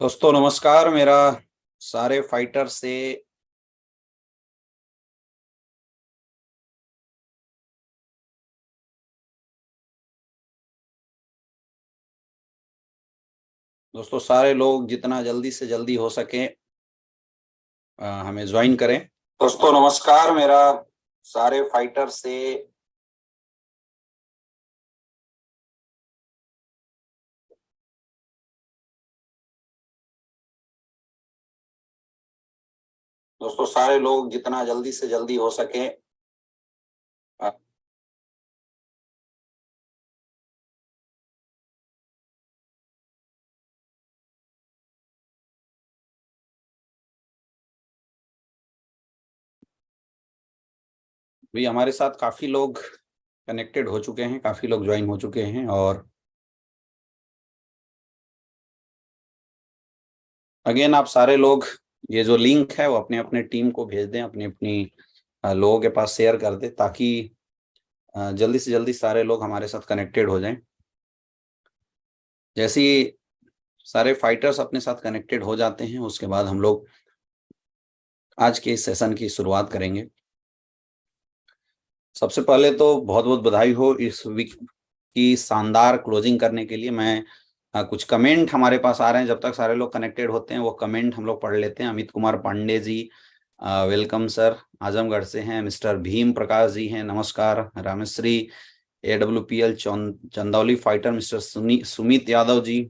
दोस्तों नमस्कार। मेरा सारे फाइटर से दोस्तों सारे लोग जितना जल्दी से जल्दी हो सके हमें ज्वाइन करें। दोस्तों नमस्कार। मेरा सारे फाइटर से दोस्तों सारे लोग जितना जल्दी से जल्दी हो सके भी हमारे साथ काफी लोग कनेक्टेड हो चुके हैं, काफी लोग ज्वाइन हो चुके हैं। और अगेन आप सारे लोग ये जो लिंक है वो अपने अपने टीम को भेज दें, अपनी अपनी लोगों के पास शेयर कर दें, ताकि जल्दी से जल्दी सारे लोग हमारे साथ कनेक्टेड हो जाएं। जैसे ही सारे फाइटर्स अपने साथ कनेक्टेड हो जाते हैं उसके बाद हम लोग आज के इस सेशन की शुरुआत करेंगे। सबसे पहले तो बहुत बहुत बधाई हो इस वीक की शानदार क्लोजिंग करने के लिए। मैं कुछ कमेंट हमारे पास आ रहे हैं, जब तक सारे लोग कनेक्टेड होते हैं वो कमेंट हम लोग पढ़ लेते हैं। अमित कुमार पांडे जी वेलकम सर, आजमगढ़ से हैं। मिस्टर भीम प्रकाश जी हैं, नमस्कार। Rameshwari AWPL Chandauli fighter mister Sumit Yadav ji,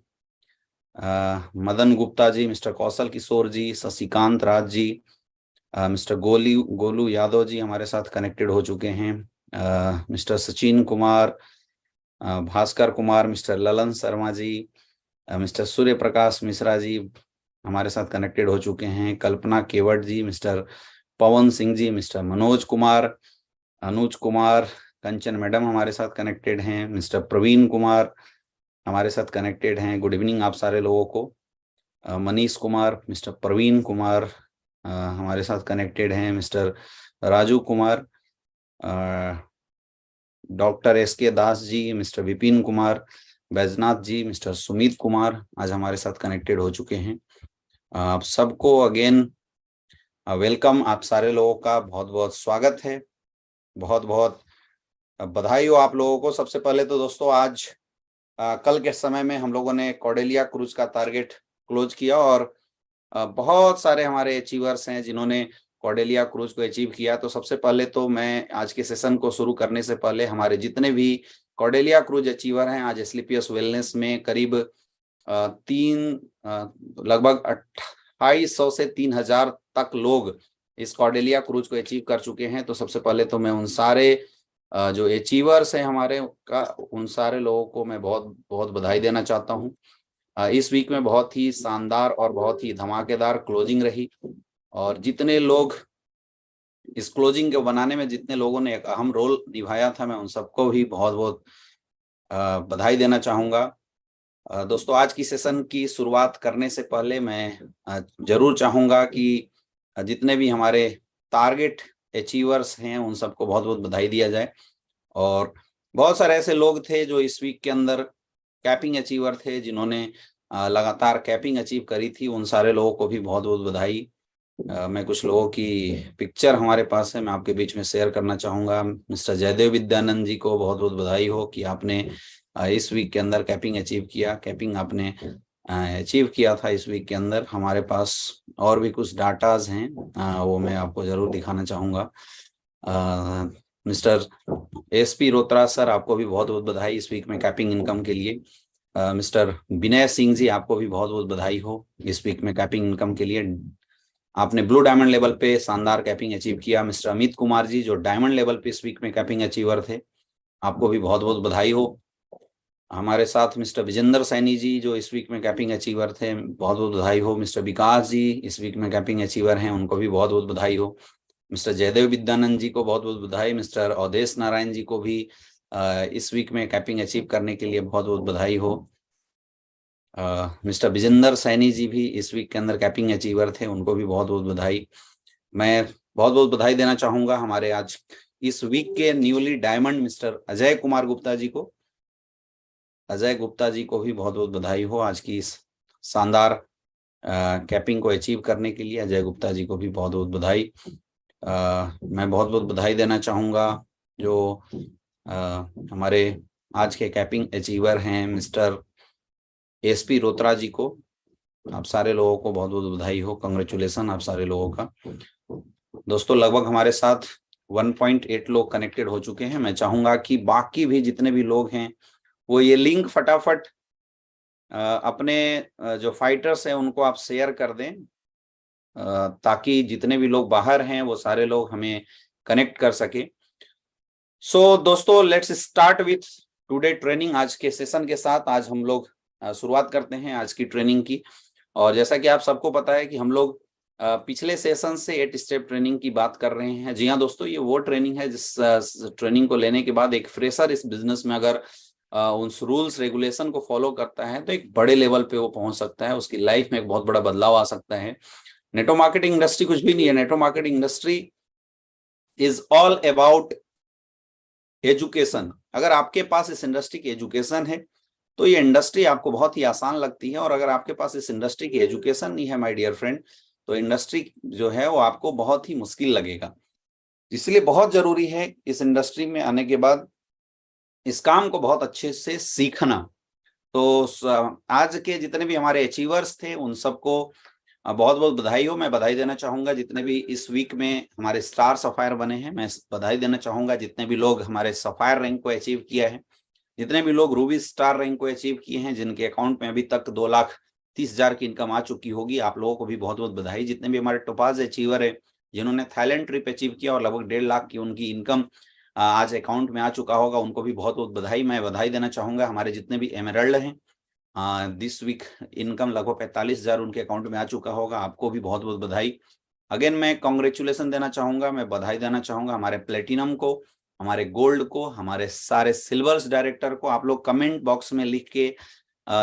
Madan Gupta ji, mister Kaushal Kishore ji, Shashikant Raj ji, mister Golu Yadav ji हमारे साथ कनेक्टेड हो चुके हैं। Mister Sachin Kumar, Bhaskar Kumar, mister Lalan Sharma ji, mister Surya Prakash Mishra ji हमारे साथ कनेक्टेड हो चुके हैं। कल्पना केवट जी, मिस्टर पवन सिंह जी, मिस्टर मनोज कुमार, अनुज कुमार, कंचन मैडम हमारे साथ कनेक्टेड हैं। मिस्टर प्रवीण कुमार हमारे साथ कनेक्टेड हैं। गुड इवनिंग आप सारे लोगों को। मनीष कुमार, मिस्टर प्रवीण कुमार हमारे साथ कनेक्टेड हैं। Mister Raju Kumar, doctor SK Das ji, mister Vipin Kumar, Baijnath जी, मिस्टर सुमित कुमार आज हमारे साथ कनेक्टेड हो चुके हैं। आप सबको अगेन वेलकम। आप सारे लोगों का बहुत बहुत स्वागत है, बहुत बहुत बधाई हो आप लोगों को। सबसे पहले तो दोस्तों आज कल के समय में हम लोगों ने कॉर्डेलिया क्रूज का टारगेट क्लोज किया और बहुत सारे हमारे अचीवर्स हैं जिन्होंने कॉर्डेलिया क्रूज को अचीव किया। तो सबसे पहले तो मैं आज के सेशन को शुरू करने से पहले हमारे जितने भी कॉर्डेलिया क्रूज अचीवर हैं, आज SLPS वेलनेस में करीब लगभग 2800 से 3000 तक लोग इस कॉर्डेलिया क्रूज को अचीव कर चुके हैं। तो सबसे पहले तो मैं उन सारे जो अचीवर्स हैं हमारे का, उन सारे लोगों को मैं बहुत बहुत बधाई देना चाहता हूँ। इस वीक में बहुत ही शानदार और बहुत ही धमाकेदार क्लोजिंग रही और जितने लोग इस क्लोजिंग को बनाने में जितने लोगों ने एक अहम रोल निभाया था, मैं उन सबको भी बहुत बहुत बधाई देना चाहूँगा। दोस्तों आज की सेशन की शुरुआत करने से पहले मैं जरूर चाहूँगा कि जितने भी हमारे टारगेट अचीवर्स हैं उन सबको बहुत बहुत बधाई दिया जाए। और बहुत सारे ऐसे लोग थे जो इस वीक के अंदर कैपिंग अचीवर थे, जिन्होंने लगातार कैपिंग अचीव करी थी। उन सारे लोगों को भी बहुत बहुत बधाई। मैं कुछ लोगों की पिक्चर हमारे पास है, मैं आपके बीच में शेयर करना चाहूँगा। मिस्टर जयदेव विद्यानंद जी को बहुत बहुत बधाई हो कि आपने इस वीक के अंदर कैपिंग अचीव किया। कैपिंग आपने अचीव किया था इस वीक के अंदर। हमारे पास और भी कुछ डाटाज हैं, वो मैं आपको जरूर दिखाना चाहूँगा। मिस्टर SP रोत्रा सर, आपको भी बहुत बहुत बधाई इस वीक में कैपिंग इनकम के लिए। मिस्टर विनय सिंह जी, आपको भी बहुत बहुत बधाई हो इस वीक में कैपिंग इनकम के लिए। आपने ब्लू डायमंड लेवल पे शानदार कैपिंग अचीव किया। मिस्टर अमित कुमार जी, जो डायमंड लेवल पे इस वीक में कैपिंग अचीवर थे, आपको भी बहुत बहुत बधाई हो। हमारे साथ मिस्टर विजेंद्र सैनी जी, जो इस वीक में कैपिंग अचीवर थे, बहुत बहुत बधाई हो। मिस्टर विकास जी इस वीक में कैपिंग अचीवर हैं, उनको भी बहुत बहुत बधाई हो। मिस्टर जयदेव विद्यानंद जी को बहुत बहुत बधाई। मिस्टर अवधेश नारायण जी को भी इस वीक में कैपिंग अचीव करने के लिए बहुत बहुत बधाई हो। मिस्टर विजेंद्र सैनी जी भी इस वीक के अंदर कैपिंग अचीवर थे, उनको भी बहुत बहुत बधाई। मैं बहुत बहुत बधाई देना चाहूंगा हमारे आज इस वीक के newly diamond mister Ajay Kumar Gupta ji को। अजय गुप्ता जी को भी बहुत बहुत बधाई हो आज की इस शानदार कैपिंग को अचीव करने के लिए। अजय गुप्ता जी को भी बहुत बहुत बधाई। मैं बहुत बहुत बधाई देना चाहूँगा जो हमारे आज के कैपिंग अचीवर हैं मिस्टर एसपी रोत्रा जी को। आप सारे लोगों को बहुत बहुत बधाई हो, कंग्रेचुलेसन आप सारे लोगों का। दोस्तों लगभग हमारे साथ 1.8 लोग कनेक्टेड हो चुके हैं। मैं चाहूंगा कि बाकी भी जितने भी लोग हैं वो ये लिंक फटाफट अपने जो फाइटर्स हैं उनको आप शेयर कर दें, ताकि जितने भी लोग बाहर हैं वो सारे लोग हमें कनेक्ट कर सके। सो दोस्तों let's start with today training. आज के सेशन के साथ आज हम लोग शुरुआत करते हैं आज की ट्रेनिंग की। और जैसा कि आप सबको पता है कि हम लोग पिछले सेशन से 8 स्टेप ट्रेनिंग की बात कर रहे हैं। जी हाँ दोस्तों, ये वो ट्रेनिंग है जिस ट्रेनिंग को लेने के बाद एक फ्रेशर इस बिजनेस में अगर उन रूल्स रेगुलेशन को फॉलो करता है तो एक बड़े लेवल पे वो पहुंच सकता है, उसकी लाइफ में एक बहुत बड़ा बदलाव आ सकता है। नेटवर्क मार्केटिंग इंडस्ट्री कुछ भी नहीं है। Network marketing industry is all about education. अगर आपके पास इस इंडस्ट्री की एजुकेशन है तो ये इंडस्ट्री आपको बहुत ही आसान लगती है, और अगर आपके पास इस इंडस्ट्री की एजुकेशन नहीं है माय डियर फ्रेंड, तो इंडस्ट्री जो है वो आपको बहुत ही मुश्किल लगेगा। इसलिए बहुत जरूरी है इस इंडस्ट्री में आने के बाद इस काम को बहुत अच्छे से सीखना। तो आज के जितने भी हमारे अचीवर्स थे उन सबको बहुत बहुत बधाई हो। मैं बधाई देना चाहूंगा जितने भी इस वीक में हमारे स्टार सफायर बने हैं। मैं बधाई देना चाहूंगा जितने भी लोग हमारे सफायर रैंक को अचीव किया है, जितने भी लोग रूबी स्टार रैंक को अचीव किए हैं, जिनके अकाउंट में अभी तक 2,30,000 की इनकम आ चुकी होगी, आप लोगों को भी बहुत बहुत बधाई। जितने भी हमारे टोपाज अचीवर है जिन्होंने थाईलैंड ट्रिप अचीव किया और लगभग 1.5 लाख की उनकी इनकम आज अकाउंट में आ चुका होगा, उनको भी बहुत बहुत बधाई। मैं बधाई देना चाहूंगा हमारे जितने भी एमरल्ड हैं, दिस वीक इनकम लगभग 45,000 उनके अकाउंट में आ चुका होगा, आपको भी बहुत बहुत बधाई। अगेन मैं कॉन्ग्रेचुलेसन देना चाहूंगा, मैं बधाई देना चाहूंगा हमारे प्लेटिनम को, हमारे गोल्ड को, हमारे सारे सिल्वर्स डायरेक्टर को। आप लोग कमेंट बॉक्स में लिख के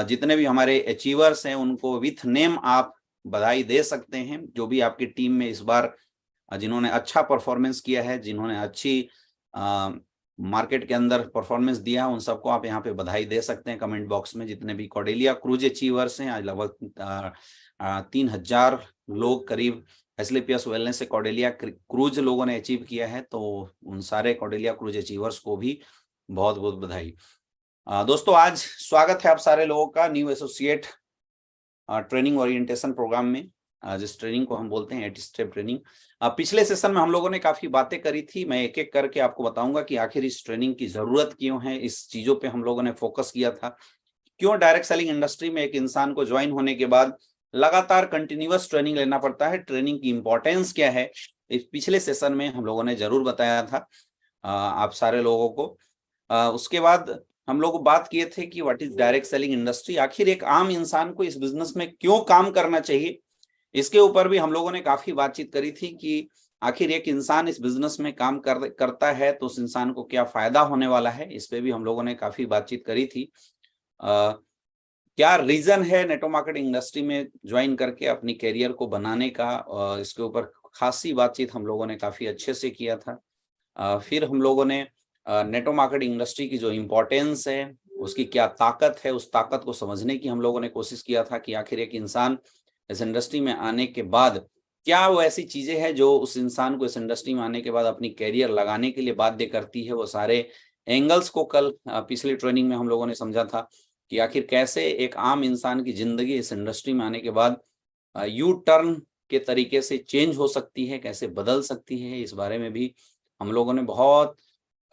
जितने भी हमारे अचीवर्स हैं उनको विथ नेम आप बधाई दे सकते हैं। जो भी आपकी टीम में इस बार जिन्होंने अच्छा परफॉर्मेंस किया है, जिन्होंने अच्छी मार्केट के अंदर परफॉर्मेंस दिया है, उन सबको आप यहाँ पे बधाई दे सकते हैं कमेंट बॉक्स में। जितने भी कॉर्डेलिया क्रूज अचीवर्स हैं, आज लगभग 3,000 लोग करीब एसलीपीएस वेलनेस से कॉर्डेलिया क्रूज लोगों ने अचीव किया है, तो उन सारे कॉर्डेलिया क्रूज अचीवर्स को भी बहुत बहुत बधाई। दोस्तों आज स्वागत है आप सारे लोगों का new associate training orientation programme में, जिस ट्रेनिंग को हम बोलते हैं 8 स्टेप ट्रेनिंग। पिछले सेशन में हम लोगों ने काफी बातें करी थी। मैं एक एक करके आपको बताऊंगा कि आखिर इस ट्रेनिंग की जरूरत क्यों है, इस चीजों पे हम लोगों ने फोकस किया था। क्यों डायरेक्ट सेलिंग इंडस्ट्री में एक इंसान को ज्वाइन होने के बाद लगातार कंटिन्यूअस ट्रेनिंग लेना पड़ता है, ट्रेनिंग की इंपॉर्टेंस क्या है, इस पिछले सेशन में हम लोगों ने जरूर बताया था आप सारे लोगों को। उसके बाद हम लोग बात किए थे कि what is direct selling industry, आखिर एक आम इंसान को इस बिजनेस में क्यों काम करना चाहिए, इसके ऊपर भी हम लोगों ने काफी बातचीत करी थी कि आखिर एक इंसान इस बिजनेस में काम करता है तो उस इंसान को क्या फायदा होने वाला है, इस पे भी हम लोगों ने काफी बातचीत करी थी। क्या रीजन है नेटवर्क मार्केटिंग इंडस्ट्री में ज्वाइन करके अपनी कैरियर को बनाने का, इसके ऊपर खासी बातचीत हम लोगों ने काफी अच्छे से किया था। फिर हम लोगों ने नेटवर्क मार्केटिंग इंडस्ट्री की जो इम्पोर्टेंस है, उसकी क्या ताकत है, उस ताकत को समझने की हम लोगों ने कोशिश किया था कि आखिर एक इंसान इस इंडस्ट्री में आने के बाद क्या वो ऐसी चीजें हैं जो उस इंसान को इस इंडस्ट्री में आने के बाद अपनी कैरियर लगाने के लिए बाध्य करती है। वो सारे एंगल्स को कल पिछली ट्रेनिंग में हम लोगों ने समझा था कि आखिर कैसे एक आम इंसान की जिंदगी इस इंडस्ट्री में आने के बाद यू टर्न के तरीके से चेंज हो सकती है, कैसे बदल सकती है। इस बारे में भी हम लोगों ने बहुत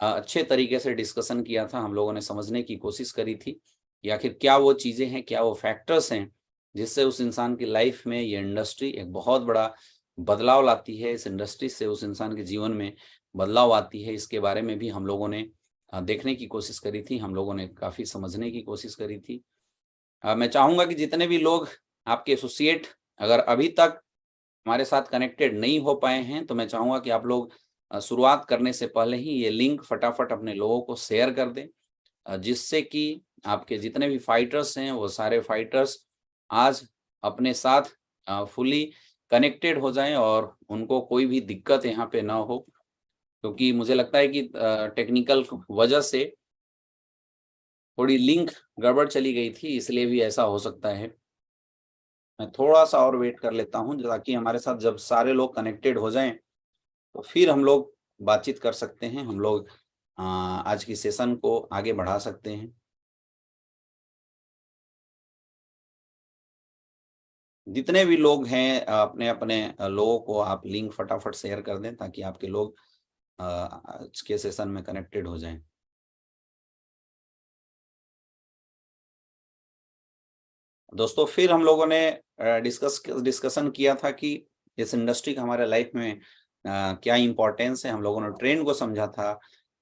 अच्छे तरीके से डिस्कशन किया था। हम लोगों ने समझने की कोशिश करी थी कि आखिर क्या वो चीजें हैं, क्या वो फैक्टर्स हैं जिससे उस इंसान की लाइफ में ये इंडस्ट्री एक बहुत बड़ा बदलाव लाती है, इस इंडस्ट्री से उस इंसान के जीवन में बदलाव आती है। इसके बारे में भी हम लोगों ने देखने की कोशिश करी थी, हम लोगों ने काफी समझने की कोशिश करी थी। मैं चाहूंगा कि जितने भी लोग आपके एसोसिएट अगर अभी तक हमारे साथ कनेक्टेड नहीं हो पाए हैं, तो मैं चाहूंगा कि आप लोग शुरुआत करने से पहले ही ये लिंक फटाफट अपने लोगों को शेयर कर दें, जिससे कि आपके जितने भी फाइटर्स हैं वो सारे फाइटर्स आज अपने साथ फुली कनेक्टेड हो जाएं और उनको कोई भी दिक्कत यहाँ पे ना हो, क्योंकि मुझे लगता है कि टेक्निकल वजह से थोड़ी लिंक गड़बड़ चली गई थी, इसलिए भी ऐसा हो सकता है। मैं थोड़ा सा और वेट कर लेता हूँ ताकि हमारे साथ जब सारे लोग कनेक्टेड हो जाएं तो फिर हम लोग बातचीत कर सकते हैं, हम लोग आज की सेशन को आगे बढ़ा सकते हैं। जितने भी लोग हैं अपने अपने लोगों को आप लिंक फटाफट शेयर कर दें ताकि आपके लोग आज के सेशन में कनेक्टेड हो जाएं। दोस्तों फिर हम लोगों ने डिस्कशन किया था कि इस इंडस्ट्री का हमारे लाइफ में क्या इम्पोर्टेंस है। हम लोगों ने ट्रेंड को समझा था,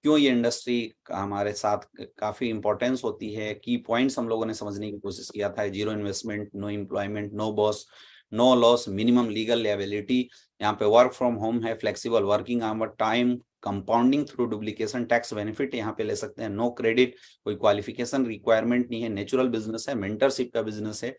क्यों ये इंडस्ट्री का हमारे साथ काफ़ी इम्पोर्टेंस होती है। की पॉइंट्स हम लोगों ने समझने की कोशिश किया था। Zero investment, no employment, no boss, no loss, minimum legal liability, यहाँ पे वर्क फ्रॉम होम है, flexible working hour time, compounding through duplication, tax benefit यहाँ पे ले सकते हैं, नो क्रेडिट, कोई क्वालिफिकेशन रिक्वायरमेंट नहीं है, नेचुरल बिजनेस है, मेंटरशिप का बिजनेस है।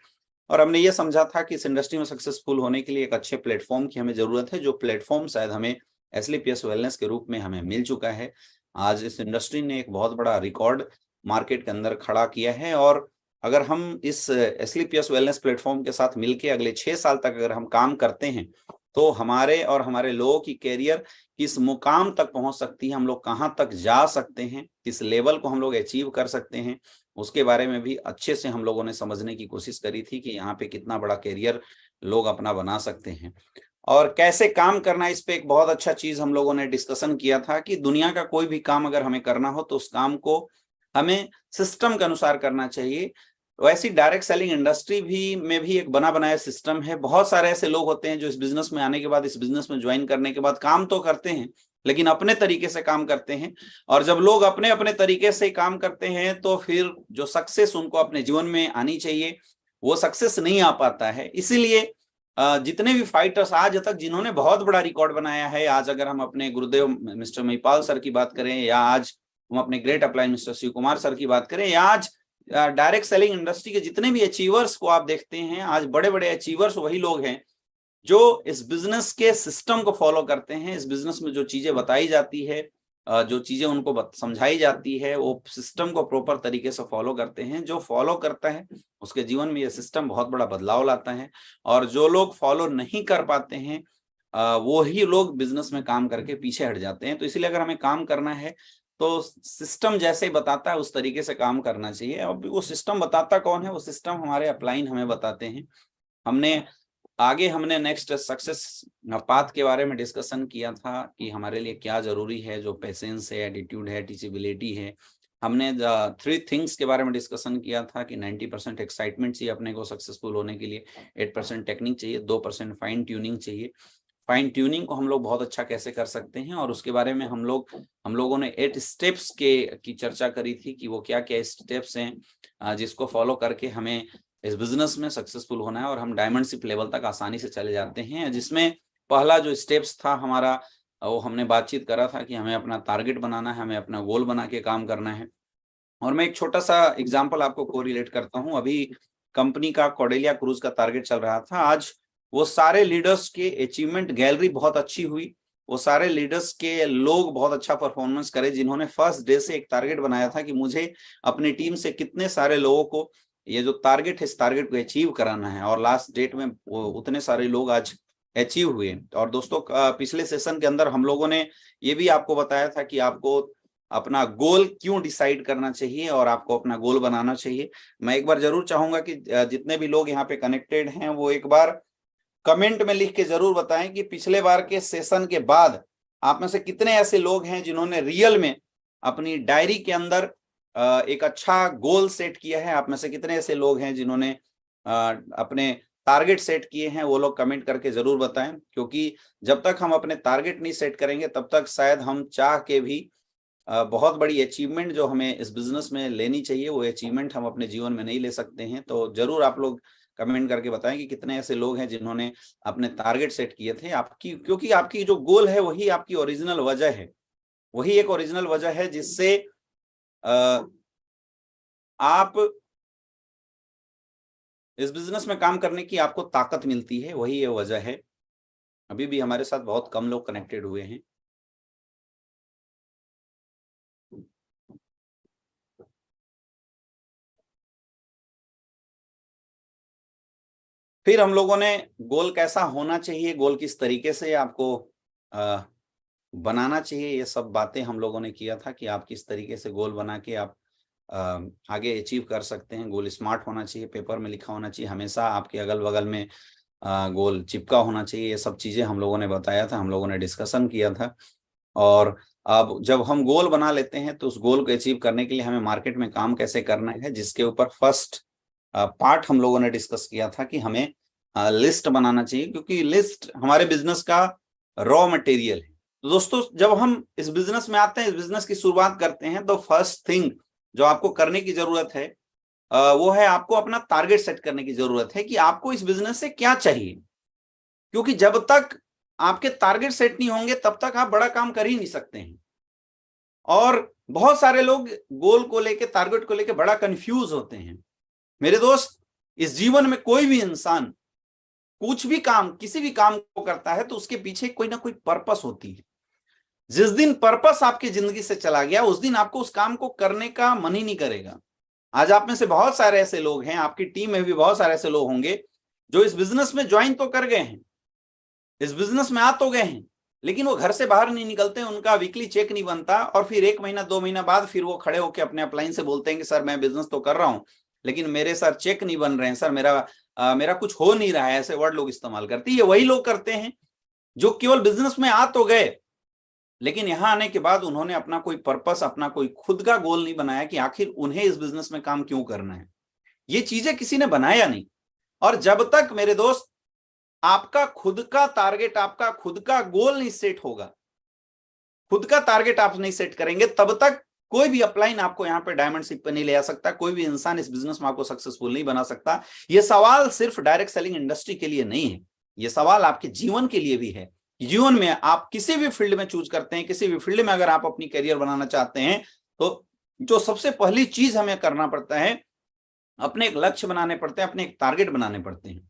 और हमने ये समझा था कि इस इंडस्ट्री में सक्सेसफुल होने के लिए एक अच्छे प्लेटफॉर्म की हमें जरूरत है, जो प्लेटफॉर्म शायद हमें एसलीपीएस वेलनेस के रूप में हमें मिल चुका है। आज इस इंडस्ट्री ने एक बहुत बड़ा रिकॉर्ड मार्केट के अंदर खड़ा किया है, और अगर हम इस एसलीपीएस वेलनेस प्लेटफॉर्म के साथ मिलकर अगले 6 साल तक अगर हम काम करते हैं तो हमारे और हमारे लोगों की कैरियर किस मुकाम तक पहुंच सकती है, हम लोग कहाँ तक जा सकते हैं, किस लेवल को हम लोग अचीव कर सकते हैं, उसके बारे में भी अच्छे से हम लोगों ने समझने की कोशिश करी थी कि यहाँ पे कितना बड़ा कैरियर लोग अपना बना सकते हैं और कैसे काम करना है। इस पे एक बहुत अच्छा चीज हम लोगों ने डिस्कशन किया था कि दुनिया का कोई भी काम अगर हमें करना हो तो उस काम को हमें सिस्टम के अनुसार करना चाहिए। वैसी डायरेक्ट सेलिंग इंडस्ट्री भी में भी एक बना बनाया सिस्टम है। बहुत सारे ऐसे लोग होते हैं जो इस बिजनेस में आने के बाद, इस बिजनेस में ज्वाइन करने के बाद काम तो करते हैं लेकिन अपने तरीके से काम करते हैं, और जब लोग अपने अपने तरीके से काम करते हैं तो फिर जो सक्सेस उनको अपने जीवन में आनी चाहिए वो सक्सेस नहीं आ पाता है। इसीलिए जितने भी फाइटर्स आज तक जिन्होंने बहुत बड़ा रिकॉर्ड बनाया है, आज अगर हम अपने गुरुदेव मिस्टर महिपाल सर की बात करें, या आज हम अपने great upline mister Shiv Kumar sir की बात करें, या आज डायरेक्ट सेलिंग इंडस्ट्री के जितने भी अचीवर्स को आप देखते हैं, आज बड़े बड़े अचीवर्स वही लोग हैं जो इस बिजनेस के सिस्टम को फॉलो करते हैं। इस बिजनेस में जो चीजें बताई जाती है, जो चीजें उनको समझाई जाती है, वो सिस्टम को प्रॉपर तरीके से फॉलो करते हैं। जो फॉलो करता है उसके जीवन में ये सिस्टम बहुत बड़ा बदलाव लाता है, और जो लोग फॉलो नहीं कर पाते हैं वो ही लोग बिजनेस में काम करके पीछे हट जाते हैं। तो इसलिए अगर हमें काम करना है तो सिस्टम जैसे बताता है उस तरीके से काम करना चाहिए। अब वो सिस्टम बताता कौन है? वो सिस्टम हमारे अपलाइन हमें बताते हैं। हमने नेक्स्ट सक्सेस पाथ के बारे में डिस्कशन किया था कि हमारे लिए क्या जरूरी है, जो पेशेंस है, एटीट्यूड है, टीचेबिलिटी है। हमने 3 थिंग्स के बारे में डिस्कशन किया था कि 90% एक्साइटमेंट चाहिए अपने को सक्सेसफुल होने के लिए, 8% टेक्निक चाहिए, 2% फाइन ट्यूनिंग चाहिए। फाइन ट्यूनिंग को हम लोग बहुत अच्छा कैसे कर सकते हैं, और उसके बारे में हम लोगों ने 8 स्टेप्स की चर्चा करी थी कि वो क्या क्या स्टेप्स हैं जिसको फॉलो करके हमें इस बिजनेस में सक्सेसफुल होना है और हम डायमंडशिप लेवल तक आसानी से चले जाते हैं। जिसमें पहला जो स्टेप्स था हमारा, वो हमने बातचीत करा था कि हमें अपना टारगेट बनाना है, हमें अपना गोल बना के काम करना है। और मैं एक छोटा सा एग्जांपल आपको कोरिलेट करता हूं। अभी कंपनी का कॉर्डेलिया क्रूज का टारगेट चल रहा था। आज वो सारे लीडर्स के अचीवमेंट गैलरी बहुत अच्छी हुई, वो सारे लीडर्स के लोग बहुत अच्छा परफॉर्मेंस करे जिन्होंने फर्स्ट डे से एक टारगेट बनाया था कि मुझे अपनी टीम से कितने सारे लोगों को ये जो टारगेट है इस टारगेट को अचीव कराना है, और लास्ट डेट में वो उतने सारे लोग आज अचीव हुए। और दोस्तों पिछले सेशन के अंदर हम लोगों ने ये भी आपको बताया था कि आपको अपना गोल क्यों डिसाइड करना चाहिए और आपको अपना गोल बनाना चाहिए। मैं एक बार जरूर चाहूंगा कि जितने भी लोग यहाँ पे कनेक्टेड हैं वो एक बार कमेंट में लिख के जरूर बताएं कि पिछले बार के सेशन के बाद आप में से कितने ऐसे लोग हैं जिन्होंने रियल में अपनी डायरी के अंदर एक अच्छा गोल सेट किया है। आप में से कितने ऐसे लोग हैं जिन्होंने अपने टारगेट सेट किए हैं, वो लोग कमेंट करके जरूर बताएं, क्योंकि जब तक हम अपने टारगेट नहीं सेट करेंगे तब तक शायद हम चाह के भी बहुत बड़ी अचीवमेंट जो हमें इस बिजनेस में लेनी चाहिए वो अचीवमेंट हम अपने जीवन में नहीं ले सकते हैं। तो जरूर आप लोग कमेंट करके बताएं कि कितने ऐसे लोग हैं जिन्होंने अपने टारगेट सेट किए थे आपकी, क्योंकि आपकी जो गोल है वही आपकी ओरिजिनल वजह है, वही एक ओरिजिनल वजह है जिससे आप इस बिजनेस में काम करने की आपको ताकत मिलती है, वही ये वजह है। अभी भी हमारे साथ बहुत कम लोग कनेक्टेड हुए हैं। फिर हम लोगों ने गोल कैसा होना चाहिए, गोल किस तरीके से आपको बनाना चाहिए, ये सब बातें हम लोगों ने किया था कि आप किस तरीके से गोल बना के आप आगे अचीव कर सकते हैं। गोल स्मार्ट होना चाहिए, पेपर में लिखा होना चाहिए, हमेशा आपके अगल बगल में गोल चिपका होना चाहिए। ये सब चीजें हम लोगों ने बताया था, हम लोगों ने डिस्कशन किया था। और अब जब हम गोल बना लेते हैं तो उस गोल को अचीव करने के लिए हमें मार्केट में काम कैसे करना है, जिसके ऊपर फर्स्ट पार्ट हम लोगों ने डिस्कस किया था कि हमें लिस्ट बनाना चाहिए, क्योंकि लिस्ट हमारे बिजनेस का रॉ मटेरियल है। तो दोस्तों, जब हम इस बिजनेस में आते हैं, इस बिजनेस की शुरुआत करते हैं, तो फर्स्ट थिंग जो आपको करने की जरूरत है वो है आपको अपना टारगेट सेट करने की जरूरत है कि आपको इस बिजनेस से क्या चाहिए। क्योंकि जब तक आपके टारगेट सेट नहीं होंगे तब तक आप बड़ा काम कर ही नहीं सकते हैं। और बहुत सारे लोग गोल को लेके, टारगेट को लेके बड़ा कंफ्यूज होते हैं। मेरे दोस्त, इस जीवन में कोई भी इंसान कुछ भी काम, किसी भी काम को करता है तो उसके पीछे कोई ना कोई पर्पस होती है। जिस दिन पर्पस आपकी जिंदगी से चला गया, उस दिन आपको उस काम को करने का मन ही नहीं करेगा। आज आप में से बहुत सारे ऐसे लोग हैं, आपकी टीम में भी बहुत सारे ऐसे लोग होंगे जो इस बिजनेस में ज्वाइन तो कर गए हैं, इस बिजनेस में आ तो गए हैं, लेकिन वो घर से बाहर नहीं निकलते, उनका वीकली चेक नहीं बनता, और फिर 1 महीना 2 महीना बाद फिर वो खड़े होकर अपने अपलाइन से बोलते हैं कि सर मैं बिजनेस तो कर रहा हूं, लेकिन मेरे सर चेक नहीं बन रहे हैं, सर मेरा कुछ हो नहीं रहा है। ऐसे वर्ड लोग इस्तेमाल करते हैं। ये वही लोग करते हैं जो केवल बिजनेस में आ तो गए, लेकिन यहां आने के बाद उन्होंने अपना कोई पर्पस, अपना कोई खुद का गोल नहीं बनाया कि आखिर उन्हें इस बिजनेस में काम क्यों करना है। ये चीजें किसी ने बनाया नहीं। और जब तक मेरे दोस्त आपका खुद का टारगेट, आपका खुद का गोल नहीं सेट होगा, खुद का टारगेट आप नहीं सेट करेंगे, तब तक कोई भी अपलाइन आपको यहाँ पे डायमंड शिप पे नहीं ले आ सकता, कोई भी इंसान इस बिजनेस में आपको सक्सेसफुल नहीं बना सकता। ये सवाल सिर्फ डायरेक्ट सेलिंग इंडस्ट्री के लिए नहीं है, ये सवाल आपके जीवन के लिए भी है। जीवन में आप किसी भी फील्ड में चूज करते हैं, किसी भी फील्ड में अगर आप अपनी करियर बनाना चाहते हैं, तो जो सबसे पहली चीज हमें करना पड़ता है, अपने एक लक्ष्य बनाने पड़ते हैं, अपने एक टारगेट बनाने पड़ते हैं।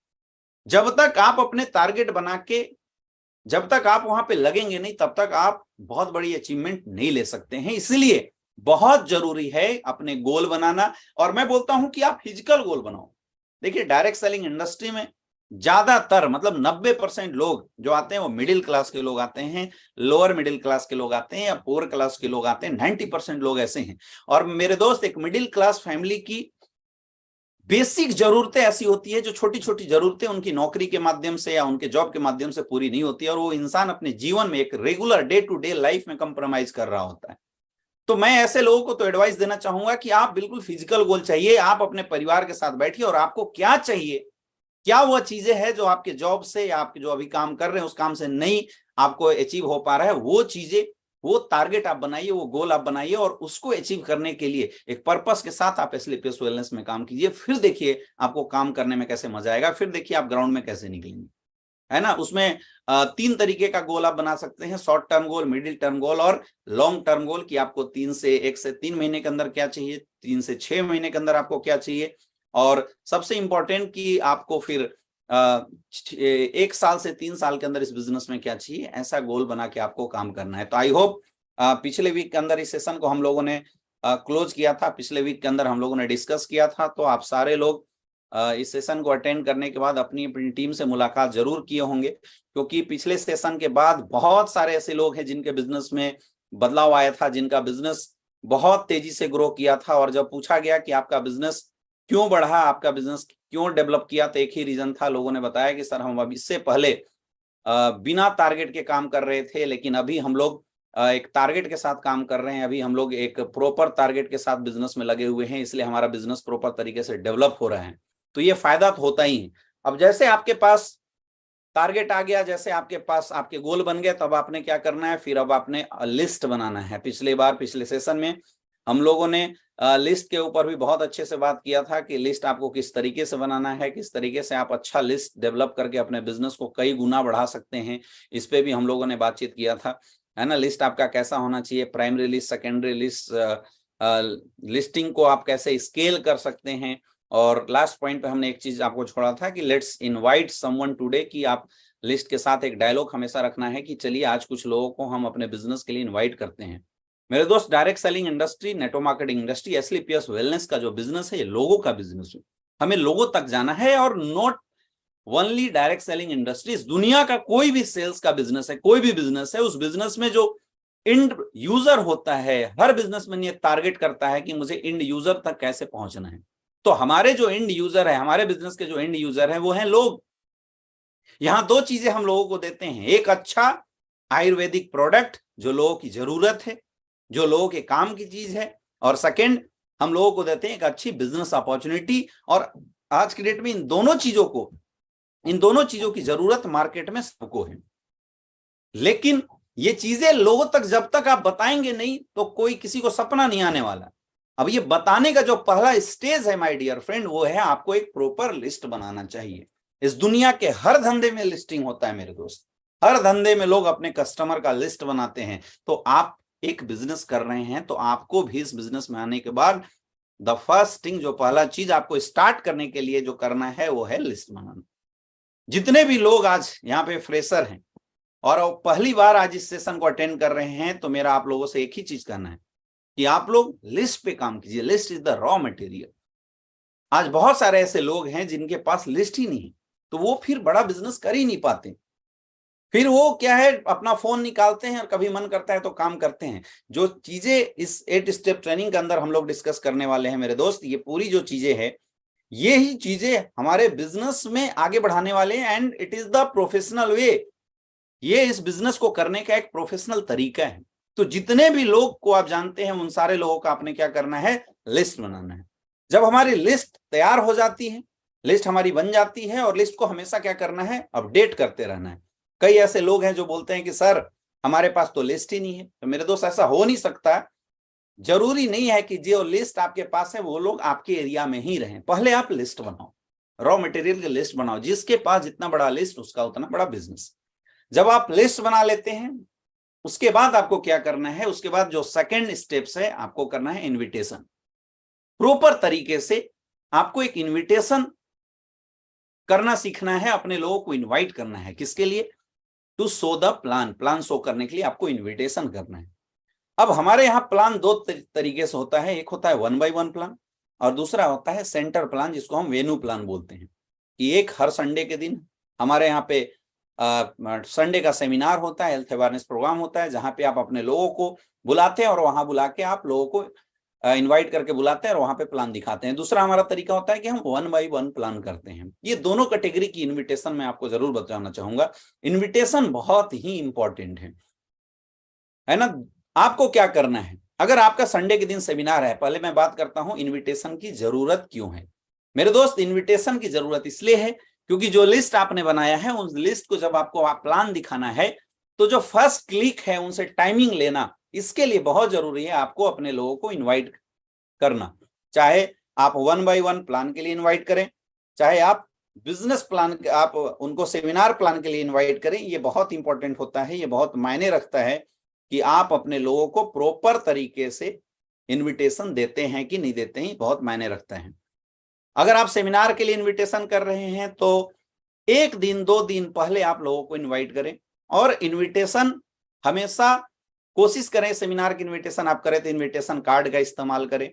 जब तक आप अपने टारगेट बना के, जब तक आप वहां पे लगेंगे नहीं, तब तक आप बहुत बड़ी अचीवमेंट नहीं ले सकते हैं। इसलिए बहुत जरूरी है अपने गोल बनाना। और मैं बोलता हूं कि आप फिजिकल गोल बनाओ। देखिए, डायरेक्ट सेलिंग इंडस्ट्री में ज्यादातर, मतलब 90% लोग जो आते हैं वो मिडिल क्लास के लोग आते हैं, लोअर मिडिल क्लास के लोग आते हैं, या पुअर क्लास के लोग आते हैं। 90% लोग ऐसे हैं। और मेरे दोस्त, एक मिडिल क्लास फैमिली की बेसिक जरूरतें ऐसी होती है जो छोटी छोटी जरूरतें उनकी नौकरी के माध्यम से या उनके जॉब के माध्यम से पूरी नहीं होती है, और वो इंसान अपने जीवन में एक regular day to day life में कंप्रोमाइज कर रहा होता है। तो मैं ऐसे लोगों को तो एडवाइस देना चाहूंगा कि आप बिल्कुल फिजिकल गोल चाहिए। आप अपने परिवार के साथ बैठिए और आपको क्या चाहिए, क्या वह चीजें हैं जो आपके जॉब से या आपके जो अभी काम कर रहे हैं उस काम से नहीं आपको अचीव हो पा रहा है, वो चीजें, वो टारगेट आप बनाइए, वो गोल आप बनाइए, और उसको अचीव करने के लिए एक पर्पस के साथ आप एसलीपीएस वेलनेस में काम कीजिए। फिर देखिए आपको काम करने में कैसे मजा आएगा, फिर देखिए आप ग्राउंड में कैसे निकलेंगे, है ना। उसमें 3 तरीके का गोल आप बना सकते हैं, short term goal, middle term goal और लॉन्ग टर्म गोल, कि आपको 1 से 3 महीने के अंदर क्या चाहिए, 3 से 6 महीने के अंदर आपको क्या चाहिए, और सबसे इंपॉर्टेंट कि आपको फिर 1 साल से 3 साल के अंदर इस बिजनेस में क्या चाहिए, ऐसा गोल बना के आपको काम करना है। तो आई होप पिछले वीक के अंदर इस सेशन को हम लोगों ने क्लोज किया था, पिछले वीक के अंदर हम लोगों ने डिस्कस किया था। तो आप सारे लोग इस सेशन को अटेंड करने के बाद अपनी अपनी टीम से मुलाकात जरूर किए होंगे, क्योंकि पिछले सेशन के बाद बहुत सारे ऐसे लोग हैं जिनके बिजनेस में बदलाव आया था, जिनका बिजनेस बहुत तेजी से ग्रो किया था। और जब पूछा गया कि आपका बिजनेस क्यों बढ़ा, आपका बिजनेस क्यों डेवलप किया, तो एक ही रीजन था, लोगों ने बताया कि सर हम अब इससे पहले बिना टारगेट के काम कर रहे थे, लेकिन अभी हम लोग एक टारगेट के साथ काम कर रहे हैं, अभी हम लोग एक प्रॉपर टारगेट के साथ बिजनेस में लगे हुए हैं, इसलिए हमारा बिजनेस प्रॉपर तरीके से डेवलप हो रहा है। तो ये फायदा तो होता ही है। अब जैसे आपके पास टारगेट आ गया, जैसे आपके पास आपके गोल बन गए, तब आपने क्या करना है, फिर अब आपने लिस्ट बनाना है। पिछले सेशन में हम लोगों ने लिस्ट के ऊपर भी बहुत अच्छे से बात किया था कि लिस्ट आपको किस तरीके से बनाना है, किस तरीके से आप अच्छा लिस्ट डेवलप करके अपने बिजनेस को कई गुना बढ़ा सकते हैं, इस पे भी हम लोगों ने बातचीत किया था, है ना। लिस्ट आपका कैसा होना चाहिए, primary list, secondary list, listing को आप कैसे स्केल कर सकते हैं। और लास्ट पॉइंट पे हमने एक चीज आपको छोड़ा था कि लेट्स इनवाइट समवन टुडे, कि आप लिस्ट के साथ एक डायलॉग हमेशा रखना है कि चलिए आज कुछ लोगों को हम अपने बिजनेस के लिए इनवाइट करते हैं। मेरे दोस्त, direct selling industry, network marketing industry, SLPS wellness का जो बिजनेस है, ये लोगों का बिजनेस है। हमें लोगों तक जाना है, और not only direct selling industries, दुनिया का कोई भी सेल्स का बिजनेस है, कोई भी बिजनेस है, उस बिजनेस में जो इंड यूजर होता है, हर बिजनेसमैन ये टारगेट करता है कि मुझे इंड यूजर तक कैसे पहुंचना है। तो हमारे जो इंड यूजर है, हमारे बिजनेस के जो इंड यूजर है, वो है लोग। यहां दो चीजें हम लोगों को देते हैं, एक अच्छा आयुर्वेदिक प्रोडक्ट जो लोगों की जरूरत है, जो लोगों के काम की चीज है, और सेकंड हम लोगों को देते हैं एक अच्छी बिजनेस अपॉर्चुनिटी। और आज की डेट में इन दोनों चीजों की जरूरत मार्केट में सबको है। लेकिन ये चीजें लोगों तक जब तक आप बताएंगे नहीं तो कोई किसी को सपना नहीं आने वाला। अब ये बताने का जो पहला स्टेज है माय डियर फ्रेंड, वो है आपको एक प्रॉपर लिस्ट बनाना चाहिए। इस दुनिया के हर धंधे में लिस्टिंग होता है मेरे दोस्त, हर धंधे में लोग अपने कस्टमर का लिस्ट बनाते हैं। तो आप एक बिजनेस कर रहे हैं तो आपको भी इस बिजनेस में आने के बाद द फर्स्ट थिंग, जो पहला चीज आपको स्टार्ट करने के लिए जो करना है वो है लिस्ट बनाना। जितने भी लोग आज यहाँ पे फ्रेशर हैं और पहली बार आज इस सेशन को अटेंड कर रहे हैं, तो मेरा आप लोगों से एक ही चीज करना है कि आप लोग लिस्ट पे काम कीजिए। List is the raw material. आज बहुत सारे ऐसे लोग हैं जिनके पास लिस्ट ही नहीं, तो वो फिर बड़ा बिजनेस कर ही नहीं पाते। फिर वो क्या है, अपना फोन निकालते हैं और कभी मन करता है तो काम करते हैं। जो चीजें इस 8 स्टेप ट्रेनिंग के अंदर हम लोग डिस्कस करने वाले हैं मेरे दोस्त, ये पूरी जो चीजें हैं, ये ही चीजें हमारे बिजनेस में आगे बढ़ाने वाले हैं। And it is the professional way. ये इस बिजनेस को करने का एक प्रोफेशनल तरीका है। तो जितने भी लोग को आप जानते हैं, उन सारे लोगों का आपने क्या करना है, लिस्ट बनाना है। जब हमारी लिस्ट तैयार हो जाती है, लिस्ट हमारी बन जाती है, और लिस्ट को हमेशा क्या करना है, अपडेट करते रहना है। कई ऐसे लोग हैं जो बोलते हैं कि सर हमारे पास तो लिस्ट ही नहीं है। तो मेरे दोस्त ऐसा हो नहीं सकता। जरूरी नहीं है कि जो लिस्ट आपके पास है वो लोग आपके एरिया में ही रहें। पहले आप लिस्ट बनाओ, रॉ मटेरियल की लिस्ट बनाओ। जिसके पास जितना बड़ा लिस्ट उसका उतना बड़ा बिजनेस। जब आप लिस्ट बना लेते हैं, उसके बाद आपको क्या करना है, उसके बाद जो सेकंड स्टेप्स है, आपको करना है इनविटेशन। प्रॉपर तरीके से आपको एक इनविटेशन करना सीखना है, अपने लोगों को इनवाइट करना है। किसके लिए? To show the plan show करने के लिए आपको इनविटेशन करना है। अब हमारे यहाँ प्लान दो तरीके से होता है। एक होता है 1 by 1 प्लान, और दूसरा होता है सेंटर प्लान, जिसको हम वेन्यू प्लान बोलते हैं। कि एक हर संडे के दिन हमारे यहाँ पे संडे का सेमिनार होता है, हेल्थ अवेयरनेस प्रोग्राम होता है, जहाँ पे आप अपने लोगों को बुलाते हैं और वहां बुला के आप लोगों को इनवाइट करके बुलाते हैं और वहां पे प्लान दिखाते हैं। दूसरा हमारा तरीका होता है कि हम 1 by 1 प्लान करते हैं। ये दोनों कैटेगरी की इनविटेशन मैं आपको जरूर बताना चाहूंगा। इनविटेशन बहुत ही इंपॉर्टेंट है ना। आपको क्या करना है, अगर आपका संडे के दिन सेमिनार है, पहले मैं बात करता हूं इनविटेशन की जरूरत क्यों है। मेरे दोस्त, इनविटेशन की जरूरत इसलिए है क्योंकि जो लिस्ट आपने बनाया है, उस लिस्ट को जब आपको प्लान दिखाना है, तो जो फर्स्ट क्लिक है उनसे टाइमिंग लेना, इसके लिए बहुत जरूरी है आपको अपने लोगों को इनवाइट करना। चाहे आप 1 by 1 प्लान के लिए इनवाइट करें, चाहे आप बिजनेस प्लान, आप उनको सेमिनार प्लान के लिए इनवाइट करें, ये बहुत इंपॉर्टेंट होता है। ये बहुत मायने रखता है कि आप अपने लोगों को प्रॉपर तरीके से इनविटेशन देते हैं कि नहीं देते हैं, बहुत मायने रखता है। अगर आप सेमिनार के लिए इनविटेशन कर रहे हैं तो 1 दिन 2 दिन पहले आप लोगों को इनवाइट करें। और इनविटेशन हमेशा कोशिश करें, सेमिनार की इनविटेशन आप करें तो इनविटेशन कार्ड का इस्तेमाल करें,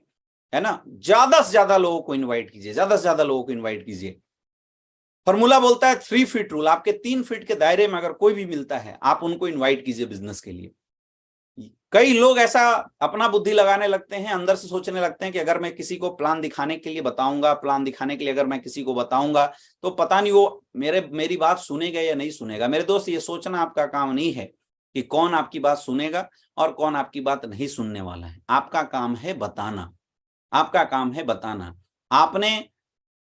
है ना। ज्यादा से ज्यादा लोगों को इनवाइट कीजिए, ज्यादा से ज्यादा लोगों को इनवाइट कीजिए। फॉर्मूला बोलता है 3 फीट रूल। आपके 3 फीट के दायरे में अगर कोई भी मिलता है, आप उनको इन्वाइट कीजिए बिजनेस के लिए। कई लोग ऐसा अपना बुद्धि लगाने लगते हैं, अंदर से सोचने लगते हैं कि अगर मैं किसी को प्लान दिखाने के लिए बताऊंगा, प्लान दिखाने के लिए अगर मैं किसी को बताऊंगा तो पता नहीं वो मेरी बात सुनेगा या नहीं सुनेगा। मेरे दोस्त, ये सोचना आपका काम नहीं है कि कौन आपकी बात सुनेगा और कौन आपकी बात नहीं सुनने वाला है। आपका काम है बताना, आपका काम है बताना। आपने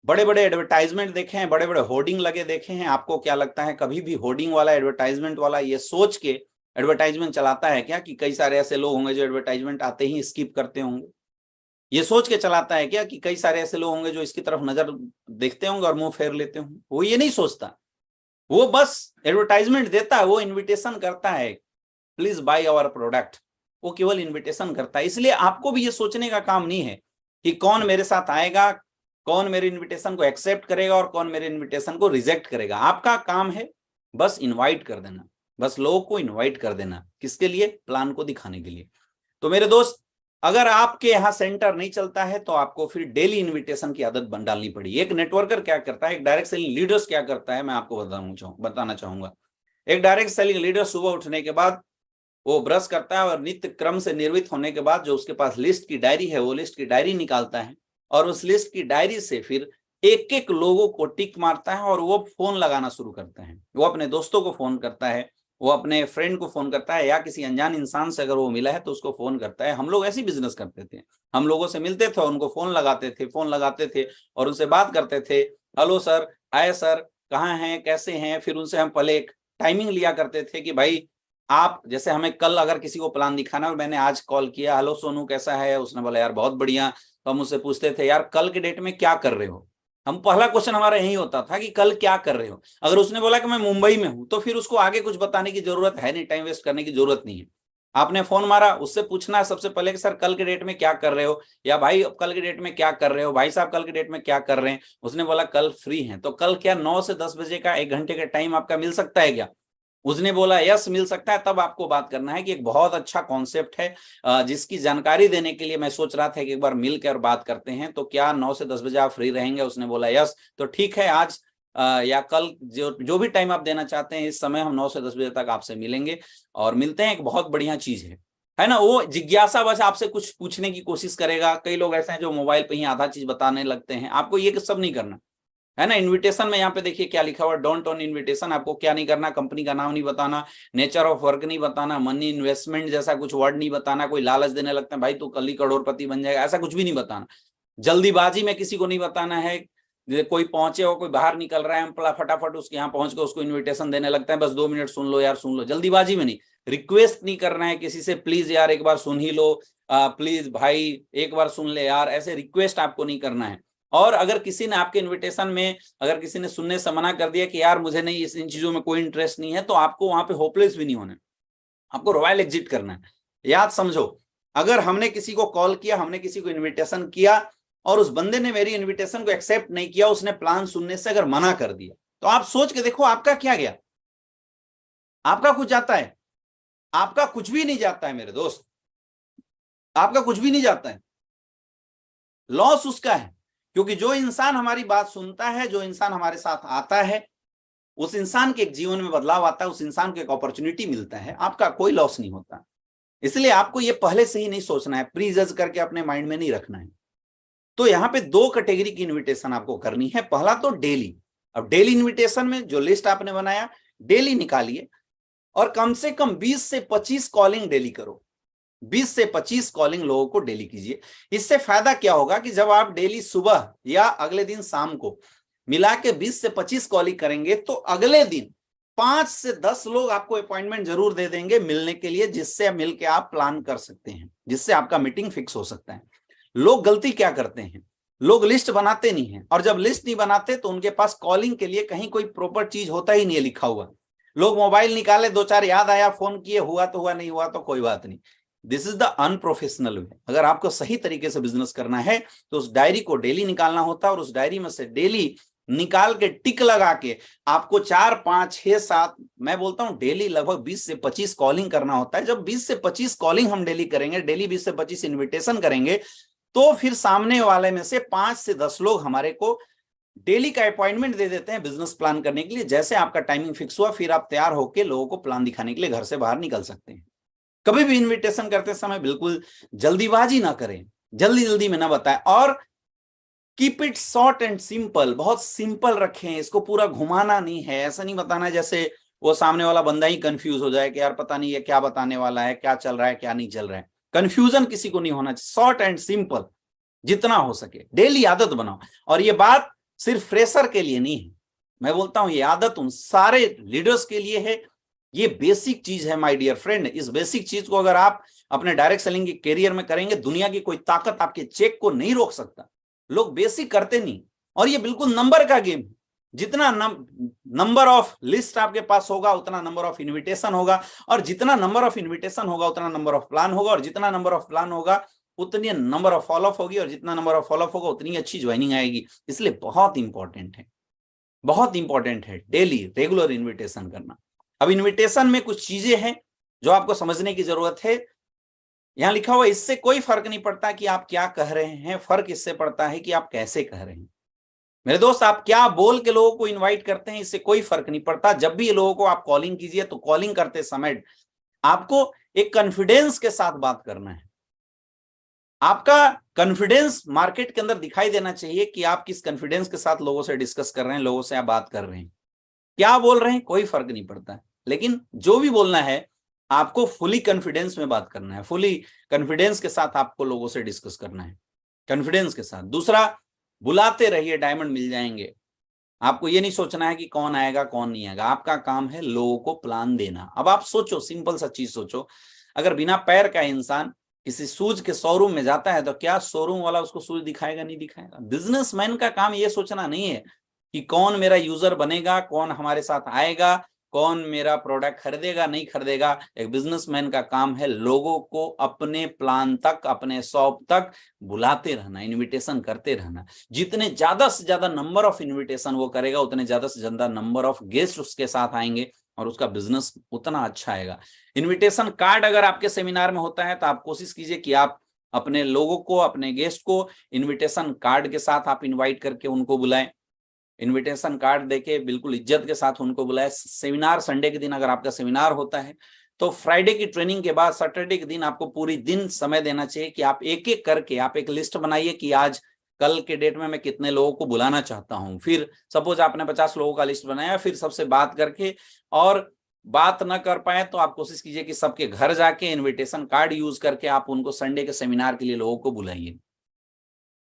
बड़े बड़े एडवर्टाइजमेंट देखे हैं, बड़े बड़े होर्डिंग लगे देखे हैं। आपको क्या लगता है कभी भी होर्डिंग वाला, एडवर्टाइजमेंट वाला ये सोच के एडवर्टाइजमेंट चलाता है क्या कि कई सारे ऐसे लोग होंगे जो एडवर्टाइजमेंट आते ही स्किप करते होंगे? ये सोच के चलाता है क्या कि कई सारे ऐसे लोग होंगे जो इसकी तरफ नजर देखते होंगे और मुंह फेर लेते होंगे? वो ये नहीं सोचता, वो बस एडवर्टाइजमेंट देता है, वो इन्विटेशन करता है, प्लीज बाय आवर प्रोडक्ट। वो केवल इन्विटेशन करता है। इसलिए आपको भी ये सोचने का काम नहीं है कि कौन मेरे साथ आएगा, कौन मेरे इन्विटेशन को एक्सेप्ट करेगा और कौन मेरे इन्विटेशन को रिजेक्ट करेगा। आपका काम है बस इनवाइट कर देना, बस लोगों को इनवाइट कर देना। किसके लिए? प्लान को दिखाने के लिए। तो मेरे दोस्त, अगर आपके यहाँ सेंटर नहीं चलता है तो आपको फिर डेली इन्विटेशन की आदत बन डालनी पड़ी। एक नेटवर्कर क्या करता है, एक डायरेक्ट सेलिंग लीडर्स क्या करता है, मैं आपको बताना चाहूंगा। एक डायरेक्ट सेलिंग लीडर सुबह उठने के बाद वो ब्रश करता है और नित्य क्रम से निर्मित होने के बाद जो उसके पास लिस्ट की डायरी है वो लिस्ट की डायरी निकालता है और उस लिस्ट की डायरी से फिर एक एक लोगों को टिक मारता है और वो फोन लगाना शुरू करता है। वो अपने दोस्तों को फोन करता है, वो अपने फ्रेंड को फोन करता है, या किसी अनजान इंसान से अगर वो मिला है तो उसको फोन करता है। हम लोग ऐसी बिजनेस करते थे, हम लोगों से मिलते थे, उनको फोन लगाते थे और उनसे बात करते थे। हेलो सर, आए सर, कहाँ हैं, कैसे हैं। फिर उनसे हम पहले एक टाइमिंग लिया करते थे कि भाई आप, जैसे हमें कल अगर किसी को प्लान दिखाना और मैंने आज कॉल किया, हेलो सोनू कैसा है, उसने बोला यार बहुत बढ़िया, तो हम उससे पूछते थे यार कल के डेट में क्या कर रहे हो। हम पहला क्वेश्चन हमारा यही होता था कि कल क्या कर रहे हो। अगर उसने बोला कि मैं मुंबई में हूं तो फिर उसको आगे कुछ बताने की जरूरत है नहीं, टाइम वेस्ट करने की जरूरत नहीं है। आपने फोन मारा, उससे पूछना है सबसे पहले कि सर कल के डेट में क्या कर रहे हो, या भाई कल के डेट में क्या कर रहे हो, भाई साहब कल के डेट में क्या कर रहे हैं। उसने बोला कल फ्री हैं, तो कल क्या 9 से 10 बजे का 1 घंटे का टाइम आपका मिल सकता है क्या। उसने बोला यस मिल सकता है। तब आपको बात करना है कि एक बहुत अच्छा कॉन्सेप्ट है जिसकी जानकारी देने के लिए मैं सोच रहा था कि एक बार मिलकर बात करते हैं, तो क्या 9 से 10 बजे आप फ्री रहेंगे। उसने बोला यस, तो ठीक है आज या कल जो भी टाइम आप देना चाहते हैं, इस समय हम 9 से 10 बजे तक आपसे मिलेंगे और मिलते हैं। एक बहुत बढ़िया चीज है ना। वो जिज्ञासा बस आपसे कुछ पूछने की कोशिश करेगा। कई लोग ऐसे हैं जो मोबाइल पे ही आधा चीज बताने लगते हैं। आपको ये सब नहीं करना है ना। इनविटेशन में यहाँ पे देखिए क्या लिखा हुआ, डोंट ऑन इनविटेशन। आपको क्या नहीं करना, कंपनी का नाम नहीं बताना, नेचर ऑफ वर्क नहीं बताना, मनी इन्वेस्टमेंट जैसा कुछ वर्ड नहीं बताना, कोई लालच देने लगता है भाई तू कल ही करोड़पति बन जाएगा, ऐसा कुछ भी नहीं बताना। जल्दीबाजी में किसी को नहीं बताना है। कोई पहुंचे हो, कोई बाहर निकल रहा है, हम फटाफट उसके यहाँ पहुंच के उसको इन्विटेशन देने लगता है, बस 2 मिनट सुन लो यार सुन लो। जल्दीबाजी में नहीं, रिक्वेस्ट नहीं करना है किसी से, प्लीज यार एक बार सुन ही लो, प्लीज भाई एक बार सुन ले यार, ऐसे रिक्वेस्ट आपको नहीं करना है। और अगर किसी ने आपके इनविटेशन में, अगर किसी ने सुनने से मना कर दिया कि यार मुझे नहीं इन चीजों में कोई इंटरेस्ट नहीं है, तो आपको वहां पे होपलेस भी नहीं होना, आपको रॉयल एग्जिट करना है। याद समझो, अगर हमने किसी को कॉल किया, हमने किसी को इन्विटेशन किया और उस बंदे ने मेरी इन्विटेशन को एक्सेप्ट नहीं किया, उसने प्लान सुनने से अगर मना कर दिया, तो आप सोच के देखो आपका क्या गया। आपका कुछ जाता है? आपका कुछ भी नहीं जाता है मेरे दोस्त, आपका कुछ भी नहीं जाता है। लॉस उसका है, क्योंकि जो इंसान हमारी बात सुनता है, जो इंसान हमारे साथ आता है, उस इंसान के जीवन में बदलाव आता है, उस इंसान को एक अपॉर्चुनिटी मिलता है। आपका कोई लॉस नहीं होता। इसलिए आपको ये पहले से ही नहीं सोचना है, प्री जज करके अपने माइंड में नहीं रखना है। तो यहाँ पे 2 कैटेगरी की इन्विटेशन आपको करनी है। पहला तो डेली। अब डेली इन्विटेशन में जो लिस्ट आपने बनाया डेली निकालिए और कम से कम 20 से 25 कॉलिंग डेली करो। 20 से 25 कॉलिंग लोगों को डेली कीजिए। इससे फायदा क्या होगा कि जब आप डेली सुबह या अगले दिन शाम को मिला के 20 से 25 कॉलिंग करेंगे, तो अगले दिन 5 से 10 लोग आपको अपॉइंटमेंट जरूर दे देंगे मिलने के लिए, जिससे मिलके आप प्लान कर सकते हैं, जिससे आपका मीटिंग फिक्स हो सकता है। लोग गलती क्या करते हैं, लोग लिस्ट बनाते नहीं है, और जब लिस्ट नहीं बनाते तो उनके पास कॉलिंग के लिए कहीं कोई प्रॉपर चीज होता ही नहीं है लिखा हुआ। लोग मोबाइल निकाले, 2-4 याद आया, फोन किए, हुआ तो हुआ, नहीं हुआ तो कोई बात नहीं। दिस इज द अनप्रोफेशनल वे। अगर आपको सही तरीके से बिजनेस करना है तो उस डायरी को डेली निकालना होता है, और उस डायरी में से डेली निकाल के टिक लगा के आपको 4, 5, 6, 7, मैं बोलता हूं डेली लगभग 20 से 25 कॉलिंग करना होता है। जब 20 से 25 कॉलिंग हम डेली करेंगे, डेली 20 से 25 इन्विटेशन करेंगे, तो फिर सामने वाले में से 5 से 10 लोग हमारे को डेली का अपॉइंटमेंट दे देते हैं बिजनेस प्लान करने के लिए। जैसे आपका टाइमिंग फिक्स हुआ, फिर आप तैयार होकर लोगों को प्लान दिखाने के लिए घर से बाहर निकल सकते हैं। कभी भी इनविटेशन करते समय बिल्कुल जल्दीबाजी ना करें, जल्दी जल्दी में ना बताएं, और keep it short and simple. बहुत सिंपल रखें, इसको पूरा घुमाना नहीं है। ऐसा नहीं बताना जैसे वो सामने वाला बंदा ही कंफ्यूज हो जाए कि यार पता नहीं ये क्या बताने वाला है, क्या चल रहा है क्या नहीं चल रहा है। कंफ्यूजन किसी को नहीं होना चाहिए। शॉर्ट एंड सिंपल जितना हो सके डेली आदत बनाओ। और ये बात सिर्फ फ्रेशर के लिए नहीं है, मैं बोलता हूं ये आदत उन सारे लीडर्स के लिए है। ये बेसिक चीज है माय डियर फ्रेंड। इस बेसिक चीज को अगर आप अपने डायरेक्ट सेलिंग के करियर में करेंगे, दुनिया की कोई ताकत आपके चेक को नहीं रोक सकता। लोग बेसिक करते नहीं, और ये बिल्कुल नंबर का गेम है। जितना नंबर ऑफ लिस्ट आपके पास होगा, उतना नंबर ऑफ इन्विटेशन होगा, और जितना नंबर ऑफ इन्विटेशन होगा उतना नंबर ऑफ प्लान होगा, और जितना नंबर ऑफ प्लान होगा उतनी नंबर ऑफ फॉलोअप होगी, और जितना नंबर ऑफ फॉलोअप होगा उतनी अच्छी ज्वाइनिंग आएगी। इसलिए बहुत इंपॉर्टेंट है, बहुत इंपॉर्टेंट है डेली रेगुलर इन्विटेशन करना। अब इन्विटेशन में कुछ चीजें हैं जो आपको समझने की जरूरत है। यहां लिखा हुआ इससे कोई फर्क नहीं पड़ता कि आप क्या कह रहे हैं, फर्क इससे पड़ता है कि आप कैसे कह रहे हैं। मेरे दोस्त, आप क्या बोल के लोगों को इनवाइट करते हैं इससे कोई फर्क नहीं पड़ता। जब भी लोगों को आप कॉलिंग कीजिए तो कॉलिंग करते समय आपको एक कॉन्फिडेंस के साथ बात करना है। आपका कॉन्फिडेंस मार्केट के अंदर दिखाई देना चाहिए कि आप किस कॉन्फिडेंस के साथ लोगों से डिस्कस कर रहे हैं, लोगों से आप बात कर रहे हैं। क्या बोल रहे हैं कोई फर्क नहीं पड़ता, लेकिन जो भी बोलना है आपको फुली कॉन्फिडेंस में बात करना है, फुली कॉन्फिडेंस के साथ आपको लोगों से डिस्कस करना है, कॉन्फिडेंस के साथ। दूसरा, बुलाते रहिए, डायमंड मिल जाएंगे। आपको ये नहीं सोचना है कि कौन आएगा कौन नहीं आएगा, आपका काम है लोगों को प्लान देना। अब आप सोचो, सिंपल सा चीज सोचो, अगर बिना पैर का इंसान किसी शूज के शोरूम में जाता है तो क्या शोरूम वाला उसको शूज दिखाएगा? नहीं दिखाएगा। बिजनेसमैन का काम ये सोचना नहीं है कि कौन मेरा यूजर बनेगा, कौन हमारे साथ आएगा, कौन मेरा प्रोडक्ट खरीदेगा नहीं खरीदेगा। एक बिजनेसमैन का काम है लोगों को अपने प्लान तक, अपने शॉप तक बुलाते रहना, इनविटेशन करते रहना। जितने ज्यादा से ज्यादा नंबर ऑफ इनविटेशन वो करेगा, उतने ज्यादा से ज्यादा नंबर ऑफ गेस्ट उसके साथ आएंगे और उसका बिजनेस उतना अच्छा आएगा। इनविटेशन कार्ड अगर आपके सेमिनार में होता है तो आप कोशिश कीजिए कि आप अपने लोगों को, अपने गेस्ट को इनविटेशन कार्ड के साथ आप इनवाइट करके उनको बुलाएं। इनविटेशन कार्ड देके बिल्कुल इज्जत के साथ उनको बुलाएं। सेमिनार संडे के दिन अगर आपका सेमिनार होता है तो फ्राइडे की ट्रेनिंग के बाद सैटरडे के दिन आपको पूरी दिन समय देना चाहिए कि आप एक एक करके आप एक लिस्ट बनाइए कि आज कल के डेट में मैं कितने लोगों को बुलाना चाहता हूं। फिर सपोज आपने 50 लोगों का लिस्ट बनाया, फिर सबसे बात करके, और बात ना कर पाए तो आप कोशिश कीजिए कि सबके घर जाके इनविटेशन कार्ड यूज करके आप उनको संडे के सेमिनार के लिए लोगों को बुलाइए।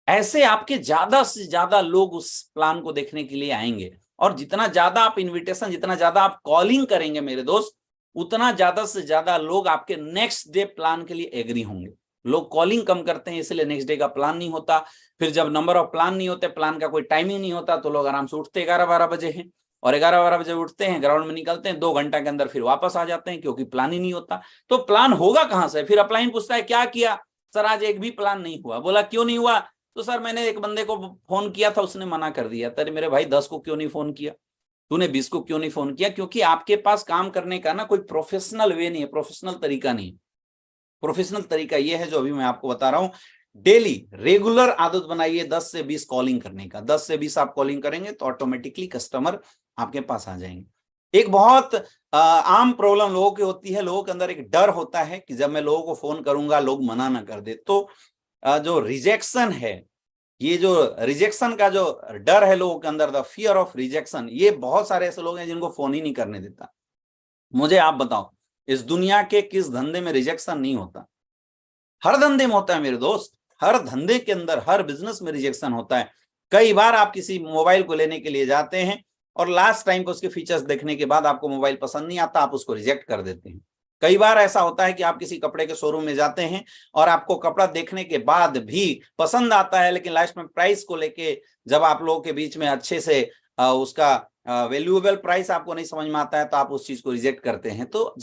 ऐसे आपके ज्यादा से ज्यादा लोग उस प्लान को देखने के लिए आएंगे। और जितना ज्यादा आप इनविटेशन, जितना ज्यादा आप कॉलिंग करेंगे मेरे दोस्त, उतना ज्यादा से ज्यादा लोग आपके नेक्स्ट डे प्लान के लिए एग्री होंगे। लोग कॉलिंग कम करते हैं इसलिए नेक्स्ट डे का प्लान नहीं होता। फिर जब नंबर ऑफ प्लान नहीं होते, प्लान का कोई टाइमिंग नहीं होता, तो लोग आराम से उठते 11-12 बजे हैं, और 11-12 बजे उठते हैं, ग्राउंड में निकलते हैं, 2 घंटा के अंदर फिर वापस आ जाते हैं, क्योंकि प्लान ही नहीं होता। तो प्लान होगा कहां से? फिर अपलाइन पूछता है क्या किया सर, आज एक भी प्लान नहीं हुआ। बोला क्यों नहीं हुआ? तो सर मैंने एक बंदे को फोन किया था, उसने मना कर दिया। तेरे मेरे भाई 10 को क्यों नहीं फोन किया? तूने 20 को क्यों नहीं फोन किया? क्योंकि आपके पास काम करने का ना कोई प्रोफेशनल वे नहीं है, प्रोफेशनल तरीका नहीं है। प्रोफेशनल तरीका ये है जो अभी मैं आपको बता रहा हूं। डेली रेगुलर आदत बनाइए 10 से 20 कॉलिंग करने का। 10 से 20 आप कॉलिंग करेंगे तो ऑटोमेटिकली कस्टमर आपके पास आ जाएंगे। एक बहुत आम प्रॉब्लम लोगों की होती है, लोगों के अंदर एक डर होता है कि जब मैं लोगों को फोन करूंगा लोग मना ना कर दे। तो जो रिजेक्शन है, ये जो रिजेक्शन का जो डर है लोगों के अंदर, द फियर ऑफ रिजेक्शन, ये बहुत सारे ऐसे लोग हैं जिनको फोन ही नहीं करने देता। मुझे आप बताओ, इस दुनिया के किस धंधे में रिजेक्शन नहीं होता? हर धंधे में होता है मेरे दोस्त, हर धंधे के अंदर, हर बिजनेस में रिजेक्शन होता है। कई बार आप किसी मोबाइल को लेने के लिए जाते हैं और लास्ट टाइम पे उसके फीचर्स देखने के बाद आपको मोबाइल पसंद नहीं आता, आप उसको रिजेक्ट कर देते हैं। कई बार ऐसा होता है कि आप किसी कपड़े के शोरूम में जाते हैं और आपको कपड़ा देखने के बाद भी पसंद आता है, लेकिन लास्ट में प्राइस को लेके जब आप लोगों के बीच में अच्छे से उसका वैल्यूएबल प्राइस आपको नहीं समझ में आता है तो आप उस चीज को रिजेक्ट करते हैं। तो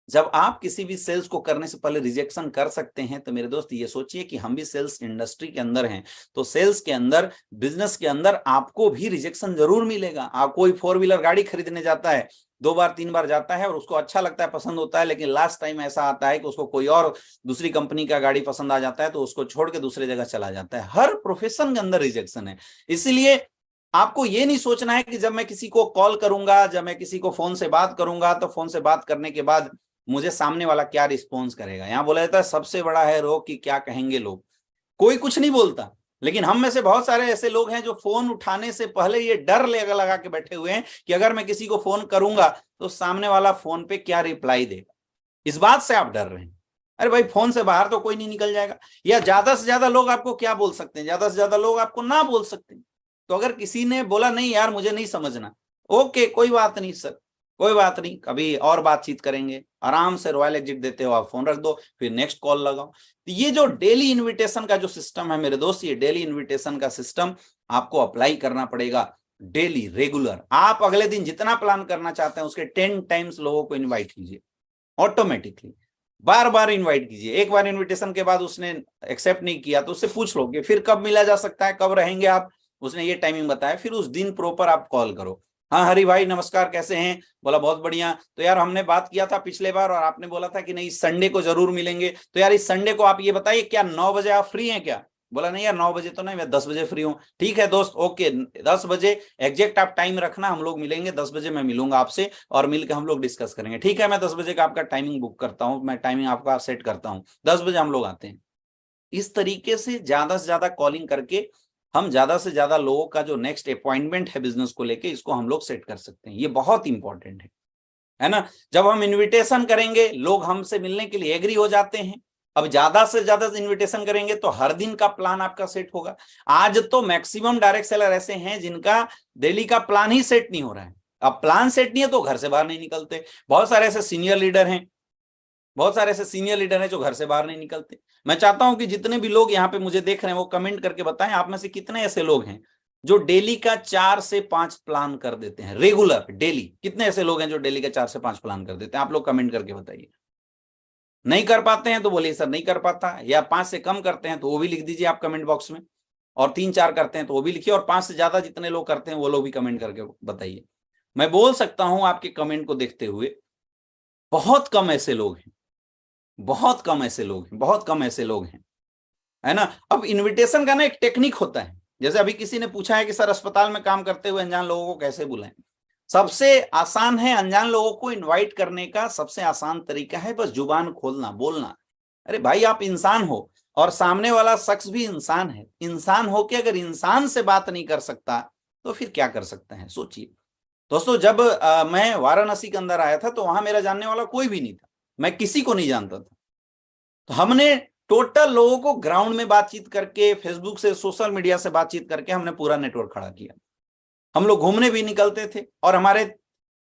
जब आप किसी भी सेल्स को करने से पहले रिजेक्शन कर सकते हैं, तो मेरे दोस्त ये सोचिए कि हम भी सेल्स इंडस्ट्री के अंदर हैं, तो सेल्स के अंदर, बिजनेस के अंदर आपको भी रिजेक्शन जरूर मिलेगा। आप कोई 4 व्हीलर गाड़ी खरीदने जाता है, 2 बार 3 बार जाता है और उसको अच्छा लगता है, पसंद होता है, लेकिन लास्ट टाइम ऐसा आता है कि उसको कोई और दूसरी कंपनी का गाड़ी पसंद आ जाता है तो उसको छोड़ के दूसरे जगह चला जाता है। हर प्रोफेशन के अंदर रिजेक्शन है। इसलिए आपको ये नहीं सोचना है कि जब मैं किसी को कॉल करूंगा, जब मैं किसी को फोन से बात करूंगा, तो फोन से बात करने के बाद मुझे सामने वाला क्या रिस्पॉन्स करेगा। यहां बोला जाता है सबसे बड़ा है रोग कि क्या कहेंगे लोग। कोई कुछ नहीं बोलता, लेकिन हम में से बहुत सारे ऐसे लोग हैं जो फोन उठाने से पहले ये डर लगा के बैठे हुए हैं कि अगर मैं किसी को फोन करूंगा तो सामने वाला फोन पे क्या रिप्लाई देगा। इस बात से आप डर रहे हैं। अरे भाई, फोन से बाहर तो कोई नहीं निकल जाएगा, या ज्यादा से ज्यादा लोग आपको क्या बोल सकते हैं? ज्यादा से ज्यादा लोग आपको ना बोल सकते हैं। तो अगर किसी ने बोला नहीं यार मुझे नहीं समझना, ओके कोई बात नहीं सर, कोई बात नहीं, कभी और बातचीत करेंगे। आराम से रॉयल एग्जिट देते हो आप, फोन रख दो, फिर नेक्स्ट कॉल लगाओ। तो ये जो डेली इनविटेशन का जो सिस्टम है मेरे दोस्त, ये डेली इनविटेशन का सिस्टम आपको अप्लाई करना पड़ेगा। डेली रेगुलर आप अगले दिन जितना प्लान करना चाहते हैं उसके 10 टाइम्स लोगों को इन्वाइट कीजिए। ऑटोमेटिकली बार बार इन्वाइट कीजिए। एक बार इन्विटेशन के बाद उसने एक्सेप्ट नहीं किया तो उससे पूछ लो कि फिर कब मिला जा सकता है, कब रहेंगे आप, उसने ये टाइमिंग बताया, फिर उस दिन प्रॉपर आप कॉल करो। हाँ हरि भाई नमस्कार, कैसे हैं? बोला बहुत बढ़िया। तो यार हमने बात किया था पिछले बार और आपने बोला था कि नहीं इस संडे को जरूर मिलेंगे। तो यार इस संडे को आप ये बताइए क्या 9 बजे आप फ्री हैं क्या? बोला नहीं यार 9 बजे तो नहीं, मैं 10 बजे फ्री हूँ। ठीक है दोस्त, ओके 10 बजे एग्जैक्ट आप टाइम रखना, हम लोग मिलेंगे 10 बजे, मैं मिलूंगा आपसे और मिलकर हम लोग डिस्कस करेंगे। ठीक है, मैं 10 बजे का आपका टाइमिंग बुक करता हूँ, मैं टाइमिंग आपका सेट करता हूँ, 10 बजे हम लोग आते हैं। इस तरीके से ज्यादा कॉलिंग करके हम ज्यादा से ज्यादा लोगों का जो नेक्स्ट अपॉइंटमेंट है बिजनेस को लेके, इसको हम लोग सेट कर सकते हैं। ये बहुत इंपॉर्टेंट है ना। जब हम इनविटेशन करेंगे लोग हमसे मिलने के लिए एग्री हो जाते हैं। अब ज्यादा से ज्यादा इनविटेशन करेंगे तो हर दिन का प्लान आपका सेट होगा। आज तो मैक्सिमम डायरेक्ट सेलर ऐसे हैं जिनका डेली का प्लान ही सेट नहीं हो रहा है। अब प्लान सेट नहीं है तो घर से बाहर नहीं निकलते। बहुत सारे ऐसे सीनियर लीडर हैं, बहुत सारे ऐसे सीनियर लीडर हैं जो घर से बाहर नहीं निकलते। मैं चाहता हूं कि जितने भी लोग यहाँ पे मुझे देख रहे हैं वो कमेंट करके बताएं आप में से कितने ऐसे लोग हैं जो डेली का 4 से 5 प्लान कर देते हैं रेगुलर डेली। कितने ऐसे लोग हैं जो डेली का 4 से 5 प्लान कर देते हैं? आप लोग कमेंट करके बताइए। नहीं कर पाते हैं तो बोलिए सर नहीं कर पाता, या 5 से कम करते हैं तो वो भी लिख दीजिए आप कमेंट बॉक्स में, और 3-4 करते हैं तो वो भी लिखिए, और 5 से ज्यादा जितने लोग करते हैं वो लोग भी कमेंट करके बताइए। मैं बोल सकता हूं आपके कमेंट को देखते हुए बहुत कम ऐसे लोग हैं, बहुत कम ऐसे लोग हैं, बहुत कम ऐसे लोग हैं, है ना। अब इनविटेशन का ना एक टेक्निक होता है। जैसे अभी किसी ने पूछा है कि सर अस्पताल में काम करते हुए अनजान लोगों को कैसे बुलाएं? सबसे आसान है अनजान लोगों को इनवाइट करने का, सबसे आसान तरीका है बस जुबान खोलना, बोलना। अरे भाई आप इंसान हो और सामने वाला शख्स भी इंसान है। इंसान हो के अगर इंसान से बात नहीं कर सकता तो फिर क्या कर सकता है? सोचिए दोस्तों। जब मैं वाराणसी के अंदर आया था तो वहां मेरा जानने वाला कोई भी नहीं था, मैं किसी को नहीं जानता था। तो हमने टोटल लोगों को ग्राउंड में बातचीत करके, फेसबुक से, सोशल मीडिया से बातचीत करके हमने पूरा नेटवर्क खड़ा किया। हम लोग घूमने भी निकलते थे और हमारे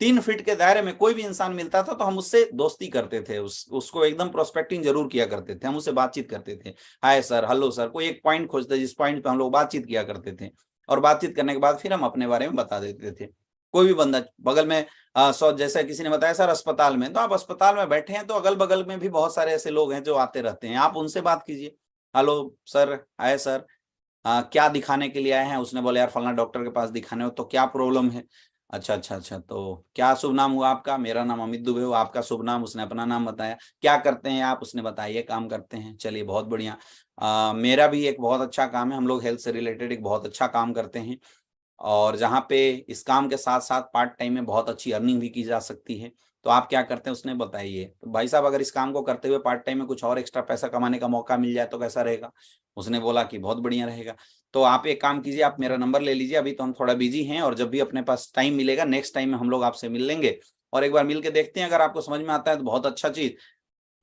3 फीट के दायरे में कोई भी इंसान मिलता था तो हम उससे दोस्ती करते थे, उसको एकदम प्रोस्पेक्टिंग जरूर किया करते थे, हम उससे बातचीत करते थे। हाय सर, हेलो सर, कोई एक पॉइंट खोजते जिस पॉइंट पे हम लोग बातचीत किया करते थे, और बातचीत करने के बाद फिर हम अपने बारे में बता देते थे। कोई भी बंदा बगल में जैसा किसी ने बताया सर अस्पताल में, तो आप अस्पताल में बैठे हैं तो अगल बगल में भी बहुत सारे ऐसे लोग हैं जो आते रहते हैं, आप उनसे बात कीजिए। हेलो सर, हाय सर, क्या दिखाने के लिए आए हैं? उसने बोला यार फलना डॉक्टर के पास दिखाने हो, तो क्या प्रॉब्लम है? अच्छा अच्छा अच्छा, तो क्या शुभ नाम हुआ आपका? मेरा नाम अमित दुबे हुआ। आपका शुभ नाम? उसने अपना नाम बताया। क्या करते हैं आप? उसने बताया काम करते हैं। चलिए बहुत बढ़िया। मेरा भी एक बहुत अच्छा काम है, हम लोग हेल्थ से रिलेटेड एक बहुत अच्छा काम करते हैं, और जहाँ पे इस काम के साथ साथ पार्ट टाइम में बहुत अच्छी अर्निंग भी की जा सकती है। तो आप क्या करते हैं उसने बताइए। तो भाई साहब अगर इस काम को करते हुए पार्ट टाइम में कुछ और एक्स्ट्रा पैसा कमाने का मौका मिल जाए तो कैसा रहेगा? उसने बोला कि बहुत बढ़िया रहेगा। तो आप एक काम कीजिए, आप मेरा नंबर ले लीजिए, अभी तो हम थोड़ा बिजी हैं, और जब भी अपने पास टाइम मिलेगा नेक्स्ट टाइम में हम लोग आपसे मिल लेंगे और एक बार मिल के देखते हैं। अगर आपको समझ में आता है तो बहुत अच्छा चीज,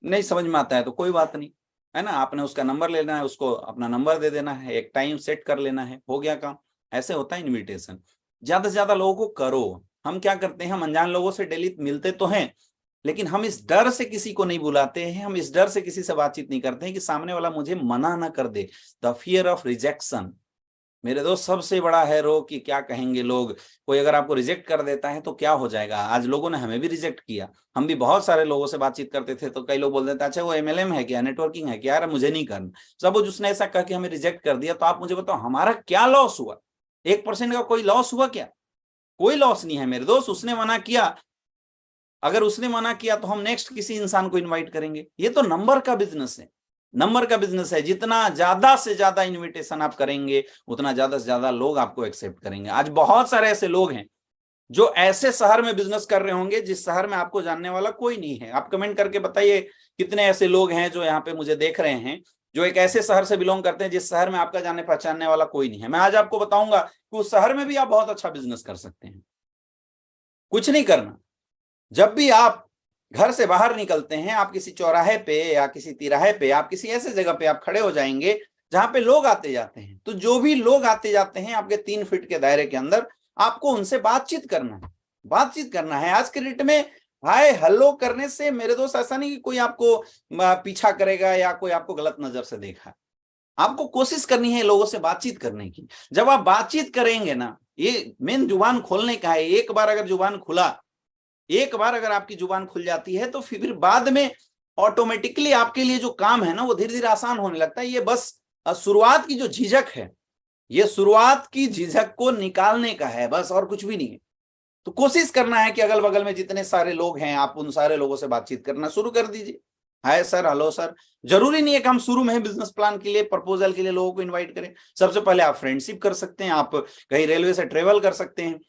नहीं समझ में आता है तो कोई बात नहीं, है ना। आपने उसका नंबर लेना है, उसको अपना नंबर दे देना है, एक टाइम सेट कर लेना है, हो गया काम। ऐसे होता है इनविटेशन। ज्यादा से ज्यादा लोगों को करो। हम क्या करते हैं, हम अनजान लोगों से डेली मिलते तो हैं, लेकिन हम इस डर से किसी को नहीं बुलाते हैं, हम इस डर से किसी से बातचीत नहीं करते हैं कि सामने वाला मुझे मना ना कर दे। द फियर ऑफ रिजेक्शन मेरे दोस्त सबसे बड़ा है रोग, कि क्या कहेंगे लोग। कोई अगर आपको रिजेक्ट कर देता है तो क्या हो जाएगा? आज लोगों ने हमें भी रिजेक्ट किया, हम भी बहुत सारे लोगों से बातचीत करते थे तो कई लोग बोल देते अच्छा वो एमएलएम है क्या, नेटवर्किंग है क्या, यार मुझे नहीं करना। सपोज उसने ऐसा कह के हमें रिजेक्ट कर दिया, तो आप मुझे बताओ हमारा क्या लॉस हुआ? 1% का कोई लॉस हुआ क्या? कोई लॉस नहीं है मेरे दोस्त। उसने मना किया, अगर उसने मना किया तो हम नेक्स्ट किसी इंसान को इनवाइट करेंगे। ये तो नंबर का बिजनेस है, नंबर का बिजनेस है। जितना ज्यादा से ज्यादा इनविटेशन आप करेंगे उतना ज्यादा से ज्यादा लोग आपको एक्सेप्ट करेंगे। आज बहुत सारे ऐसे लोग हैं जो ऐसे शहर में बिजनेस कर रहे होंगे जिस शहर में आपको जानने वाला कोई नहीं है। आप कमेंट करके बताइए कितने ऐसे लोग हैं जो यहाँ पे मुझे देख रहे हैं, जो एक ऐसे शहर से बिलोंग करते हैं जिस शहर में आपका जाने पहचानने वाला कोई नहीं है। मैं आज आपको बताऊंगा कि उस शहर में भी आप बहुत अच्छा बिजनेस कर सकते हैं। कुछ नहीं करना, जब भी आप घर से बाहर निकलते हैं, आप किसी चौराहे पे या किसी तिराहे पे, आप किसी ऐसे जगह पे आप खड़े हो जाएंगे जहां पे लोग आते जाते हैं, तो जो भी लोग आते जाते हैं आपके 3 फीट के दायरे के अंदर, आपको उनसे बातचीत करना है, बातचीत करना है। आज के डेट में हाय हेलो करने से मेरे दोस्त ऐसा नहीं कि कोई आपको पीछा करेगा या कोई आपको गलत नजर से देखा। आपको कोशिश करनी है लोगों से बातचीत करने की। जब आप बातचीत करेंगे ना, ये मेन जुबान खोलने का है। एक बार अगर जुबान खुला, एक बार अगर आपकी जुबान खुल जाती है तो फिर बाद में ऑटोमेटिकली आपके लिए जो काम है ना वो धीरे धीरे आसान होने लगता है। ये बस शुरुआत की जो झिझक है, ये शुरुआत की झिझक को निकालने का है बस, और कुछ भी नहीं है। तो कोशिश करना है कि अगल बगल में जितने सारे लोग हैं आप उन सारे लोगों से बातचीत करना शुरू कर दीजिए। Hi sir, hello sir. जरूरी नहीं है कि हम शुरू में बिजनेस प्लान के लिए, प्रपोजल के लिए लोगों को इनवाइट करें। सबसे पहले आप फ्रेंडशिप कर सकते हैं, आप कहीं रेलवे से ट्रेवल कर सकते हैं।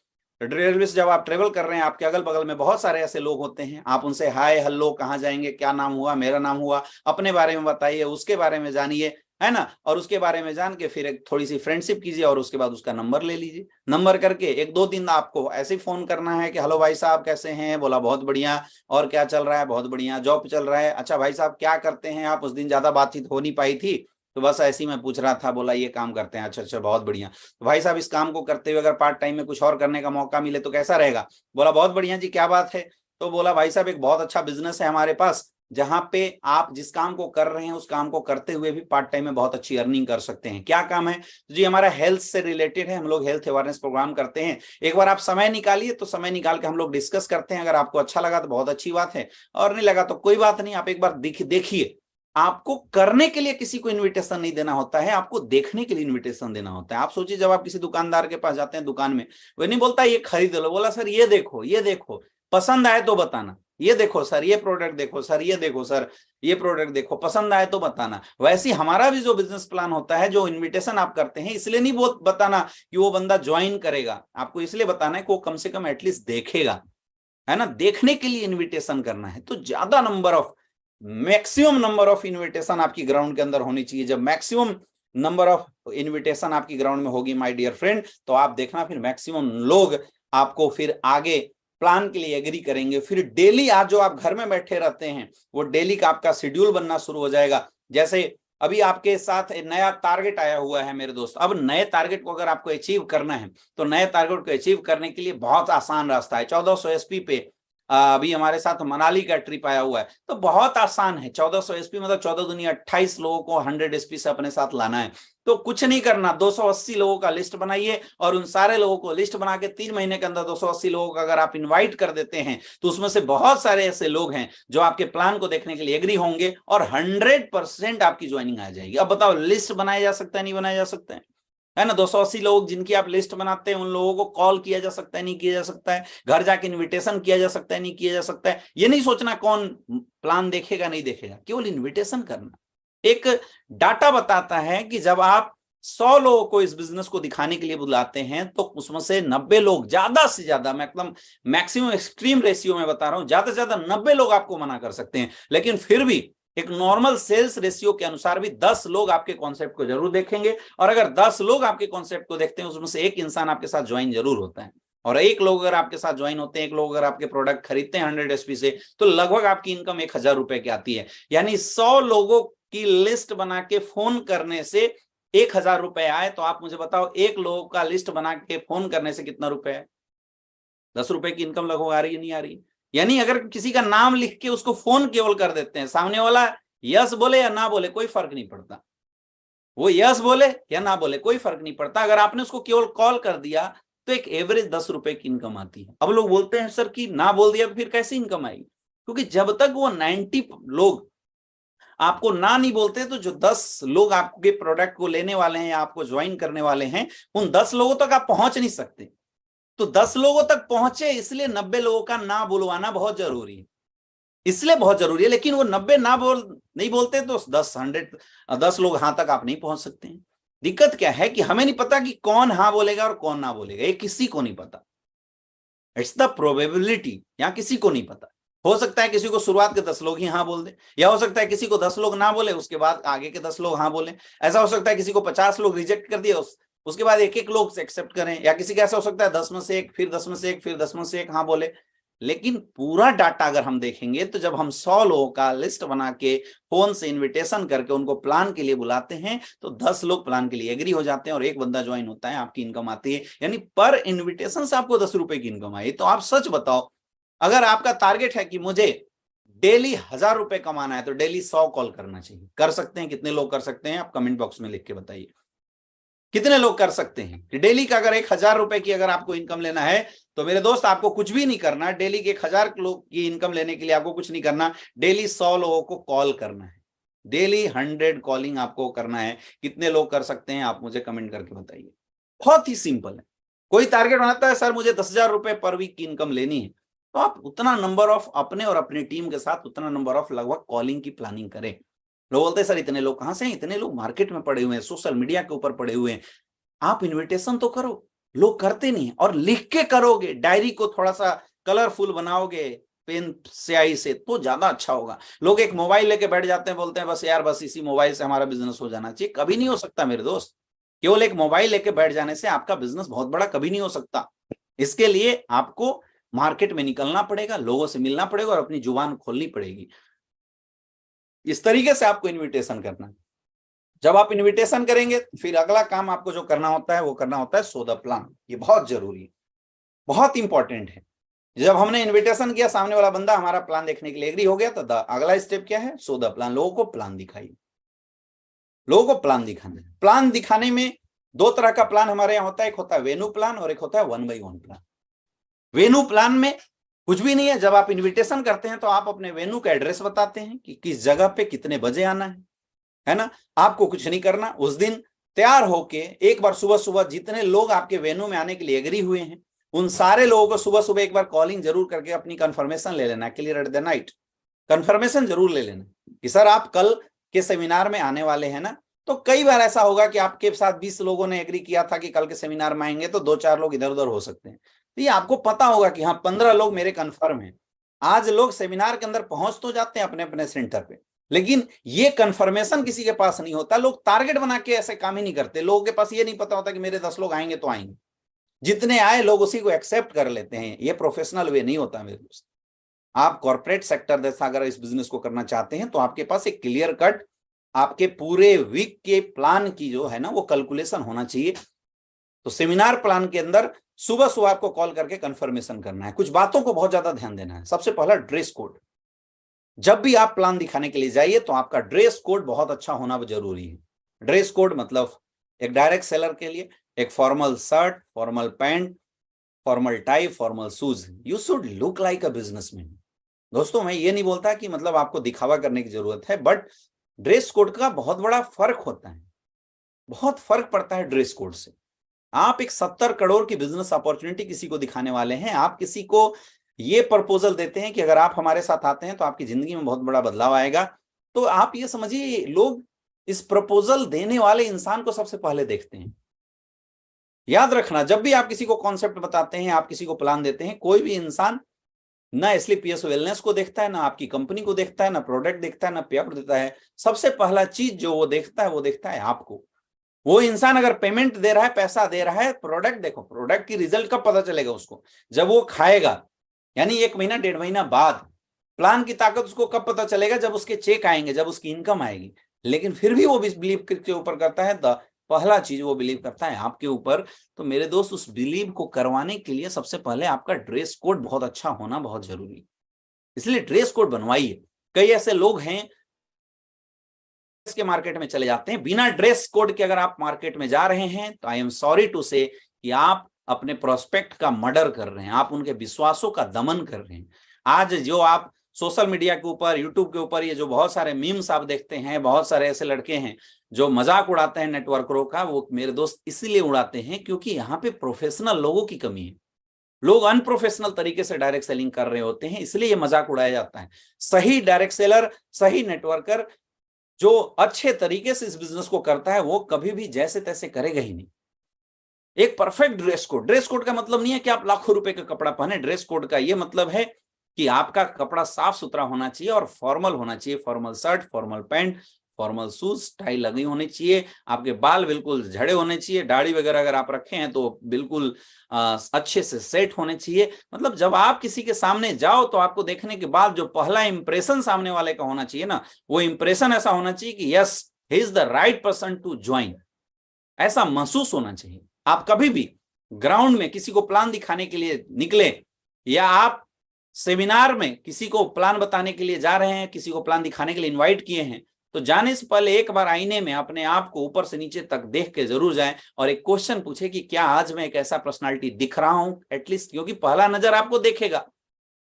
रेलवे से जब आप ट्रेवल कर रहे हैं, आपके अगल बगल में बहुत सारे ऐसे लोग होते हैं, आप उनसे हाय हेलो, कहाँ जाएंगे, क्या नाम हुआ, मेरा नाम हुआ, अपने बारे में बताइए, उसके बारे में जानिए, है ना। और उसके बारे में जान के फिर एक थोड़ी सी फ्रेंडशिप कीजिए और उसके बाद उसका नंबर ले लीजिए। नंबर करके एक दो दिन आपको ऐसे ही फोन करना है कि हेलो भाई साहब कैसे हैं, बोला बहुत बढ़िया, और क्या चल रहा है, बहुत बढ़िया, जॉब चल रहा है, अच्छा भाई साहब क्या करते हैं आप, उस दिन ज्यादा बातचीत हो नहीं पाई थी तो बस ऐसे ही मैं पूछ रहा था, बोला ये काम करते हैं, अच्छा अच्छा बहुत बढ़िया, तो भाई साहब इस काम को करते हुए अगर पार्ट टाइम में कुछ और करने का मौका मिले तो कैसा रहेगा, बोला बहुत बढ़िया जी, क्या बात है। तो बोला भाई साहब एक बहुत अच्छा बिजनेस है हमारे पास, जहां पे आप जिस काम को कर रहे हैं उस काम को करते हुए भी पार्ट टाइम में बहुत अच्छी अर्निंग कर सकते हैं। क्या काम है जी, हमारा हेल्थ से रिलेटेड है, हम लोग हेल्थ अवेयरनेस प्रोग्राम करते हैं, एक बार आप समय निकालिए, तो समय निकाल के हम लोग डिस्कस करते हैं, अगर आपको अच्छा लगा तो बहुत अच्छी बात है, और नहीं लगा तो कोई बात नहीं, आप एक बार देखिए। आपको करने के लिए किसी को इनविटेशन नहीं देना होता है, आपको देखने के लिए इनविटेशन देना होता है। आप सोचिए जब आप किसी दुकानदार के पास जाते हैं दुकान में, वो नहीं बोलता ये खरीद लो, बोला सर ये देखो, ये देखो, पसंद आए तो बताना, ये देखो सर ये प्रोडक्ट देखो सर, ये देखो सर ये प्रोडक्ट देखो, पसंद आए तो बताना। वैसे ही हमारा भी जो बिजनेस प्लान होता है, जो इनविटेशन आप करते हैं, इसलिए नहीं बताना कि वो बंदा ज्वाइन करेगा, आपको इसलिए बताना है कि वो कम से कम एटलीस्ट देखेगा, है ना। देखने के लिए इनविटेशन करना है तो ज्यादा number of, maximum number of invitation आपकी ग्राउंड के अंदर होनी चाहिए। जब मैक्सिमम नंबर ऑफ इनविटेशन आपकी ग्राउंड में होगी माय डियर फ्रेंड, तो आप देखना फिर मैक्सिमम लोग आपको फिर आगे प्लान के लिए एग्री करेंगे। फिर डेली आज जो आप घर में बैठे रहते हैं, वो डेली का आपका शेड्यूल बनना शुरू हो जाएगा। जैसे अभी आपके साथ नया टारगेट आया हुआ है मेरे दोस्त, अब नए टारगेट को अगर आपको अचीव करना है, तो नए टारगेट को अचीव करने के लिए बहुत आसान रास्ता है। 1400 एसपी पे अभी हमारे साथ मनाली का ट्रिप आया हुआ है, तो बहुत आसान है। 1400 एसपी मतलब 14 दूनी 28 लोगों को 100 एसपी से अपने साथ लाना है। तो कुछ नहीं करना, 280 लोगों का लिस्ट बनाइए, और उन सारे लोगों को लिस्ट बना के 3 महीने के अंदर 280 लोगों का अगर आप इन्वाइट कर देते हैं, तो उसमें से बहुत सारे ऐसे लोग हैं जो आपके प्लान को देखने के लिए एग्री होंगे, और 100% आपकी ज्वाइनिंग आ जाएगी। अब बताओ, लिस्ट बनाया जा सकता है नहीं बनाया जा सकता है ना। 280 लोग जिनकी आप लिस्ट बनाते हैं, उन लोगों को कॉल किया जा सकता है नहीं किया जा सकता है, घर जाके इनविटेशन किया जा सकता है नहीं किया जा सकता है। ये नहीं सोचना कौन प्लान देखेगा नहीं देखेगा, केवल इनविटेशन करना। एक डाटा बताता है कि जब आप 100 लोगों को इस बिजनेस को दिखाने के लिए बुलाते हैं, तो उसमें से 90 लोग, ज्यादा से ज्यादा, मैं एकदम मैक्सिमम एक्सट्रीम रेशियो में बता रहा हूं, ज्यादा से ज्यादा 90 लोग आपको मना कर सकते हैं। लेकिन फिर भी एक नॉर्मल सेल्स रेशियो के अनुसार भी 10 लोग आपके कॉन्सेप्ट को जरूर देखेंगे, और अगर 10 लोग आपके कॉन्सेप्ट को देखते हैं, उसमें से एक इंसान आपके साथ ज्वाइन जरूर होता है। और एक लोग अगर आपके साथ ज्वाइन होते हैं, एक लोग अगर आपके प्रोडक्ट खरीदते हैं 100 एसपी से, तो लगभग आपकी इनकम 1000 रुपए की आती है। यानी 100 लोगों की लिस्ट बना के फोन करने से 1000 रुपए आए, तो आप मुझे बताओ, एक लोगों का लिस्ट बना के फोन करने से कितना रुपए है? 10 रुपए की इनकम लगभग आ रही है नहीं आ रही? यानी अगर किसी का नाम लिख के उसको फोन केवल कर देते हैं, सामने वाला यस बोले या ना बोले कोई फर्क नहीं पड़ता, वो यस बोले या ना बोले कोई फर्क नहीं पड़ता, अगर आपने उसको केवल कॉल कर दिया तो एक एवरेज 10 रुपए की इनकम आती है। अब लोग बोलते हैं सर कि ना बोल दिया तो फिर कैसे इनकम आएगी? क्योंकि जब तक वो 90 लोग आपको ना नहीं बोलते, तो जो 10 लोग आपके प्रोडक्ट को लेने वाले हैं या आपको ज्वाइन करने वाले हैं, उन 10 लोगों तक आप पहुंच नहीं सकते। तो 10 लोगों तक पहुंचे, इसलिए 90 लोगों का ना बुलवाना बहुत जरूरी है, इसलिए बहुत जरूरी है। लेकिन वो 90 ना नहीं बोलते, तो 10 लोग हाँ तक आप नहीं पहुंच सकते हैं। दिक्कत क्या है कि हमें नहीं पता कि कौन हाँ बोलेगा और कौन ना बोलेगा, ये किसी को नहीं पता। इट्स द प्रोबेबिलिटी, यहां किसी को नहीं पता। हो सकता है किसी को शुरुआत के 10 लोग ही हाँ बोल दे, या हो सकता है किसी को 10 लोग ना बोले, उसके बाद आगे के 10 लोग हाँ बोले। ऐसा हो सकता है किसी को 50 लोग रिजेक्ट कर दिए, उसके बाद एक एक लोग एक्सेप्ट करें, या किसी का ऐसा हो सकता है 10 में से एक, फिर 10 में से एक, फिर 10 में से एक हाँ बोले। लेकिन पूरा डाटा अगर हम देखेंगे, तो जब हम 100 लोगों का लिस्ट बना के फोन से इनविटेशन करके उनको प्लान के लिए बुलाते हैं, तो 10 लोग प्लान के लिए एग्री हो जाते हैं और एक बंदा ज्वाइन होता है, आपकी इनकम आती है। यानी पर इनविटेशन से आपको 10 रुपए की इनकम आई। तो आप सच बताओ, अगर आपका टारगेट है कि मुझे डेली 1000 रुपए कमाना है, तो डेली 100 कॉल करना चाहिए। कर सकते हैं? कितने लोग कर सकते हैं? आप कमेंट बॉक्स में लिख के बताइए कितने लोग कर सकते हैं कि डेली का अगर 1000 रुपए की अगर आपको इनकम लेना है, तो मेरे दोस्त आपको कुछ भी नहीं करना। डेली के 1000 लोग की इनकम लेने के लिए आपको कुछ नहीं करना, डेली 100 लोगों को कॉल करना है, डेली 100 कॉलिंग आपको करना है। कितने लोग कर सकते हैं आप मुझे कमेंट करके बताइए। बहुत ही सिंपल है, कोई टारगेट बनाता है सर मुझे 10,000 रुपए पर वीक की इनकम लेनी है, तो आप उतना नंबर ऑफ अपने और अपनी टीम के साथ उतना नंबर ऑफ लगभग कॉलिंग की प्लानिंग करें। लोग बोलते हैं सर इतने लोग कहां से हैं, इतने लोग मार्केट में पड़े हुए हैं, सोशल मीडिया के ऊपर पड़े हुए हैं, आप इन्विटेशन तो करो। लोग करते नहीं है, और लिख के करोगे, डायरी को थोड़ा सा कलरफुल बनाओगे पेन स्याही से, तो ज्यादा अच्छा होगा। लोग एक मोबाइल लेके बैठ जाते हैं, बोलते हैं बस यार बस इसी मोबाइल से हमारा बिजनेस हो जाना चाहिए। कभी नहीं हो सकता मेरे दोस्त। केवल एक मोबाइल लेके बैठ जाने से आपका बिजनेस बहुत बड़ा कभी नहीं हो सकता। इसके लिए आपको मार्केट में निकलना पड़ेगा, लोगों से मिलना पड़ेगा और अपनी जुबान खोलनी पड़ेगी। इस तरीके से आपको इन्विटेशन करना है। जब आप इन्विटेशन करेंगे फिर अगला काम आपको जो करना होता है वो करना होता है सो द प्लान। ये बहुत जरूरी है, बहुत इंपॉर्टेंट है। जब हमने इन्विटेशन किया, सामने वाला बंदा हमारा प्लान देखने के लिए एग्री हो गया, तो अगला स्टेप क्या है? So the plan. लोगों को प्लान दिखाइए, लोगों को प्लान दिखाना है। प्लान दिखाने में दो तरह का प्लान हमारे यहाँ होता है, एक होता है वेन्यू प्लान और एक होता है 1x1 प्लान। वेन्यू प्लान में कुछ भी नहीं है। जब आप इन्विटेशन करते हैं तो आप अपने वेन्यू का एड्रेस बताते हैं कि किस जगह पे कितने बजे आना है ना। आपको कुछ नहीं करना, उस दिन तैयार होके एक बार सुबह सुबह जितने लोग आपके वेन्यू में आने के लिए एग्री हुए हैं उन सारे लोगों को सुबह सुबह एक बार कॉलिंग जरूर करके अपनी कंफर्मेशन ले लेना, clear at the night confirmation जरूर ले लेना कि सर आप कल के सेमिनार में आने वाले हैं ना। तो कई बार ऐसा होगा कि आपके साथ 20 लोगों ने एग्री किया था कि कल के सेमिनार में आएंगे, तो 2-4 लोग इधर उधर हो सकते हैं। तो ये आपको पता होगा कि हाँ 15 लोग मेरे कंफर्म हैं। आज लोग सेमिनार के अंदर पहुंच तो जाते हैं अपने अपने सेंटर पे, लेकिन ये कंफर्मेशन किसी के पास नहीं होता। लोग टारगेट बना के ऐसे काम ही नहीं करते। लोगों के पास ये नहीं पता होता कि मेरे 10 लोग आएंगे तो आएंगे, जितने आए लोग उसी को एक्सेप्ट कर लेते हैं। ये प्रोफेशनल वे नहीं होता मेरे दोस्त। आप कॉर्पोरेट सेक्टर जैसा अगर इस बिजनेस को करना चाहते हैं तो आपके पास एक क्लियर कट आपके पूरे वीक के प्लान की जो है ना वो कैलकुलेशन होना चाहिए। तो सेमिनार प्लान के अंदर सुबह सुबह आपको कॉल करके कंफर्मेशन करना है। कुछ बातों को बहुत ज्यादा ध्यान देना है। सबसे पहला ड्रेस कोड। जब भी आप प्लान दिखाने के लिए जाइए तो आपका ड्रेस कोड बहुत अच्छा होना जरूरी है। ड्रेस कोड मतलब एक डायरेक्ट सेलर के लिए एक formal shirt, formal pant, formal tie, formal shoes. You should look like a businessman. दोस्तों मैं ये नहीं बोलता कि मतलब आपको दिखावा करने की जरूरत है, बट ड्रेस कोड का बहुत बड़ा फर्क होता है, बहुत फर्क पड़ता है ड्रेस कोड से। आप एक 70 करोड़ की बिजनेस अपॉर्चुनिटी किसी को दिखाने वाले हैं, आप किसी को ये प्रपोजल देते हैं कि अगर आप हमारे साथ आते हैं तो आपकी जिंदगी में बहुत बड़ा बदलाव आएगा। तो आप ये समझिए लोग इस प्रपोजल देने वाले इंसान को सबसे पहले देखते हैं। याद रखना, जब भी आप किसी को कॉन्सेप्ट बताते हैं, आप किसी को प्लान देते हैं, कोई भी इंसान ना एसलीपीएस वेलनेस को देखता है, ना आपकी कंपनी को देखता है, ना प्रोडक्ट देखता है, ना पे आउट देता है। सबसे पहला चीज जो वो देखता है आपको। वो इंसान अगर पेमेंट दे रहा है, पैसा दे रहा है, प्रोडक्ट देखो, प्रोडक्ट की रिजल्ट कब पता चलेगा उसको? जब वो खाएगा, यानी 1 महीना 1.5 महीना बाद। प्लान की ताकत उसको कब पता चलेगा? जब उसके चेक आएंगे, जब उसकी इनकम आएगी। लेकिन फिर भी वो बिलीव के ऊपर करता है, पहला चीज वो बिलीव करता है आपके ऊपर। तो मेरे दोस्त उस बिलीव को करवाने के लिए सबसे पहले आपका ड्रेस कोड बहुत अच्छा होना बहुत जरूरी है। इसलिए ड्रेस कोड बनवाइए। कई ऐसे लोग हैं के मार्केट में चले जाते हैं बिना ड्रेस कोड के। अगर आप मार्केट में जा रहे हैं तो आई एम सॉरी टू से कि आप अपने प्रोस्पेक्ट का मर्डर कर रहे हैं, आप उनके विश्वासों का दमन कर रहे हैं। आज जो आप सोशल मीडिया के ऊपर, यूट्यूब के ऊपर ये जो बहुत सारे मीम्स आप देखते हैं, बहुत सारे ऐसे लड़के हैं जो मजाक उड़ाते हैं नेटवर्करों का, वो मेरे दोस्त इसीलिए उड़ाते हैं क्योंकि यहाँ पे प्रोफेशनल लोगों की कमी है। लोग अनप्रोफेशनल तरीके से डायरेक्ट सेलिंग कर रहे होते हैं, इसलिए ये मजाक उड़ाया जाता है। सही डायरेक्ट सेलर, सही नेटवर्कर जो अच्छे तरीके से इस बिजनेस को करता है, वो कभी भी जैसे तैसे करेगा ही नहीं। एक perfect dress code. Dress code का मतलब नहीं है कि आप लाखों रुपए का कपड़ा पहने। ड्रेस कोड का ये मतलब है कि आपका कपड़ा साफ सुथरा होना चाहिए और फॉर्मल होना चाहिए। Formal shirt, formal pant, formal shoes, tie लगी होनी चाहिए। आपके बाल बिल्कुल झड़े होने चाहिए। दाढ़ी वगैरह अगर आप रखे हैं तो बिल्कुल अच्छे से सेट होने चाहिए। मतलब जब आप किसी के सामने जाओ तो आपको देखने के बाद जो पहला इंप्रेशन सामने वाले का होना चाहिए ना, वो इंप्रेशन ऐसा होना चाहिए कि yes he is the right person to join. ऐसा महसूस होना चाहिए। आप कभी भी ग्राउंड में किसी को प्लान दिखाने के लिए निकले, या आप सेमिनार में किसी को प्लान बताने के लिए जा रहे हैं, किसी को प्लान दिखाने के लिए इनवाइट किए हैं, तो जाने से पहले एक बार आईने में अपने आप को ऊपर से नीचे तक देख के जरूर जाएं और एक क्वेश्चन पूछे कि क्या आज मैं एक ऐसा पर्सनालिटी दिख रहा हूं एटलीस्ट। क्योंकि पहला नजर आपको देखेगा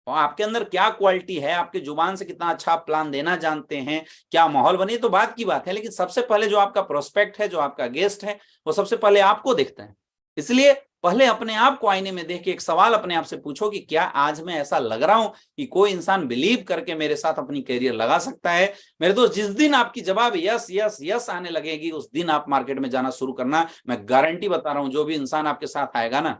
तो आपके अंदर क्या क्वालिटी है, आपके जुबान से कितना अच्छा प्लान देना जानते हैं, क्या माहौल बनी, तो बात की बात है। लेकिन सबसे पहले जो आपका प्रोस्पेक्ट है, जो आपका गेस्ट है, वो सबसे पहले आपको देखता है। इसलिए पहले अपने आप को आईने में देख के एक सवाल अपने आप से पूछो कि क्या आज मैं ऐसा लग रहा हूं कि कोई इंसान बिलीव करके मेरे साथ अपनी करियर लगा सकता है। मेरे दोस्त, जिस दिन आपकी जवाब यस यस यस आने लगेगी, उस दिन आप मार्केट में जाना शुरू करना। मैं गारंटी बता रहा हूं, जो भी इंसान आपके साथ आएगा ना,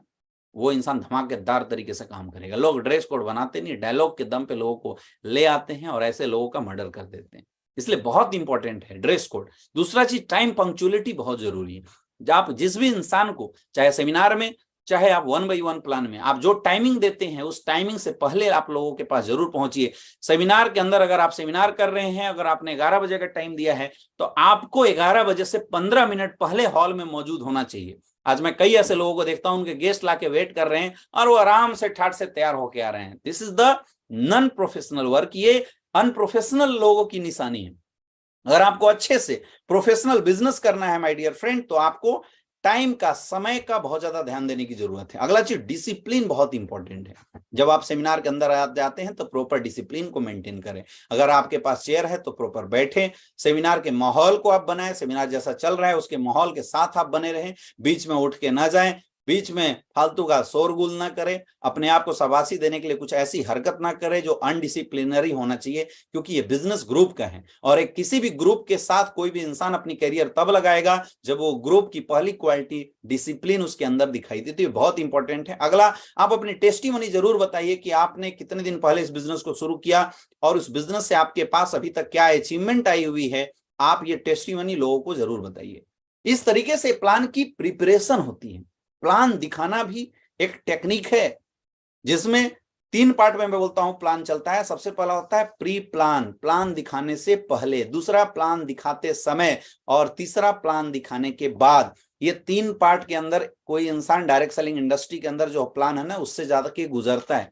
वो इंसान धमाकेदार तरीके से काम करेगा। लोग ड्रेस कोड बनाते नहीं, डायलॉग के दम पे लोगों को ले आते हैं और ऐसे लोगों का मर्डर कर देते हैं। इसलिए बहुत इंपॉर्टेंट है ड्रेस कोड। दूसरा चीज, टाइम पंक्चुअलिटी बहुत जरूरी है। आप जिस भी इंसान को, चाहे सेमिनार में, चाहे आप 1 by 1 प्लान में, आप जो टाइमिंग देते हैं उस टाइमिंग से पहले आप लोगों के पास जरूर पहुंचिए। सेमिनार के अंदर अगर आप सेमिनार कर रहे हैं, अगर आपने 11 बजे का टाइम दिया है, तो आपको 11 बजे से 15 मिनट पहले हॉल में मौजूद होना चाहिए। आज मैं कई ऐसे लोगों को देखता हूं, उनके गेस्ट लाके वेट कर रहे हैं और वो आराम से ठाट से तैयार होके आ रहे हैं। This is the non professional work. ये अनप्रोफेशनल लोगों की निशानी है। अगर आपको अच्छे से प्रोफेशनल बिजनेस करना है माय डियर फ्रेंड, तो आपको टाइम का, समय का बहुत ज्यादा ध्यान देने की जरूरत है। अगला चीज, डिसिप्लिन बहुत इंपॉर्टेंट है। जब आप सेमिनार के अंदर जाते हैं तो प्रॉपर डिसिप्लिन को मेंटेन करें। अगर आपके पास चेयर है तो प्रॉपर बैठें। सेमिनार के माहौल को आप बनाएं, सेमिनार जैसा चल रहा है उसके माहौल के साथ आप बने रहें। बीच में उठ के ना जाएं, बीच में फालतू का शोरगुल ना करें, अपने आप को शाबाशी देने के लिए कुछ ऐसी हरकत ना करें जो अनडिसिप्लिनरी होना चाहिए, क्योंकि ये बिजनेस ग्रुप का है। और एक किसी भी ग्रुप के साथ कोई भी इंसान अपनी करियर तब लगाएगा जब वो ग्रुप की पहली क्वालिटी डिसिप्लिन उसके अंदर दिखाई दे। तो ये बहुत इंपॉर्टेंट है। अगला, आप अपनी टेस्टिमनी जरूर बताइए कि आपने कितने दिन पहले इस बिजनेस को शुरू किया और उस बिजनेस से आपके पास अभी तक क्या अचीवमेंट आई हुई है। आप ये टेस्टिमनी लोगों को जरूर बताइए। इस तरीके से प्लान की प्रिपरेशन होती है। प्लान दिखाना भी एक टेक्निक है, जिसमें 3 पार्ट में मैं बोलता हूं प्लान चलता है। सबसे पहला होता है प्री प्लान, प्लान दिखाने से पहले। दूसरा, प्लान दिखाते समय। और तीसरा, प्लान दिखाने के बाद। ये 3 पार्ट के अंदर कोई इंसान डायरेक्ट सेलिंग इंडस्ट्री के अंदर जो प्लान है ना, उससे ज्यादा के गुजरता है।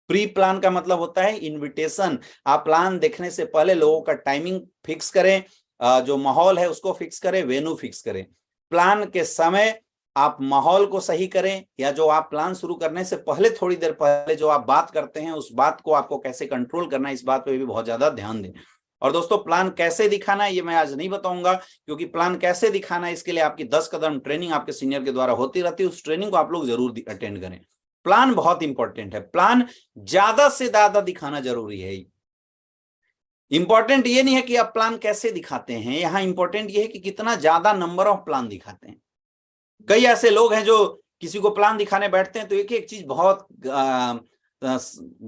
प्री प्लान का मतलब होता है इनविटेशन। आप प्लान देखने से पहले लोगों का टाइमिंग फिक्स करें, जो माहौल है उसको फिक्स करें, वेन्यू फिक्स करें। प्लान के समय आप माहौल को सही करें, या जो आप प्लान शुरू करने से पहले थोड़ी देर पहले जो आप बात करते हैं उस बात को आपको कैसे कंट्रोल करना है, इस बात पे भी बहुत ज्यादा ध्यान दें। और दोस्तों, प्लान कैसे दिखाना है ये मैं आज नहीं बताऊंगा, क्योंकि प्लान कैसे दिखाना है इसके लिए आपकी 10 कदम ट्रेनिंग आपके सीनियर के द्वारा होती रहती है। उस ट्रेनिंग को आप लोग जरूर अटेंड करें। प्लान बहुत इंपॉर्टेंट है। प्लान ज्यादा से ज्यादा दिखाना जरूरी है। इंपॉर्टेंट ये नहीं है कि आप प्लान कैसे दिखाते हैं, यहां इंपॉर्टेंट ये है कि कितना ज्यादा नंबर ऑफ प्लान दिखाते हैं। कई ऐसे लोग हैं जो किसी को प्लान दिखाने बैठते हैं तो एक एक चीज बहुत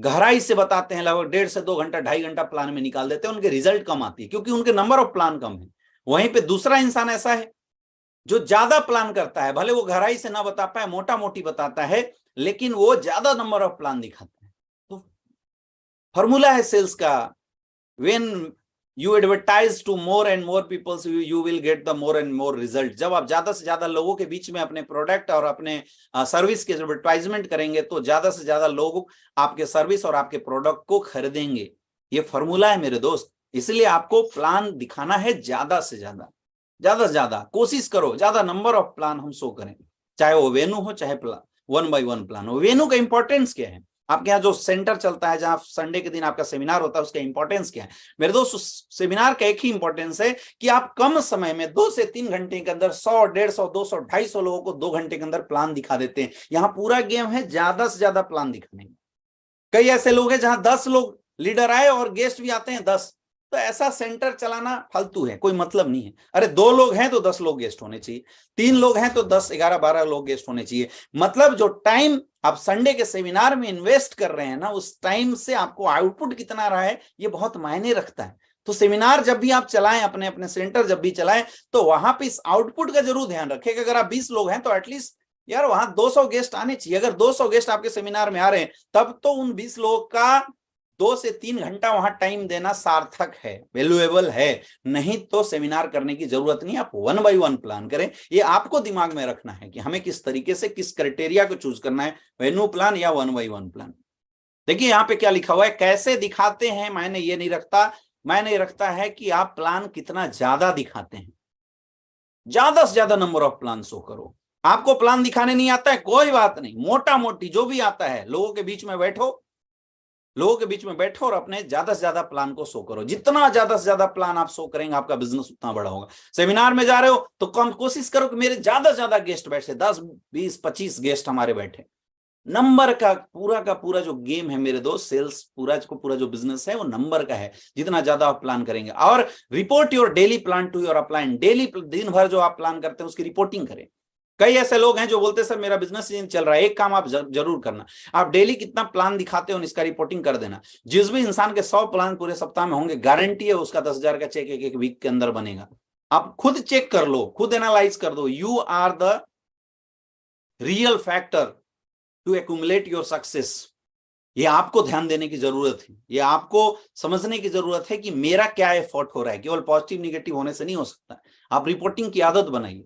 गहराई से बताते हैं, लगभग 1.5 से 2 घंटा 2.5 घंटा प्लान में निकाल देते हैं। उनके रिजल्ट कम आती है क्योंकि उनके नंबर ऑफ प्लान कम है। वहीं पे दूसरा इंसान ऐसा है जो ज्यादा प्लान करता है, भले वो गहराई से ना बता पाए, मोटा मोटी बताता है, लेकिन वो ज्यादा नंबर ऑफ प्लान दिखाता है। तो फॉर्मूला है सेल्स का, when you advertise to more and more people, so you will get the more and more result। जब आप ज्यादा से ज्यादा लोगों के बीच में अपने प्रोडक्ट और अपने सर्विस के एडवर्टाइजमेंट करेंगे तो ज्यादा से ज्यादा लोग आपके सर्विस और आपके प्रोडक्ट को खरीदेंगे। ये फॉर्मूला है मेरे दोस्त। इसलिए आपको प्लान दिखाना है ज्यादा से ज्यादा, ज्यादा से ज्यादा कोशिश करो, ज्यादा नंबर ऑफ प्लान हम शो करें, चाहे वो वेन्यू हो चाहे 1 by 1 प्लान हो। वेन्यू का इंपॉर्टेंस क्या है? आपके यहाँ जो सेंटर चलता है, जहां संडे के दिन आपका सेमिनार होता है, उसका इंपॉर्टेंस क्या है? मेरे दोस्त, सेमिनार का एक ही इंपॉर्टेंस है कि आप कम समय में 2 से 3 घंटे के अंदर 100, 150, 200, 250 लोगों को 2 घंटे के अंदर प्लान दिखा देते हैं। यहाँ पूरा गेम है ज्यादा से ज्यादा प्लान दिखाने में। कई ऐसे लोग हैं जहां 10 लोग लीडर आए और गेस्ट भी आते हैं 10, तो ऐसा सेंटर चलाना फालतू है, कोई मतलब नहीं है। अरे 2 लोग हैं तो 10 लोग गेस्ट होने चाहिए, 3 लोग हैं तो 10, 11, 12 लोग गेस्ट होने चाहिए। मतलब जो टाइम आप संडे के सेमिनार में इन्वेस्ट कर रहे हैं ना, उस टाइम से आपको आउटपुट कितना रहा है ये बहुत मायने रखता है। तो सेमिनार जब भी आप चलाएं, अपने अपने सेंटर जब भी चलाएं, तो वहां पे इस आउटपुट का जरूर ध्यान रखें कि अगर आप 20 लोग हैं तो एटलीस्ट यार वहां 200 गेस्ट आने चाहिए। अगर 200 गेस्ट आपके सेमिनार में आ रहे हैं तब तो उन 20 लोगों का 2 से 3 घंटा वहां टाइम देना सार्थक है, वैल्यूएबल है। नहीं तो सेमिनार करने की जरूरत नहीं। आप 1 by 1 प्लान करें। ये आपको दिमाग में रखना है कि हमें किस तरीके से, किस क्राइटेरिया को चूज करना है, वेन्यू प्लान या 1 by 1 प्लान। देखिए यहाँ पे क्या लिखा हुआ है, कैसे दिखाते हैं मैंने ये नहीं रखता, मैंने रखता है कि आप प्लान कितना ज्यादा दिखाते हैं। ज्यादा से ज्यादा नंबर ऑफ प्लान शो करो। आपको प्लान दिखाने नहीं आता है, कोई बात नहीं, मोटा मोटी जो भी आता है लोगों के बीच में बैठो, लोगों के बीच में बैठो और अपने ज्यादा से ज्यादा प्लान को शो करो। जितना ज्यादा से ज्यादा प्लान आप शो करेंगे आपका बिजनेस उतना बड़ा होगा। सेमिनार में जा रहे हो तो कोशिश करो कि मेरे ज्यादा से ज्यादा गेस्ट बैठे, 10 20 25 गेस्ट हमारे बैठे। नंबर का पूरा जो गेम है मेरे दोस्त, सेल्स पूरा जो बिजनेस है वो नंबर का है। जितना ज्यादा आप प्लान करेंगे, और report your daily plan to your upline. Daily दिन भर जो आप प्लान करते हैं उसकी रिपोर्टिंग करें। कई ऐसे लोग हैं जो बोलते हैं सर मेरा बिजनेस चल रहा है, एक काम आप जरूर करना, आप डेली कितना प्लान दिखाते हो इसका रिपोर्टिंग कर देना। जिस भी इंसान के 100 प्लान पूरे सप्ताह में होंगे, गारंटी है उसका 10,000 का चेक एक वीक के अंदर बनेगा। आप खुद चेक कर लो, खुद एनालाइज कर दो। You are the real factor to accumulate your success. ये आपको ध्यान देने की जरूरत है, ये आपको समझने की जरूरत है कि मेरा क्या एफर्ट हो रहा है। केवल पॉजिटिव निगेटिव होने से नहीं हो सकता। आप रिपोर्टिंग की आदत बनाइए।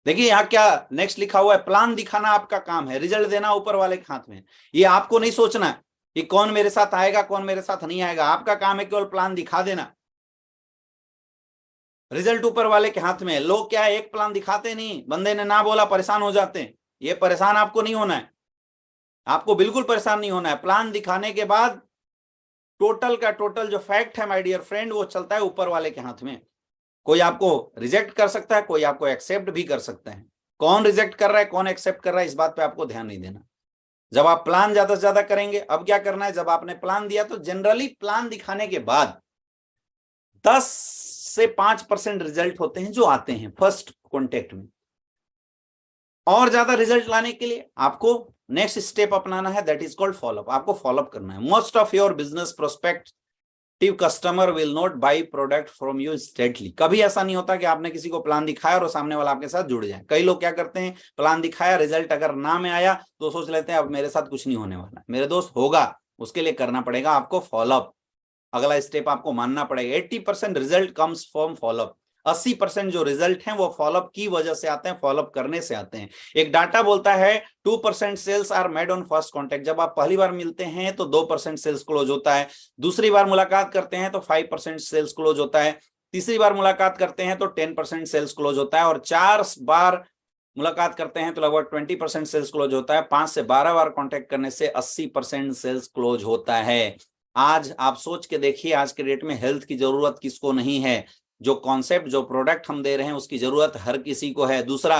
देखिए यहाँ क्या नेक्स्ट लिखा हुआ है, प्लान दिखाना आपका काम है, रिजल्ट देना ऊपर वाले के हाथ में। ये आपको नहीं सोचना कि कौन मेरे साथ आएगा कौन मेरे साथ नहीं आएगा। आपका काम है केवल प्लान दिखा देना, रिजल्ट ऊपर वाले के हाथ में है। लोग क्या है, एक प्लान दिखाते नहीं, बंदे ने ना बोला परेशान हो जाते हैं। ये परेशान आपको नहीं होना है, आपको बिल्कुल परेशान नहीं होना है। प्लान दिखाने के बाद टोटल का टोटल जो फैक्ट है माय डियर फ्रेंड, वो चलता है ऊपर वाले के हाथ में। कोई आपको रिजेक्ट कर सकता है, कोई आपको एक्सेप्ट भी कर सकता है। कौन रिजेक्ट कर रहा है कौन एक्सेप्ट कर रहा है इस बात पे आपको ध्यान नहीं देना। जब आप प्लान ज्यादा से ज्यादा करेंगे, अब क्या करना है, जब आपने प्लान दिया तो जनरली प्लान दिखाने के बाद 10 से 5% रिजल्ट होते हैं जो आते हैं फर्स्ट कॉन्टेक्ट में। और ज्यादा रिजल्ट लाने के लिए आपको नेक्स्ट स्टेप अपनाना है, दैट इज कॉल्ड फॉलोअप। आपको फॉलोअप करना है। Most of your business prospective customer will not by product from you instantly. कभी ऐसा नहीं होता कि आपने किसी को प्लान दिखाया और सामने वाला आपके साथ जुड़ जाए। कई लोग क्या करते हैं, प्लान दिखाया, रिजल्ट अगर ना में आया तो सोच लेते हैं अब मेरे साथ कुछ नहीं होने वाला। मेरे दोस्त होगा, उसके लिए करना पड़ेगा आपको फॉलोअप। अगला स्टेप आपको मानना पड़ेगा। 80% रिजल्ट कम्स फ्रॉम फॉलोअप। 80% जो रिजल्ट हैं वो फॉलोअप की वजह से आते हैं, फॉलोअप करने से आते हैं। एक डाटा बोलता है 2% sales are made on first contact. जब आप पहली बार मिलते हैं तो 2% सेल्स क्लोज होता है। दूसरी बार मुलाकात करते हैं तो 5% सेल्स क्लोज होता है। तीसरी बार मुलाकात करते हैं तो 10% सेल्स क्लोज होता है। और 4 बार मुलाकात करते हैं तो लगभग 20% सेल्स क्लोज होता है। 5 से 12 बार कॉन्टेक्ट करने से 80% सेल्स क्लोज होता है। आज आप सोच के देखिए, आज के डेट में हेल्थ की जरूरत किसको नहीं है। जो कॉन्सेप्ट जो प्रोडक्ट हम दे रहे हैं उसकी जरूरत हर किसी को है। दूसरा,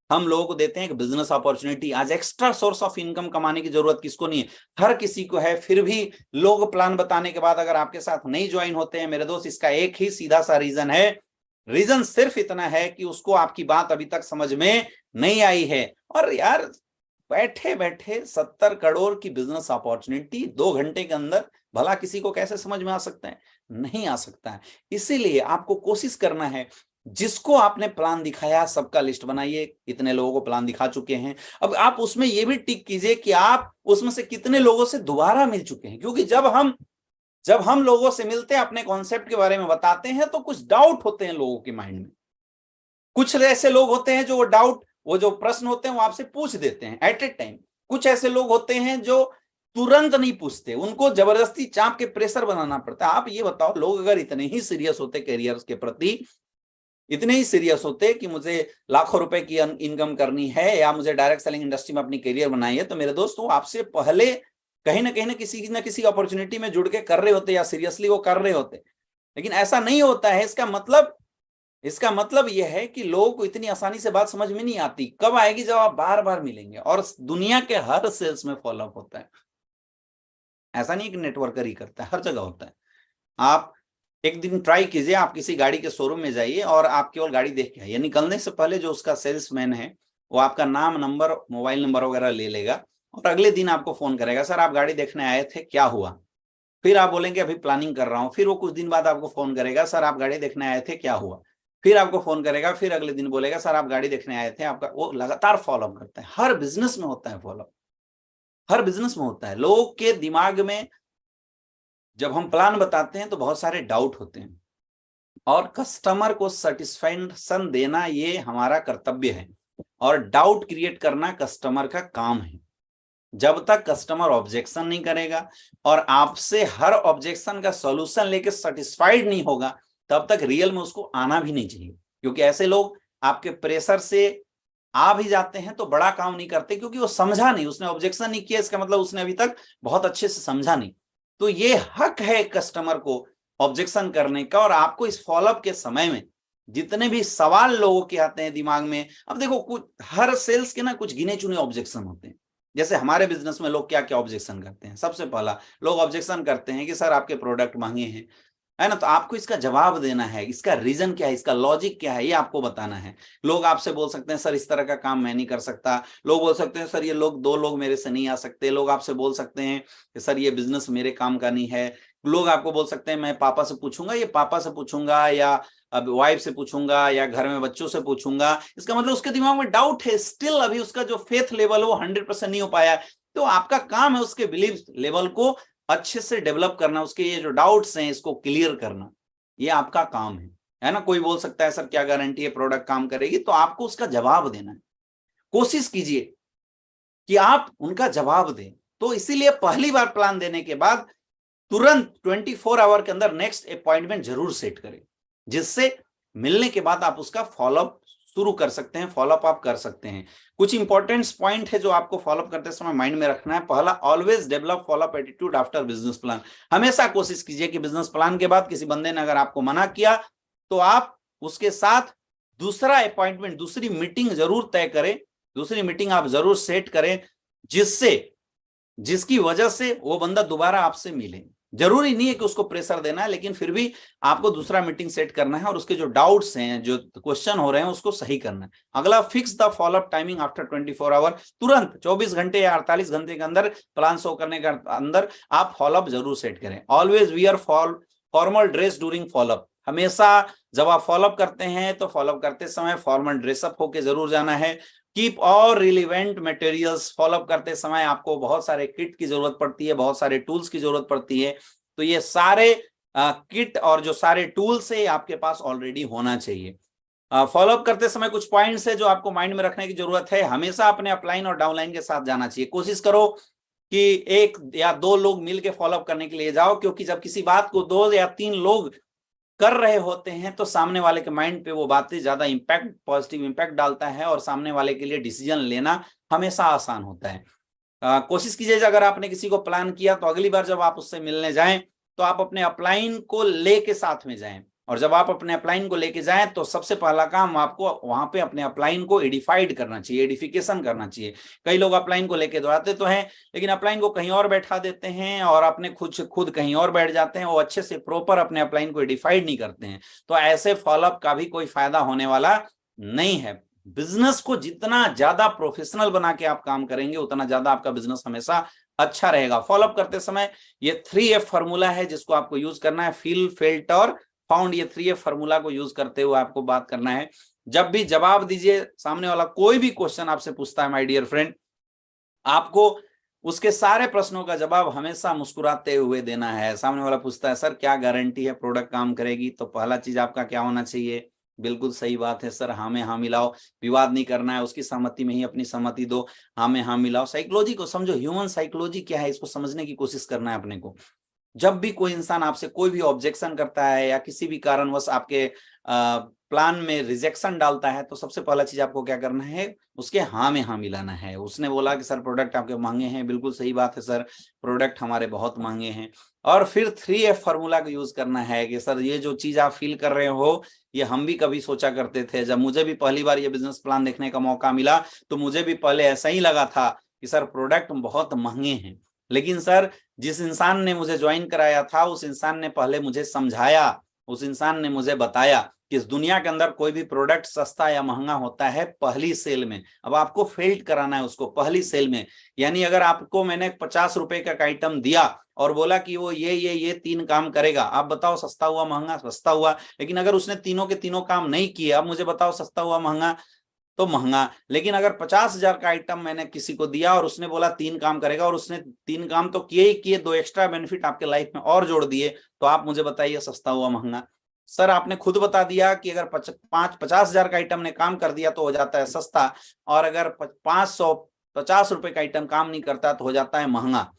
हम लोगों को देते हैं एक बिजनेस अपॉर्चुनिटी। आज एक्स्ट्रा सोर्स ऑफ इनकम कमाने की जरूरत किसको नहीं है, हर किसी को है। फिर भी लोग प्लान बताने के बाद अगर आपके साथ नहीं ज्वाइन होते हैं मेरे दोस्त, इसका एक ही सीधा सा रीजन है। रीजन सिर्फ इतना है कि उसको आपकी बात अभी तक समझ में नहीं आई है। और यार बैठे बैठे 70 करोड़ की बिजनेस अपॉर्चुनिटी 2 घंटे के अंदर भला किसी को कैसे समझ में आ सकता है, नहीं आ सकता है। इसीलिए आपको कोशिश करना है, जिसको आपने प्लान दिखाया सबका लिस्ट बनाइए। इतने लोगों को प्लान दिखा चुके हैं, अब आप उसमें यह भी टिक कीजिए कि आप उसमें से कितने लोगों से दोबारा मिल चुके हैं। क्योंकि जब हम लोगों से मिलते हैं, अपने कॉन्सेप्ट के बारे में बताते हैं तो कुछ डाउट होते हैं लोगों के माइंड में। कुछ ऐसे लोग होते हैं जो वो जो प्रश्न होते हैं वो आपसे पूछ देते हैं एट ए टाइम। कुछ ऐसे लोग होते हैं जो तुरंत नहीं पूछते, उनको जबरदस्ती चाप के प्रेशर बनाना पड़ता है। आप ये बताओ, लोग अगर इतने ही सीरियस होते करियर के प्रति, इतने ही सीरियस होते कि मुझे लाखों रुपए की इनकम करनी है या मुझे डायरेक्ट सेलिंग इंडस्ट्री में अपनी करियर बनाई है, तो मेरे दोस्तों आपसे पहले कहीं ना किसी अपॉर्चुनिटी में जुड़ के कर रहे होते या सीरियसली वो कर रहे होते। लेकिन ऐसा नहीं होता है। इसका मतलब यह है कि लोगों को इतनी आसानी से बात समझ में नहीं आती। कब आएगी, जब आप बार बार मिलेंगे। और दुनिया के हर सेल्स में फॉलोअप होता है। ऐसा नहीं कि नेटवर्कर ही करता है, हर जगह होता है। आप एक दिन ट्राई कीजिए, आप किसी गाड़ी के शोरूम में जाइए और आप केवल गाड़ी देख के आइए। निकलने से पहले जो उसका सेल्समैन है वो आपका नाम, नंबर, मोबाइल नंबर वगैरह ले लेगा और अगले दिन आपको फोन करेगा, सर आप गाड़ी देखने आए थे, क्या हुआ। फिर आप बोलेंगे अभी प्लानिंग कर रहा हूँ। फिर वो कुछ दिन बाद आपको फोन करेगा, सर आप गाड़ी देखने आए थे, क्या हुआ। फिर आपको फोन करेगा, फिर अगले दिन बोलेगा सर आप गाड़ी देखने आए थे, आपका। वो लगातार फॉलोअप करता है। हर बिजनेस में होता है फॉलोअप, हर बिजनेस में होता है। लोगों के दिमाग में जब हम प्लान बताते हैं तो बहुत सारे डाउट होते हैं, और कस्टमर को सेटिस्फैक्शन देना ये हमारा कर्तव्य है, और डाउट क्रिएट करना कस्टमर का काम है। जब तक कस्टमर ऑब्जेक्शन नहीं करेगा और आपसे हर ऑब्जेक्शन का सॉल्यूशन लेके सेटिस्फाइड नहीं होगा, तब तक रियल में उसको आना भी नहीं चाहिए। क्योंकि ऐसे लोग आपके प्रेशर से आ भी जाते हैं तो बड़ा काम नहीं करते, क्योंकि वो समझा नहीं, उसने ऑब्जेक्शन नहीं किया, इसका मतलब उसने अभी तक बहुत अच्छे से समझा नहीं। तो ये हक है कस्टमर को ऑब्जेक्शन करने का। और आपको इस फॉलोअप के समय में जितने भी सवाल लोगों के आते हैं दिमाग में, अब देखो कुछ हर सेल्स के ना कुछ गिने चुने ऑब्जेक्शन होते हैं। जैसे हमारे बिजनेस में लोग क्या क्या ऑब्जेक्शन करते हैं, सबसे पहला लोग ऑब्जेक्शन करते हैं कि सर आपके प्रोडक्ट महंगे हैं, है ना। तो आपको इसका जवाब देना है, इसका रीजन क्या है, इसका लॉजिक क्या है, ये आपको बताना है। लोग आपसे बोल सकते हैं सर इस तरह का काम मैं नहीं कर सकता, लोग बोल सकते हैं सर ये लोग 2 लोग मेरे से नहीं आ सकते, लोग आपसे बोल सकते हैं कि सर ये बिजनेस मेरे काम का नहीं है, लोग आपको बोल सकते हैं मैं पापा से पूछूंगा, ये पापा से पूछूंगा या अब वाइफ से पूछूंगा या घर में बच्चों से पूछूंगा। इसका मतलब उसके दिमाग में डाउट है, स्टिल अभी उसका जो फेथ लेवल वो 100% नहीं हो पाया। तो आपका काम है उसके बिलीफ लेवल को अच्छे से डेवलप करना, उसके ये जो डाउट्स हैं इसको क्लियर करना, ये आपका काम है ना। कोई बोल सकता है सर क्या गारंटी है प्रोडक्ट काम करेगी, तो आपको उसका जवाब देना है। कोशिश कीजिए कि आप उनका जवाब दें। तो इसीलिए पहली बार प्लान देने के बाद तुरंत 24 आवर के अंदर नेक्स्ट अपॉइंटमेंट जरूर सेट करें, जिससे मिलने के बाद आप उसका फॉलोअप शुरू कर सकते हैं, फॉलोअप आप कर सकते हैं। कुछ इंपॉर्टेंट पॉइंट है जो आपको फॉलोअप करते समय माइंड में रखना है। पहला, always develop follow up attitude after business plan. हमेशा कोशिश कीजिए कि बिजनेस प्लान के बाद किसी बंदे ने अगर आपको मना किया तो आप उसके साथ दूसरा अपॉइंटमेंट, दूसरी मीटिंग जरूर तय करें, दूसरी मीटिंग आप जरूर सेट करें, जिसकी वजह से वो बंदा दोबारा आपसे मिले। जरूरी नहीं है कि उसको प्रेशर देना है, लेकिन फिर भी आपको दूसरा मीटिंग सेट करना है और उसके जो डाउट्स हैं, जो क्वेश्चन हो रहे हैं, उसको सही करना है। अगला, fix the follow up timing after 24 hour. तुरंत 24 घंटे या 48 घंटे के अंदर, प्लान शो करने के अंदर आप फॉलोअप जरूर सेट करें। Always wear formal dress during follow up. हमेशा जब आप फॉलोअप करते हैं तो फॉलोअप करते समय फॉर्मल ड्रेसअप होके जरूर जाना है। Keep all relevant materials. Follow up करते समय आपको बहुत सारे किट की जरूरत पड़ती है, बहुत सारे टूल्स की जरूरत पड़ती है। तो ये सारे किट और जो सारे टूल्स है आपके पास ऑलरेडी होना चाहिए। फॉलोअप करते समय कुछ पॉइंट्स है जो आपको माइंड में रखने की जरूरत है। हमेशा अपने अपलाइन और डाउनलाइन के साथ जाना चाहिए। कोशिश करो कि 1 या 2 लोग मिलकर फॉलोअप करने के लिए जाओ, क्योंकि जब किसी बात को 2 या 3 लोग कर रहे होते हैं तो सामने वाले के माइंड पे वो बातें ज्यादा इंपैक्ट, पॉजिटिव इंपैक्ट डालता है और सामने वाले के लिए डिसीजन लेना हमेशा आसान होता है। कोशिश कीजिए अगर आपने किसी को प्लान किया तो अगली बार जब आप उससे मिलने जाएं तो आप अपने अपलाइन को लेके साथ में जाएं। और जब आप अपने अपलाइन को लेके जाएं तो सबसे पहला काम आपको वहां पे अपने अपलाइन को एडिफाइड करना चाहिए, एडिफिकेशन करना चाहिए। कई लोग अपलाइन को लेके दौड़ाते तो हैं, लेकिन अपलाइन को कहीं और बैठा देते हैं और अपने खुद कहीं और बैठ जाते हैं। वो अच्छे से प्रॉपर अपने अपलाइन को एडिफाइड नहीं करते हैं। तो ऐसे फॉलोअप का भी कोई फायदा होने वाला नहीं है। बिजनेस को जितना ज्यादा प्रोफेशनल बना के आप काम करेंगे उतना ज्यादा आपका बिजनेस हमेशा अच्छा रहेगा। फॉलोअप करते समय ये 3F फार्मूला है जिसको आपको यूज करना है। फील, फेल्ट और फाउंड। ये 3F फार्मूला को यूज करते हुए आपको बात करना है। जब भी जवाब दीजिए, सामने वाला कोई भी क्वेश्चन आपसे पूछता है माय डियर फ्रेंड, आपको उसके सारे प्रश्नों का जवाब हमेशा मुस्कुराते हुए देना है। सामने वाला पूछता है सर क्या गारंटी है प्रोडक्ट काम करेगी, तो पहला चीज आपका क्या होना चाहिए, बिल्कुल सही बात है सर, हाँ में हाँ मिलाओ। विवाद नहीं करना है, उसकी सहमति में ही अपनी सहमति दो, हाँ में हाँ मिलाओ। साइकोलॉजी को समझो, ह्यूमन साइकोलॉजी क्या है इसको समझने की कोशिश करना है अपने को। जब भी कोई इंसान आपसे कोई भी ऑब्जेक्शन करता है या किसी भी कारणवश आपके प्लान में रिजेक्शन डालता है, तो सबसे पहला चीज आपको क्या करना है, उसके हाँ में हाँ मिलाना है। उसने बोला कि सर प्रोडक्ट आपके महंगे हैं, बिल्कुल सही बात है सर, प्रोडक्ट हमारे बहुत महंगे हैं। और फिर 3F फार्मूला का यूज करना है कि सर ये जो चीज आप फील कर रहे हो ये हम भी कभी सोचा करते थे। जब मुझे भी पहली बार ये बिजनेस प्लान देखने का मौका मिला तो मुझे भी पहले ऐसा ही लगा था कि सर प्रोडक्ट बहुत महंगे हैं, लेकिन सर जिस इंसान ने मुझे ज्वाइन कराया था उस इंसान ने पहले मुझे समझाया, उस इंसान ने मुझे बताया कि इस दुनिया के अंदर कोई भी प्रोडक्ट सस्ता या महंगा होता है पहली सेल में। अब आपको फेल्ट कराना है उसको पहली सेल में। यानी अगर आपको मैंने 50 रुपए का आइटम दिया और बोला कि वो ये 3 काम करेगा, आप बताओ सस्ता हुआ महंगा, सस्ता हुआ। लेकिन अगर उसने तीनों के तीनों काम नहीं किए, अब मुझे बताओ सस्ता हुआ महंगा, तो महंगा। लेकिन अगर 50,000 का आइटम मैंने किसी को दिया और उसने बोला 3 काम करेगा और उसने 3 काम तो किए ही किए, 2 एक्स्ट्रा बेनिफिट आपके लाइफ में और जोड़ दिए, तो आप मुझे बताइए सस्ता हुआ महंगा। सर आपने खुद बता दिया कि अगर 50,000 का आइटम ने काम कर दिया तो हो जाता है सस्ता, और अगर 550 रुपए का आइटम काम नहीं करता तो हो जाता है महंगा।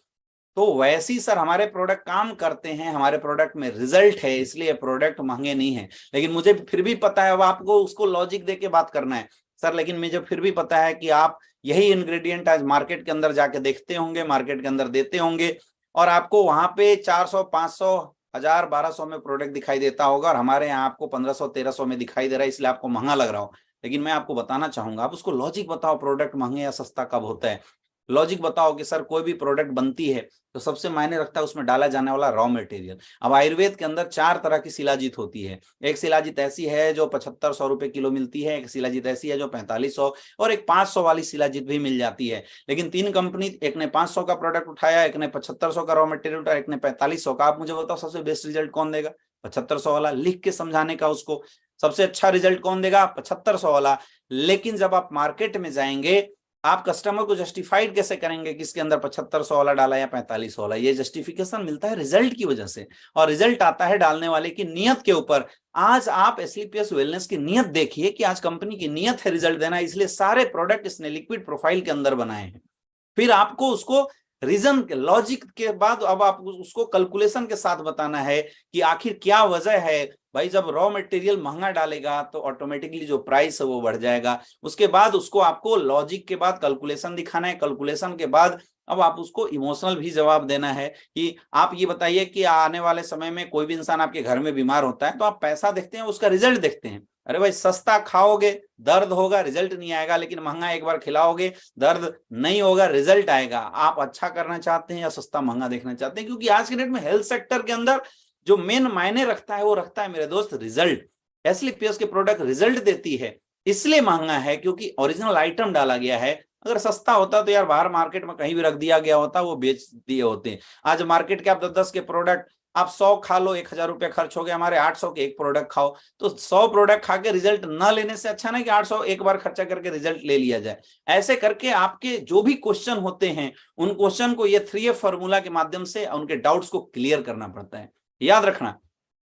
तो वैसे ही सर हमारे प्रोडक्ट काम करते हैं, हमारे प्रोडक्ट में रिजल्ट है, इसलिए प्रोडक्ट महंगे नहीं है। लेकिन मुझे फिर भी पता है, अब आपको उसको लॉजिक दे के बात करना है सर, लेकिन मुझे फिर भी पता है कि आप यही इंग्रेडिएंट आज मार्केट के अंदर जाके देखते होंगे, मार्केट के अंदर देते होंगे, और आपको वहां पे 400, 500, 1000, 1200 में प्रोडक्ट दिखाई देता होगा, और हमारे यहाँ आपको 1500, 1300 में दिखाई दे रहा है, इसलिए आपको महंगा लग रहा हो। लेकिन मैं आपको बताना चाहूंगा, आप उसको लॉजिक बताओ, प्रोडक्ट महंगे या सस्ता कब होता है। लॉजिक बताओ कि सर कोई भी प्रोडक्ट बनती है तो सबसे मायने रखता है उसमें डाला जाने वाला रॉ मटेरियल। अब आयुर्वेद के अंदर 4 तरह की शिलाजीत होती है। एक शिलाजीत ऐसी है जो 7500 रुपए किलो मिलती है, एक शिलाजीत ऐसी है जो 4500, और एक 500 वाली शिलाजीत भी मिल जाती है। लेकिन 3 कंपनी, एक ने 500 का प्रोडक्ट उठाया, एक ने 7500 का रॉ मटेरियल उठाया, एक ने 4500 का। आप मुझे बताओ सबसे बेस्ट रिजल्ट कौन देगा? 7500 वाला। लिख के समझाने का उसको, सबसे अच्छा रिजल्ट कौन देगा? 7500 वाला। लेकिन जब आप मार्केट में जाएंगे, आप कस्टमर को जस्टिफाइड कैसे करेंगे कि इसके अंदर 7500 वाला डाला या 4500 वाला? ये जस्टिफिकेशन मिलता है रिजल्ट की वजह से, और रिजल्ट आता है डालने वाले की नियत के ऊपर। आज आप एसलीपीएस वेलनेस की नियत देखिए कि आज कंपनी की नियत है रिजल्ट देना, इसलिए सारे प्रोडक्ट इसने लिक्विड प्रोफाइल के अंदर बनाए हैं। फिर आपको उसको रीजन के, लॉजिक के बाद अब आप उसको कैलकुलेशन के साथ बताना है कि आखिर क्या वजह है। भाई जब रॉ मटेरियल महंगा डालेगा तो ऑटोमेटिकली जो प्राइस है वो बढ़ जाएगा। उसके बाद उसको आपको लॉजिक के बाद कैलकुलेशन दिखाना है, कैलकुलेशन के बाद अब आप उसको इमोशनल भी जवाब देना है कि आप ये बताइए कि आने वाले समय में कोई भी इंसान आपके घर में बीमार होता है तो आप पैसा देखते हैं, उसका रिजल्ट देखते हैं। अरे भाई सस्ता खाओगे दर्द होगा, रिजल्ट नहीं आएगा, लेकिन महंगा एक बार खिलाओगे दर्द नहीं होगा, रिजल्ट आएगा। आप अच्छा करना चाहते हैं या सस्ता महंगा देखना चाहते हैं? क्योंकि आज के डेट में हेल्थ सेक्टर के अंदर जो मेन मायने रखता है वो रखता है मेरे दोस्त रिजल्ट। एसलीपीएस के प्रोडक्ट रिजल्ट देती है, इसलिए महंगा है क्योंकि ओरिजिनल आइटम डाला गया है। अगर सस्ता होता तो यार बाहर मार्केट में कहीं भी रख दिया गया होता, वो बेच दिए होते। आज मार्केट के आप 10-10 के प्रोडक्ट आप 100 खा लो, 1000 रुपया खर्च हो गया, हमारे 800 के एक प्रोडक्ट खाओ। तो 100 प्रोडक्ट खा के रिजल्ट ना लेने से अच्छा ना कि 800 एक बार खर्चा करके रिजल्ट ले लिया जाए। ऐसे करके आपके जो भी क्वेश्चन होते हैं उन क्वेश्चन को ये 3F फॉर्मूला के माध्यम से उनके डाउट्स को क्लियर करना पड़ता है, याद रखना।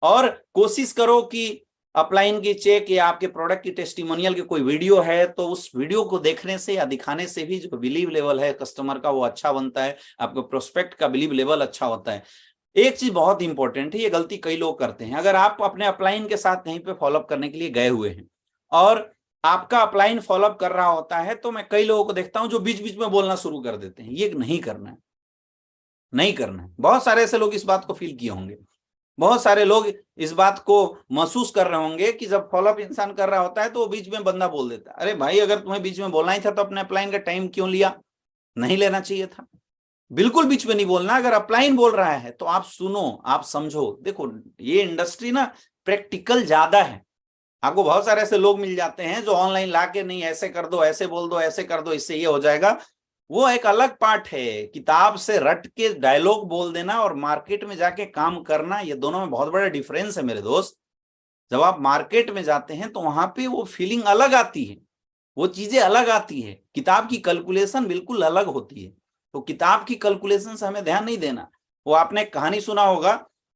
और कोशिश करो कि अपलाइन की चेक या आपके प्रोडक्ट की टेस्टिमोनियल की कोई वीडियो है तो उस वीडियो को देखने से या दिखाने से भी जो बिलीव लेवल है कस्टमर का वो अच्छा बनता है, आपको प्रोस्पेक्ट का बिलीव लेवल अच्छा होता है। एक चीज बहुत इंपॉर्टेंट है, ये गलती कई लोग करते हैं। अगर आप अपने अपलाइन के साथ कहीं पे फॉलोअप करने के लिए गए हुए हैं और आपका अपलाइन फॉलोअप कर रहा होता है, तो मैं कई लोगों को देखता हूं जो बीच बीच में बोलना शुरू कर देते हैं। ये नहीं करना है, नहीं करना है। बहुत सारे ऐसे लोग इस बात को फील किए होंगे, बहुत सारे लोग इस बात को महसूस कर रहे होंगे कि जब फॉलोअप इंसान कर रहा होता है तो वो बीच में बंदा बोल देता है। अरे भाई अगर तुम्हें बीच में बोलना ही था तो अपने अपलाइन का टाइम क्यों लिया? नहीं लेना चाहिए था। बिल्कुल बीच में नहीं बोलना। अगर अपलाइन बोल रहा है तो आप सुनो, आप समझो। देखो ये इंडस्ट्री ना प्रैक्टिकल ज्यादा है। आपको बहुत सारे ऐसे लोग मिल जाते हैं जो ऑनलाइन लाके नहीं ऐसे कर दो, ऐसे बोल दो, ऐसे कर दो, इससे ये हो जाएगा। वो एक अलग पार्ट है। किताब से रट के डायलॉग बोल देना और मार्केट में जाके काम करना, ये दोनों में बहुत बड़ा डिफरेंस है मेरे दोस्त। जब आप मार्केट में जाते हैं तो वहां पे वो फीलिंग अलग आती है, वो चीजें अलग आती है। किताब की कैलकुलेशन बिल्कुल अलग होती है। तो किताब की कैलकुलेशन से हमें ध्यान नहीं देना। वो आपने कहानी सुना होगा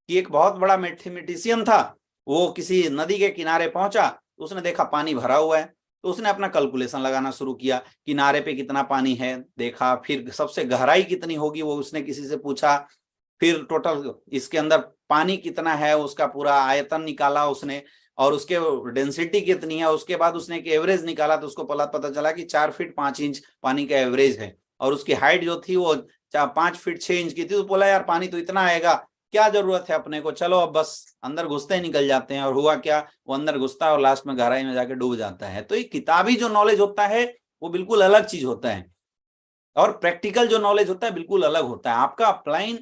कि एक बहुत बड़ा मैथमेटिशियन था, वो किसी नदी के किनारे पहुंचा, उसने देखा पानी भरा हुआ है, तो उसने अपना कैलकुलेशन लगाना शुरू किया। किनारे पे कितना पानी है देखा, फिर सबसे गहराई कितनी होगी वो उसने किसी से पूछा, फिर टोटल इसके अंदर पानी कितना है उसका पूरा आयतन निकाला उसने, और उसके डेंसिटी कितनी है। उसके बाद उसने एक एवरेज निकाला तो उसको पता चला कि 4 फीट 5 इंच पानी का एवरेज है, और उसकी हाइट जो थी वो 5 फीट 6 इंच की थी। तो बोला यार पानी तो इतना आएगा, क्या जरूरत है अपने को, चलो अब बस अंदर घुसते ही निकल जाते हैं। और हुआ क्या, वो अंदर घुसता है और लास्ट में गहराई में जाके डूब जाता है। तो ये किताबी जो नॉलेज होता है वो बिल्कुल अलग चीज होता है, और प्रैक्टिकल जो नॉलेज होता है बिल्कुल अलग होता है। आपका अपलाइन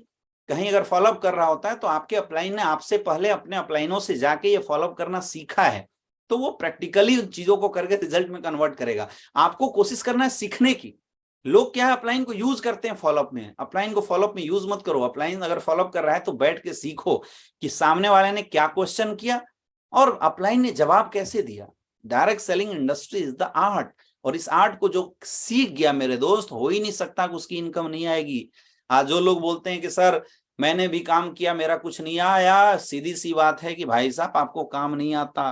कहीं अगर फॉलोअप कर रहा होता है तो आपके अपलाइन ने आपसे पहले अपने अपलाइनों से जाके ये फॉलोअप करना सीखा है, तो वो प्रैक्टिकली उन चीजों को करके रिजल्ट में कन्वर्ट करेगा। आपको कोशिश करना है सीखने की। लोग क्या है अपलाइन को यूज करते हैं फॉलोअप में, अपलाइन को फॉलोअप में यूज मत करो। अपलाइन अगर फॉलोअप कर रहा है तो बैठ के सीखो कि सामने वाले ने क्या क्वेश्चन किया और अपलाइन ने जवाब कैसे दिया। Direct selling industry is the art, और इस आर्ट को जो सीख गया मेरे दोस्त, हो ही नहीं सकता कि उसकी इनकम नहीं आएगी। आज जो लोग बोलते हैं कि सर मैंने भी काम किया मेरा कुछ नहीं आया, सीधी सी बात है कि भाई साहब आपको काम नहीं आता,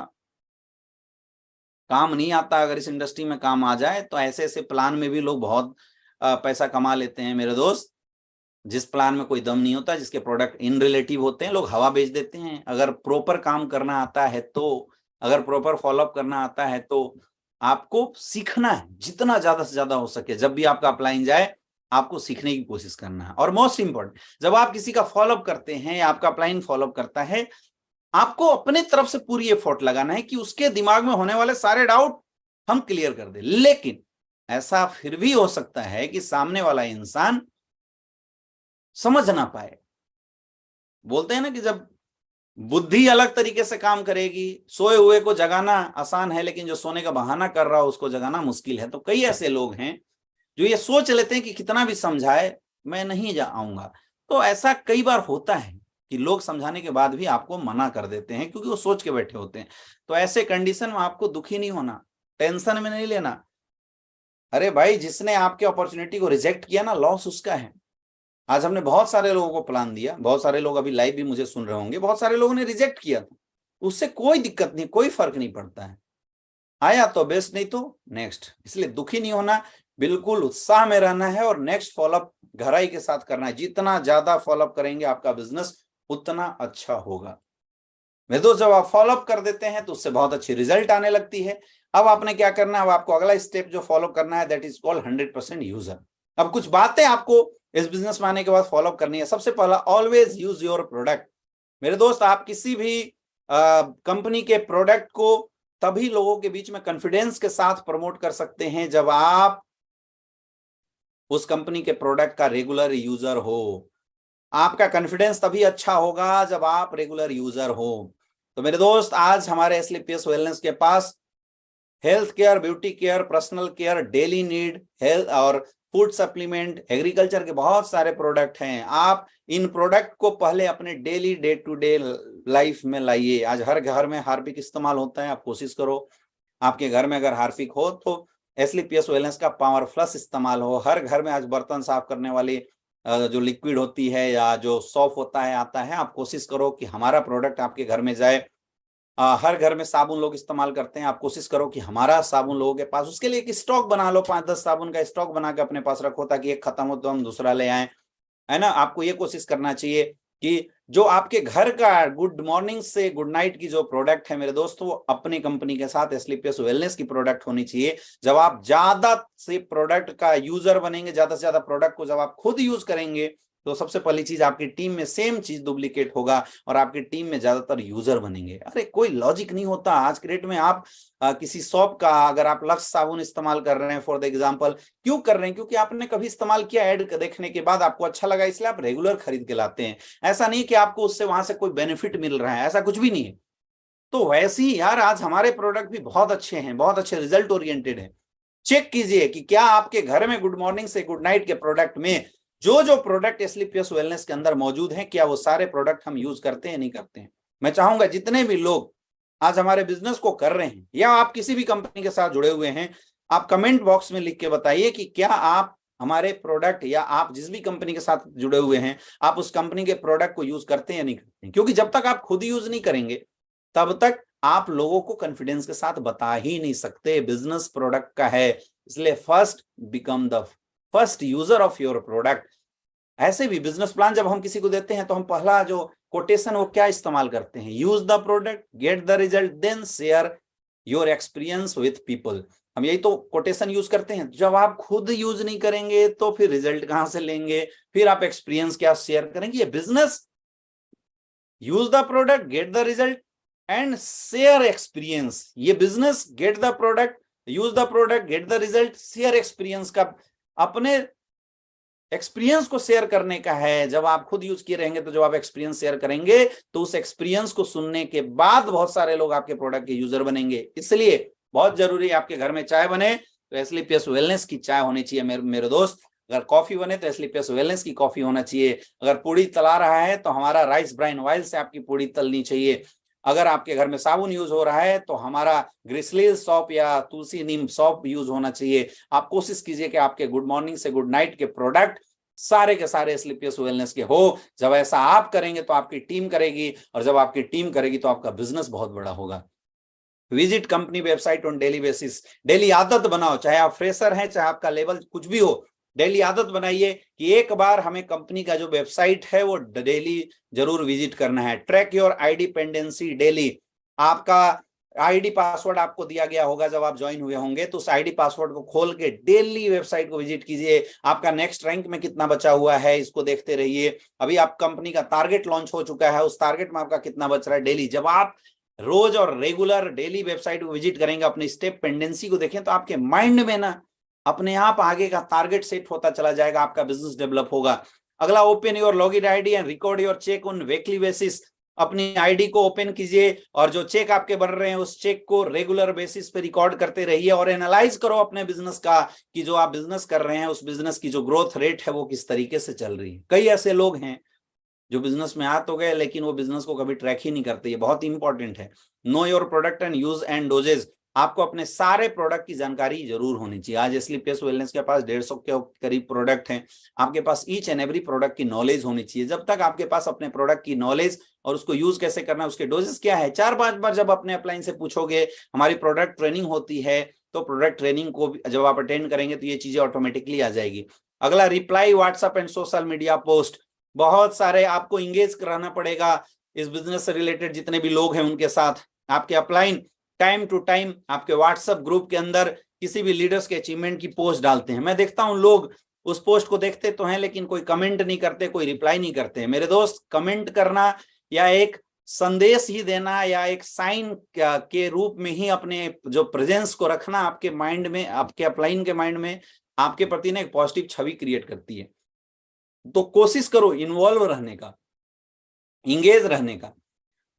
काम नहीं आता। अगर इस इंडस्ट्री में काम आ जाए तो ऐसे ऐसे प्लान में भी लोग बहुत पैसा कमा लेते हैं मेरे दोस्त। जिस प्लान में कोई दम नहीं होता, जिसके प्रोडक्ट इन रिलेटिव होते हैं, लोग हवा बेच देते हैं। अगर प्रॉपर काम करना आता है तो, अगर प्रॉपर फॉलोअप करना आता है तो आपको सीखना है जितना ज्यादा से ज्यादा हो सके। जब भी आपका अपलाइन जाए आपको सीखने की कोशिश करना है। और मोस्ट इंपॉर्टेंट, जब आप किसी का फॉलोअप करते हैं या आपका अपलाइन फॉलोअप करता है, आपको अपने तरफ से पूरी एफर्ट लगाना है कि उसके दिमाग में होने वाले सारे डाउट हम क्लियर कर दें। लेकिन ऐसा फिर भी हो सकता है कि सामने वाला इंसान समझ ना पाए। बोलते हैं ना कि जब बुद्धि अलग तरीके से काम करेगी, सोए हुए को जगाना आसान है, लेकिन जो सोने का बहाना कर रहा है उसको जगाना मुश्किल है। तो कई ऐसे लोग हैं जो ये सोच लेते हैं कि कितना भी समझाए मैं नहीं आऊंगा। तो ऐसा कई बार होता है कि लोग समझाने के बाद भी आपको मना कर देते हैं, क्योंकि वो सोच के बैठे होते हैं। तो ऐसे कंडीशन में आपको दुखी नहीं होना, टेंशन में नहीं लेना। अरे भाई, जिसने आपके अपॉर्चुनिटी को रिजेक्ट किया ना, लॉस उसका है। आज हमने बहुत सारे लोगों को प्लान दिया, बहुत सारे लोग अभी लाइव भी मुझे सुन रहे होंगे, बहुत सारे लोगों ने रिजेक्ट किया था, उससे कोई दिक्कत नहीं, कोई फर्क नहीं पड़ता है। आया तो बेस्ट, नहीं तो नेक्स्ट। इसलिए दुखी नहीं होना, बिल्कुल उत्साह में रहना है और नेक्स्ट फॉलोअप गहराई के साथ करना है। जितना ज्यादा फॉलोअप करेंगे आपका बिजनेस उतना अच्छा होगा। मेरे दोस्त, जब आप फॉलोअप कर देते हैं तो उससे बहुत अच्छी रिजल्ट आने लगती है। अब आपने क्या करना है, अब आपको अगला स्टेप जो फॉलो करना है, दैट इज कॉल्ड 100% यूजर। अब कुछ बातें आपको इस बिजनेस में आने के बाद फॉलो करनी है। सबसे पहला, ऑलवेज यूज योर प्रोडक्ट। मेरे दोस्त, आप किसी भी कंपनी के प्रोडक्ट को तभी लोगों के बीच में कॉन्फिडेंस के साथ प्रमोट कर सकते हैं जब आप उस कंपनी के प्रोडक्ट का रेगुलर यूजर हो। आपका कॉन्फिडेंस तभी अच्छा होगा जब आप रेगुलर यूजर हो। तो मेरे दोस्त, आज हमारे एसलीपीएस वेलनेस के पास health care, beauty care, personal care, daily need, health और फूड सप्लीमेंट, एग्रीकल्चर के बहुत सारे प्रोडक्ट हैं। आप इन प्रोडक्ट को पहले अपने daily day to day life में लाइए। आज हर घर में हार्पिक इस्तेमाल होता है, आप कोशिश करो आपके घर में अगर हार्पिक हो तो एसलीपीएस वेलनेस का पावर प्लस इस्तेमाल हो। हर घर में आज बर्तन साफ करने वाली जो लिक्विड होती है या जो सॉफ होता है आता है, आप कोशिश करो कि हमारा प्रोडक्ट आपके घर में जाए। हर घर में साबुन लोग इस्तेमाल करते हैं, आप कोशिश करो कि हमारा साबुन लोगों के पास, उसके लिए एक स्टॉक बना लो, 5-10 साबुन का स्टॉक बना के अपने पास रखो, ताकि एक खत्म हो तो हम दूसरा ले आए, है ना। आपको ये कोशिश करना चाहिए कि जो आपके घर का गुड मॉर्निंग से गुड नाइट की जो प्रोडक्ट है मेरे दोस्तों, वो अपनी कंपनी के साथ एसलीपीएस वेलनेस की प्रोडक्ट होनी चाहिए। जब आप ज्यादा से प्रोडक्ट का यूजर बनेंगे, ज्यादा से ज्यादा प्रोडक्ट को जब आप खुद यूज करेंगे, तो सबसे पहली चीज आपकी टीम में सेम चीज डुप्लीकेट होगा और आपकी टीम में ज्यादातर यूजर बनेंगे। अरे कोई लॉजिक नहीं होता आज के डेट में। आप किसी शॉप का अगर आप लक्स साबुन इस्तेमाल कर रहे हैं फॉर द एग्जांपल, क्यों कर रहे हैं? क्योंकि आपने कभी इस्तेमाल किया, ऐड देखने के बाद आपको अच्छा लगा, इसलिए आप रेगुलर खरीद के लाते हैं। ऐसा नहीं कि आपको उससे वहां से कोई बेनिफिट मिल रहा है, ऐसा कुछ भी नहीं है। तो वैसे ही यार, आज हमारे प्रोडक्ट भी बहुत अच्छे हैं, बहुत अच्छे रिजल्ट ओरिएंटेड है। चेक कीजिए कि क्या आपके घर में गुड मॉर्निंग से गुड नाइट के प्रोडक्ट में जो जो प्रोडक्ट एसलीपीएस वेलनेस के अंदर मौजूद हैं, क्या वो सारे प्रोडक्ट हम यूज करते हैं, नहीं करते हैं। मैं चाहूंगा जितने भी लोग आज हमारे बिजनेस को कर रहे हैं या आप किसी भी कंपनी के साथ जुड़े हुए हैं, आप कमेंट बॉक्स में लिख के बताइए कि क्या आप हमारे प्रोडक्ट या आप जिस भी कंपनी के साथ जुड़े हुए हैं, आप उस कंपनी के प्रोडक्ट को यूज करते हैं या नहीं करते हैं। क्योंकि जब तक आप खुद यूज नहीं करेंगे तब तक आप लोगों को कॉन्फिडेंस के साथ बता ही नहीं सकते। बिजनेस प्रोडक्ट का है, इसलिए first become the first user of your product. ऐसे भी बिजनेस प्लान जब हम किसी को देते हैं तो हम पहला जो कोटेशन वो क्या इस्तेमाल करते हैं? Use the product, get the result, then share your experience with people. हम यही तो कोटेशन यूज करते हैं। जब आप खुद यूज नहीं करेंगे तो फिर रिजल्ट कहां से लेंगे? फिर आप एक्सपीरियंस क्या शेयर करेंगे? ये business, use the product, get the result and share experience. ये business get the product, use the product, get the result, share experience का, अपने एक्सपीरियंस को शेयर करने का है। जब आप खुद यूज किए रहेंगे तो जब आप एक्सपीरियंस शेयर करेंगे तो उस एक्सपीरियंस को सुनने के बाद बहुत सारे लोग आपके प्रोडक्ट के यूजर बनेंगे। इसलिए बहुत जरूरी है आपके घर में चाय बने तो एसलीपीएस वेलनेस की चाय होनी चाहिए मेरे दोस्त। अगर कॉफी बने तो एसलीपीएस वेलनेस की कॉफी होना चाहिए। अगर पूड़ी तला रहा है तो हमारा राइस ब्राइन ऑयल से आपकी पूड़ी तलनी चाहिए। अगर आपके घर में साबुन यूज हो रहा है तो हमारा ग्रिसलीन सॉप या तुलसी नीम सॉप यूज होना चाहिए। आप कोशिश कीजिए कि आपके गुड मॉर्निंग से गुड नाइट के प्रोडक्ट सारे के सारे एसलीपीएस वेलनेस के हो। जब ऐसा आप करेंगे तो आपकी टीम करेगी, और जब आपकी टीम करेगी तो आपका बिजनेस बहुत बड़ा होगा। Visit company website on daily basis. Daily आदत बनाओ, चाहे आप फ्रेशर हैं, चाहे आपका लेवल कुछ भी हो, डेली आदत बनाइए कि एक बार हमें कंपनी का जो वेबसाइट है वो डेली जरूर विजिट करना है। Track your ID pendency daily. आपका आईडी पासवर्ड आपको दिया गया होगा जब आप ज्वाइन हुए होंगे, तो उस आईडी पासवर्ड को खोल के डेली वेबसाइट को विजिट कीजिए। आपका नेक्स्ट रैंक में कितना बचा हुआ है इसको देखते रहिए। अभी आप कंपनी का टारगेट लॉन्च हो चुका है, उस टारगेट में आपका कितना बच रहा है डेली। जब आप रोज और रेगुलर डेली वेबसाइट को विजिट करेंगे, अपनी स्टेप पेंडेंसी को देखें, तो आपके माइंड में ना अपने आप आगे का टारगेट सेट होता चला जाएगा, आपका बिजनेस डेवलप होगा। अगला, open your login ID and record your check on weekly basis. अपनी आईडी को ओपन कीजिए और जो चेक आपके बन रहे हैं उस चेक को रेगुलर बेसिस पे रिकॉर्ड करते रहिए और एनालाइज करो अपने बिजनेस का कि जो आप बिजनेस कर रहे हैं उस बिजनेस की जो ग्रोथ रेट है वो किस तरीके से चल रही है। कई ऐसे लोग हैं जो बिजनेस में आ तो गए लेकिन वो बिजनेस को कभी ट्रैक ही नहीं करते। ये बहुत इंपॉर्टेंट है। Know your product and use and doses. आपको अपने सारे प्रोडक्ट की जानकारी जरूर होनी चाहिए। आज स्लीपलेस वेलनेस के पास 150 के करीब प्रोडक्ट हैं। आपके पास ईच एंड एवरी प्रोडक्ट की नॉलेज होनी चाहिए। जब तक आपके पास अपने प्रोडक्ट की नॉलेज और उसको यूज कैसे करना है, उसके डोजेस क्या है, 4-5 बार जब अपने अपलाइन से पूछोगे। हमारी प्रोडक्ट ट्रेनिंग होती है, तो प्रोडक्ट ट्रेनिंग को जब आप अटेंड करेंगे तो ये चीजें ऑटोमेटिकली आ जाएगी। अगला, reply WhatsApp and social media post. बहुत सारे आपको इंगेज कराना पड़ेगा इस बिजनेस से रिलेटेड जितने भी लोग हैं उनके साथ। आपके अपलाइन टाइम टू टाइम आपके व्हाट्सएप ग्रुप के अंदर किसी भी लीडर्स के अचीवमेंट की पोस्ट डालते हैं। मैं देखता हूं लोग उस पोस्ट को देखते तो हैं लेकिन कोई कमेंट नहीं करते, कोई रिप्लाई नहीं करते। मेरे दोस्त, कमेंट करना या एक संदेश ही देना या एक साइन के रूप में ही अपने जो प्रेजेंस को रखना आपके माइंड में, आपके अपलाइन के माइंड में आपके प्रति ना एक पॉजिटिव छवि क्रिएट करती है। तो कोशिश करो इन्वॉल्व रहने का, इंगेज रहने का।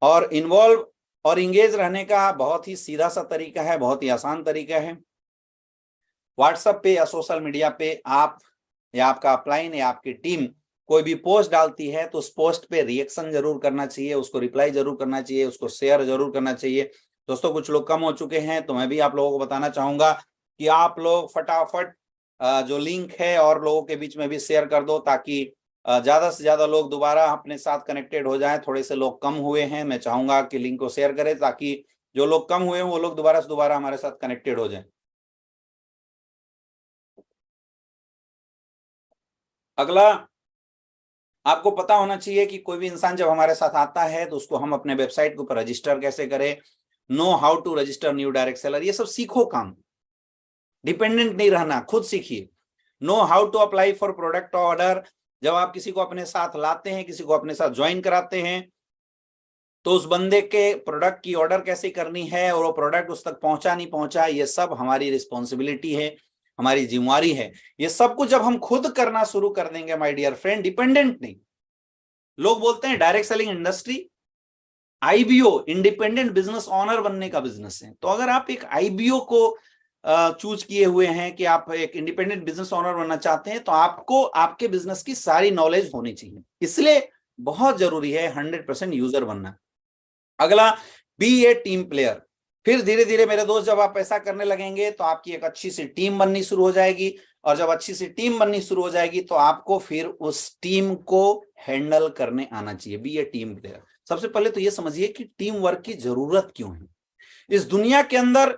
और इन्वॉल्व और इंगेज रहने का बहुत ही सीधा सा तरीका है, बहुत ही आसान तरीका है। व्हाट्सएप पे या सोशल मीडिया पे आप या आपका अपलाइन या आपकी टीम कोई भी पोस्ट डालती है तो उस पोस्ट पे रिएक्शन जरूर करना चाहिए, उसको रिप्लाई जरूर करना चाहिए, उसको शेयर जरूर करना चाहिए। दोस्तों, कुछ लोग कम हो चुके हैं तो मैं भी आप लोगों को बताना चाहूंगा कि आप लोग फटाफट जो लिंक है और लोगों के बीच में भी शेयर कर दो ताकि ज्यादा से ज्यादा लोग दोबारा अपने साथ कनेक्टेड हो जाएं। थोड़े से लोग कम हुए हैं, मैं चाहूंगा कि लिंक को शेयर करें ताकि जो लोग कम हुए हैं वो लोग दोबारा से दोबारा हमारे साथ कनेक्टेड हो जाएं। अगला, आपको पता होना चाहिए कि कोई भी इंसान जब हमारे साथ आता है तो उसको हम अपने वेबसाइट के ऊपर रजिस्टर कैसे करें। Know how to register new direct seller, ये सब सीखो काम। डिपेंडेंट नहीं रहना, खुद सीखिए। Know how to apply for product order. जब आप किसी को अपने साथ लाते हैं, किसी को अपने साथ ज्वाइन कराते हैं, तो उस बंदे के प्रोडक्ट की ऑर्डर कैसे करनी है और वो प्रोडक्ट उस तक पहुंचा नहीं पहुंचा, ये सब हमारी रिस्पॉन्सिबिलिटी है, हमारी जिम्मेवारी है। ये सब कुछ जब हम खुद करना शुरू कर देंगे माय डियर फ्रेंड, डिपेंडेंट नहीं। लोग बोलते हैं direct selling industry IBO, independent business honour बनने का बिजनेस है। तो अगर आप एक आईबीओ को चूज किए हुए हैं कि आप एक इंडिपेंडेंट बिजनेस ऑनर बनना चाहते हैं, तो आपको आपके बिजनेस की सारी नॉलेज होनी चाहिए। इसलिए बहुत जरूरी है 100% यूजर बनना। अगला, बी ए टीम प्लेयर। फिर धीरे धीरे मेरे दोस्त जब आप ऐसा करने लगेंगे तो आपकी एक अच्छी सी टीम बननी शुरू हो जाएगी और जब अच्छी सी टीम बननी शुरू हो जाएगी तो आपको फिर उस टीम को हैंडल करने आना चाहिए। बी ए टीम प्लेयर। सबसे पहले तो ये समझिए कि टीम वर्क की जरूरत क्यों है। इस दुनिया के अंदर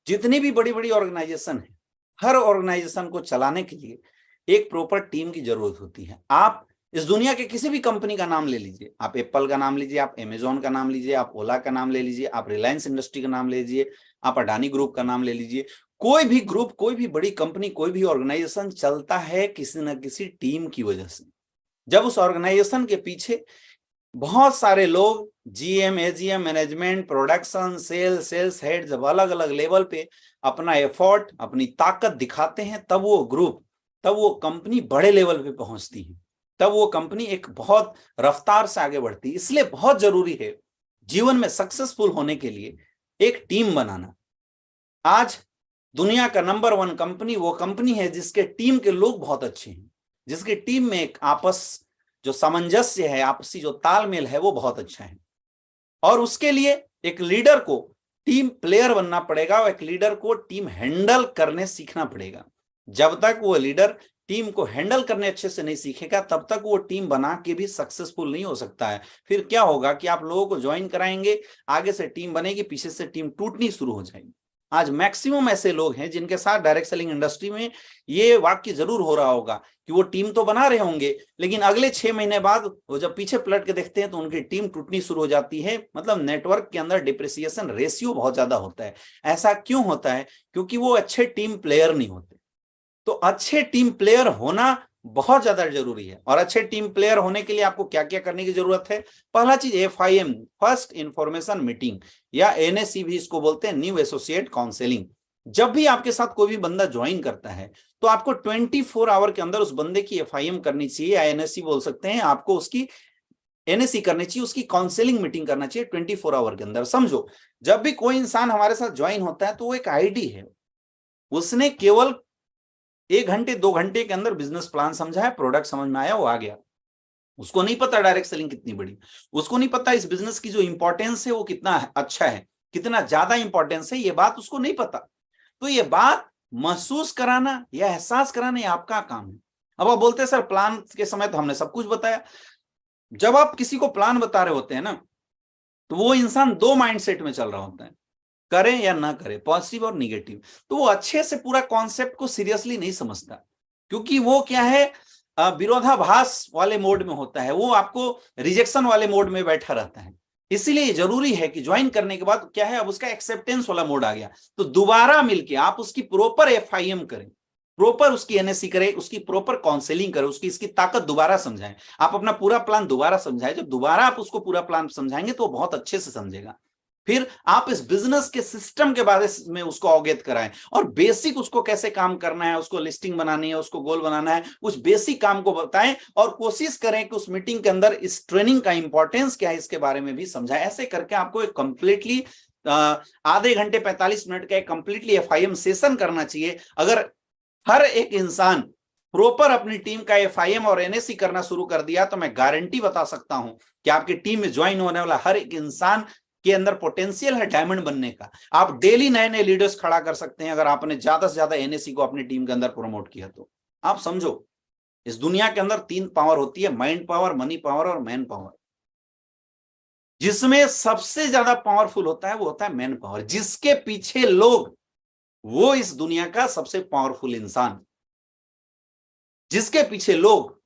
जितनी भी बड़ी बड़ी ऑर्गेनाइजेशन है, हर ऑर्गेनाइजेशन को चलाने के लिए एक प्रॉपर टीम की जरूरत होती है। आप इस दुनिया के किसी भी कंपनी का नाम ले लीजिए, आप एप्पल का नाम लीजिए, आप अमेजोन का नाम लीजिए, आप ओला का नाम ले लीजिए, आप रिलायंस इंडस्ट्री का नाम ले लीजिए, आप अडानी ग्रुप का नाम ले लीजिए। कोई भी ग्रुप, कोई भी बड़ी कंपनी, कोई भी ऑर्गेनाइजेशन चलता है किसी न किसी टीम की वजह से। जब उस ऑर्गेनाइजेशन के पीछे बहुत सारे लोग, GM, AGM, management, production, sales head, जब अलग अलग लेवल पे अपना एफर्ट, अपनी ताकत दिखाते हैं, तब वो ग्रुप, तब वो कंपनी बड़े लेवल पे पहुंचती है, तब वो कंपनी एक बहुत रफ्तार से आगे बढ़ती है। इसलिए बहुत जरूरी है जीवन में सक्सेसफुल होने के लिए एक टीम बनाना। आज दुनिया का नंबर 1 कंपनी वो कंपनी है जिसके टीम के लोग बहुत अच्छे हैं, जिसकी टीम में एक आपस जो सामंजस्य है, आपसी जो तालमेल है वो बहुत अच्छा है। और उसके लिए एक लीडर को टीम प्लेयर बनना पड़ेगा और एक लीडर को टीम हैंडल करने सीखना पड़ेगा। जब तक वो लीडर टीम को हैंडल करने अच्छे से नहीं सीखेगा तब तक वो टीम बना के भी सक्सेसफुल नहीं हो सकता है। फिर क्या होगा कि आप लोगों को ज्वाइन कराएंगे, आगे से टीम बनेगी, पीछे से टीम टूटनी शुरू हो जाएगी। आज मैक्सिमम ऐसे लोग हैं जिनके साथ डायरेक्ट सेलिंग इंडस्ट्री में ये वाक्य जरूर हो रहा होगा कि वो टीम तो बना रहे होंगे, लेकिन अगले 6 महीने बाद वो जब पीछे पलट के देखते हैं तो उनकी टीम टूटनी शुरू हो जाती है। मतलब नेटवर्क के अंदर डिप्रिसिएशन रेशियो बहुत ज्यादा होता है। ऐसा क्यों होता है? क्योंकि वो अच्छे टीम प्लेयर नहीं होते। तो अच्छे टीम प्लेयर होना बहुत ज्यादा जरूरी है। और अच्छे टीम प्लेयर होने के लिए आपको क्या क्या करने की जरूरत है? पहला चीज FIM, फर्स्ट इंफॉर्मेशन मीटिंग, या NSC भी इसको बोलते हैं, न्यू एसोसिएट काउंसलिंग। जब भी आपके साथ कोई भी बंदा ज्वाइन करता है तो आपको 24 आवर के अंदर उस बंदे की FIM करनी चाहिए, या NSC बोल सकते हैं। आपको उसकी NSC करनी चाहिए, उसकी काउंसलिंग मीटिंग करना चाहिए 24 आवर के अंदर। समझो, जब भी कोई इंसान हमारे साथ ज्वाइन होता है तो वो एक आईडी है, उसने केवल 1 घंटे 2 घंटे के अंदर बिजनेस प्लान समझा है, प्रोडक्ट समझ में आया, वो आ गया। उसको नहीं पता डायरेक्ट सेलिंग कितनी बड़ी, उसको नहीं पता इस बिजनेस की जो इंपॉर्टेंस है वो कितना अच्छा है, कितना ज्यादा इंपॉर्टेंस है, ये बात उसको नहीं पता। तो ये बात महसूस कराना या एहसास कराना ये आपका काम है। अब आप बोलते हैं सर प्लान के समय तो हमने सब कुछ बताया। जब आप किसी को प्लान बता रहे होते हैं ना, तो वो इंसान 2 माइंडसेट में चल रहा होता है, करें या ना करें, पॉजिटिव और निगेटिव। तो वो अच्छे से पूरा कॉन्सेप्ट को सीरियसली नहीं समझता, क्योंकि वो क्या है, विरोधाभास वाले मोड में होता है, वो आपको रिजेक्शन वाले मोड में बैठा रहता है। इसीलिए जरूरी है कि ज्वाइन करने के बाद क्या है, अब उसका एक्सेप्टेंस वाला मोड आ गया, तो दोबारा मिलके आप उसकी प्रॉपर FIM करें, प्रॉपर उसकी NSC करें, उसकी प्रॉपर काउंसलिंग करें, उसकी इसकी ताकत दोबारा समझाएं, आप अपना पूरा प्लान दोबारा समझाएं। जब दोबारा आप उसको पूरा प्लान समझाएंगे तो वो बहुत अच्छे से समझेगा। फिर आप इस बिजनेस के सिस्टम के बारे में उसको अवगत कराएं, और बेसिक उसको कैसे काम करना है, उसको लिस्टिंग बनानी है, उसको गोल बनाना है, उस बेसिक काम को बताएं। और कोशिश करें कि उस मीटिंग के अंदर इस ट्रेनिंग का इंपॉर्टेंस क्या है इसके बारे में भी समझाएं। ऐसे करके आपको एक कंप्लीटली आधे घंटे 45 मिनट का एक कंप्लीटली FIM सेशन करना चाहिए। अगर हर एक इंसान प्रॉपर अपनी टीम का FIM और NSC करना शुरू कर दिया तो मैं गारंटी बता सकता हूं कि आपकी टीम में ज्वाइन होने वाला हर एक इंसान के अंदर पोटेंशियल है डायमंड बनने का। आप डेली नए नए लीडर्स खड़ा कर सकते हैं अगर आपने ज्यादा से ज्यादा NSC को अपनी टीम के अंदर प्रमोट किया तो। आप समझो, इस दुनिया के अंदर 3 पावर होती है, माइंड पावर, मनी पावर और मैन पावर। जिसमें सबसे ज्यादा पावरफुल होता है वो होता है मैन पावर, जिसके पीछे लोग, वो इस दुनिया का सबसे पावरफुल इंसान, जिसके पीछे लोग।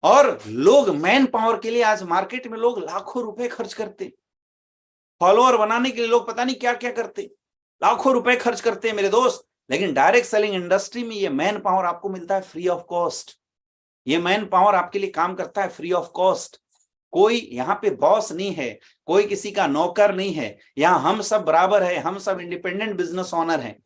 और लोग मैन पावर के लिए आज मार्केट में लोग लाखों रुपए खर्च करते, फॉलोअर बनाने के लिए लोग पता नहीं क्या क्या करते, लाखों रुपए खर्च करते हैं मेरे दोस्त। लेकिन डायरेक्ट सेलिंग इंडस्ट्री में ये मैन पावर आपको मिलता है फ्री ऑफ कॉस्ट। ये मैन पावर आपके लिए काम करता है फ्री ऑफ कॉस्ट। कोई यहाँ पे बॉस नहीं है, कोई किसी का नौकर नहीं है, यहाँ हम सब बराबर है, हम सब इंडिपेंडेंट बिजनेस ओनर हैं।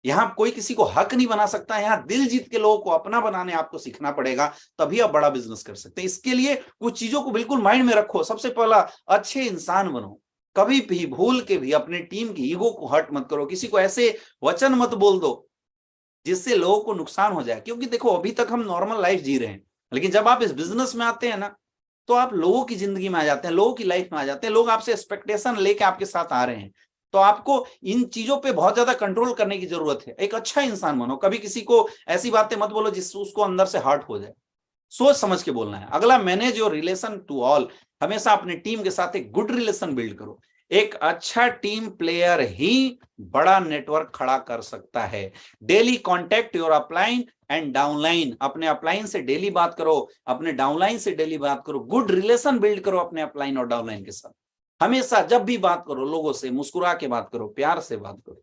यहाँ कोई किसी को हक नहीं बना सकता, यहाँ दिल जीत के लोगों को अपना बनाने आपको सीखना पड़ेगा, तभी आप बड़ा बिजनेस कर सकते हैं। इसके लिए कुछ चीजों को बिल्कुल माइंड में रखो। सबसे पहला, अच्छे इंसान बनो। कभी भी भूल के भी अपने टीम की ईगो को हर्ट मत करो, किसी को ऐसे वचन मत बोल दो जिससे लोगों को नुकसान हो जाए। क्योंकि देखो, अभी तक हम नॉर्मल लाइफ जी रहे हैं, लेकिन जब आप इस बिजनेस में आते हैं ना, तो आप लोगों की जिंदगी में आ जाते हैं, लोगों की लाइफ में आ जाते हैं। लोग आपसे एक्सपेक्टेशन लेके आपके साथ आ रहे हैं, तो आपको इन चीजों पे बहुत ज्यादा कंट्रोल करने की जरूरत है। एक अच्छा इंसान बनो, कभी किसी को ऐसी बातें मत बोलो जिससे उसको अंदर से हर्ट हो जाए। सोच समझ के बोलना है। अगला, manage your relation to all. हमेशा अपनी टीम के साथ एक गुड रिलेशन बिल्ड करो। एक अच्छा टीम प्लेयर ही बड़ा नेटवर्क खड़ा कर सकता है। Daily contact your upline and downline. अपने अपलाइन से डेली बात करो, अपने डाउनलाइन से डेली बात करो। गुड रिलेशन बिल्ड करो अपने अपलाइन और डाउनलाइन के साथ। हमेशा जब भी बात करो लोगों से मुस्कुरा के बात करो, प्यार से बात करो,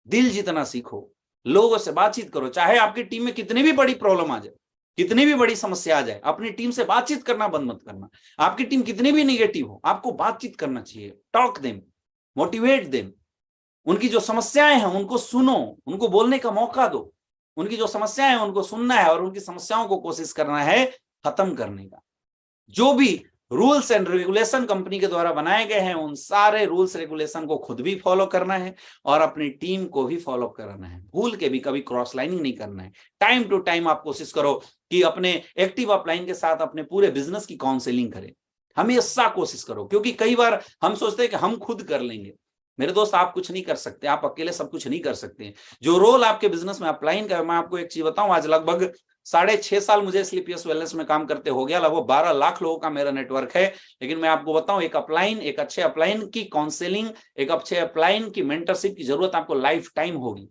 दिल जीतना सीखो, लोगों से बातचीत करो। चाहे आपकी टीम में कितनी भी बड़ी प्रॉब्लम आ जाए, कितनी भी बड़ी समस्या आ जाए, अपनी टीम से बातचीत करना बंद मत करना। आपकी टीम कितनी भी निगेटिव हो, आपको बातचीत करना चाहिए। Talk them, motivate them. उनकी जो समस्याएं हैं उनको सुनो, उनको बोलने का मौका दो। उनकी जो समस्याएं हैं उनको सुनना है और उनकी समस्याओं को कोशिश करना है खत्म करने का। जो भी रूल्स एंड रेगुलेशन कंपनी के द्वारा बनाए गए हैं, उन सारे रूल्स रेगुलेशन को खुद भी फॉलो करना है और अपनी टीम को भी फॉलो करना है। भूल के भी कभी क्रॉस लाइनिंग नहीं करना है। टाइम टू टाइम आप कोशिश करो कि अपने एक्टिव अपलाइन के साथ अपने पूरे बिजनेस की काउंसलिंग करें। हमेशा कोशिश करो, क्योंकि कई बार हम सोचते हैं कि हम खुद कर लेंगे। मेरे दोस्त, आप कुछ नहीं कर सकते, आप अकेले सब कुछ नहीं कर सकते। जो रोल आपके बिजनेस में अपलाइन कर, मैं आपको एक चीज बताऊं, आज लगभग 6.5 साल मुझे स्लीपियस वेलनेस में काम करते हो गया, लगभग 12 लाख लोगों का मेरा नेटवर्क है। लेकिन मैं आपको बताऊं, एक अच्छे अपलाइन की काउंसलिंग, एक अच्छे अपलाइन की मेंटरशिप की जरूरत आपको लाइफ टाइम होगी।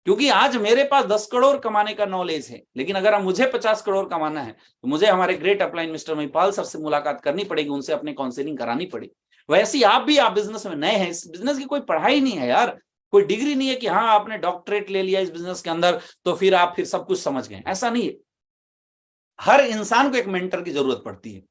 क्योंकि आज मेरे पास 10 करोड़ कमाने का नॉलेज है, लेकिन अगर अब मुझे 50 करोड़ कमाना है तो मुझे हमारे great upline mister Mahipal sir से मुलाकात करनी पड़ेगी, उनसे अपनी काउंसलिंग करानी पड़ेगी। वैसे ही आप बिजनेस में नए हैं, इस बिजनेस की कोई पढ़ाई नहीं है यार, कोई डिग्री नहीं है कि हाँ आपने डॉक्टरेट ले लिया इस बिजनेस के अंदर तो फिर आप सब कुछ समझ गए, ऐसा नहीं है। हर इंसान को एक मेंटर की जरूरत पड़ती है।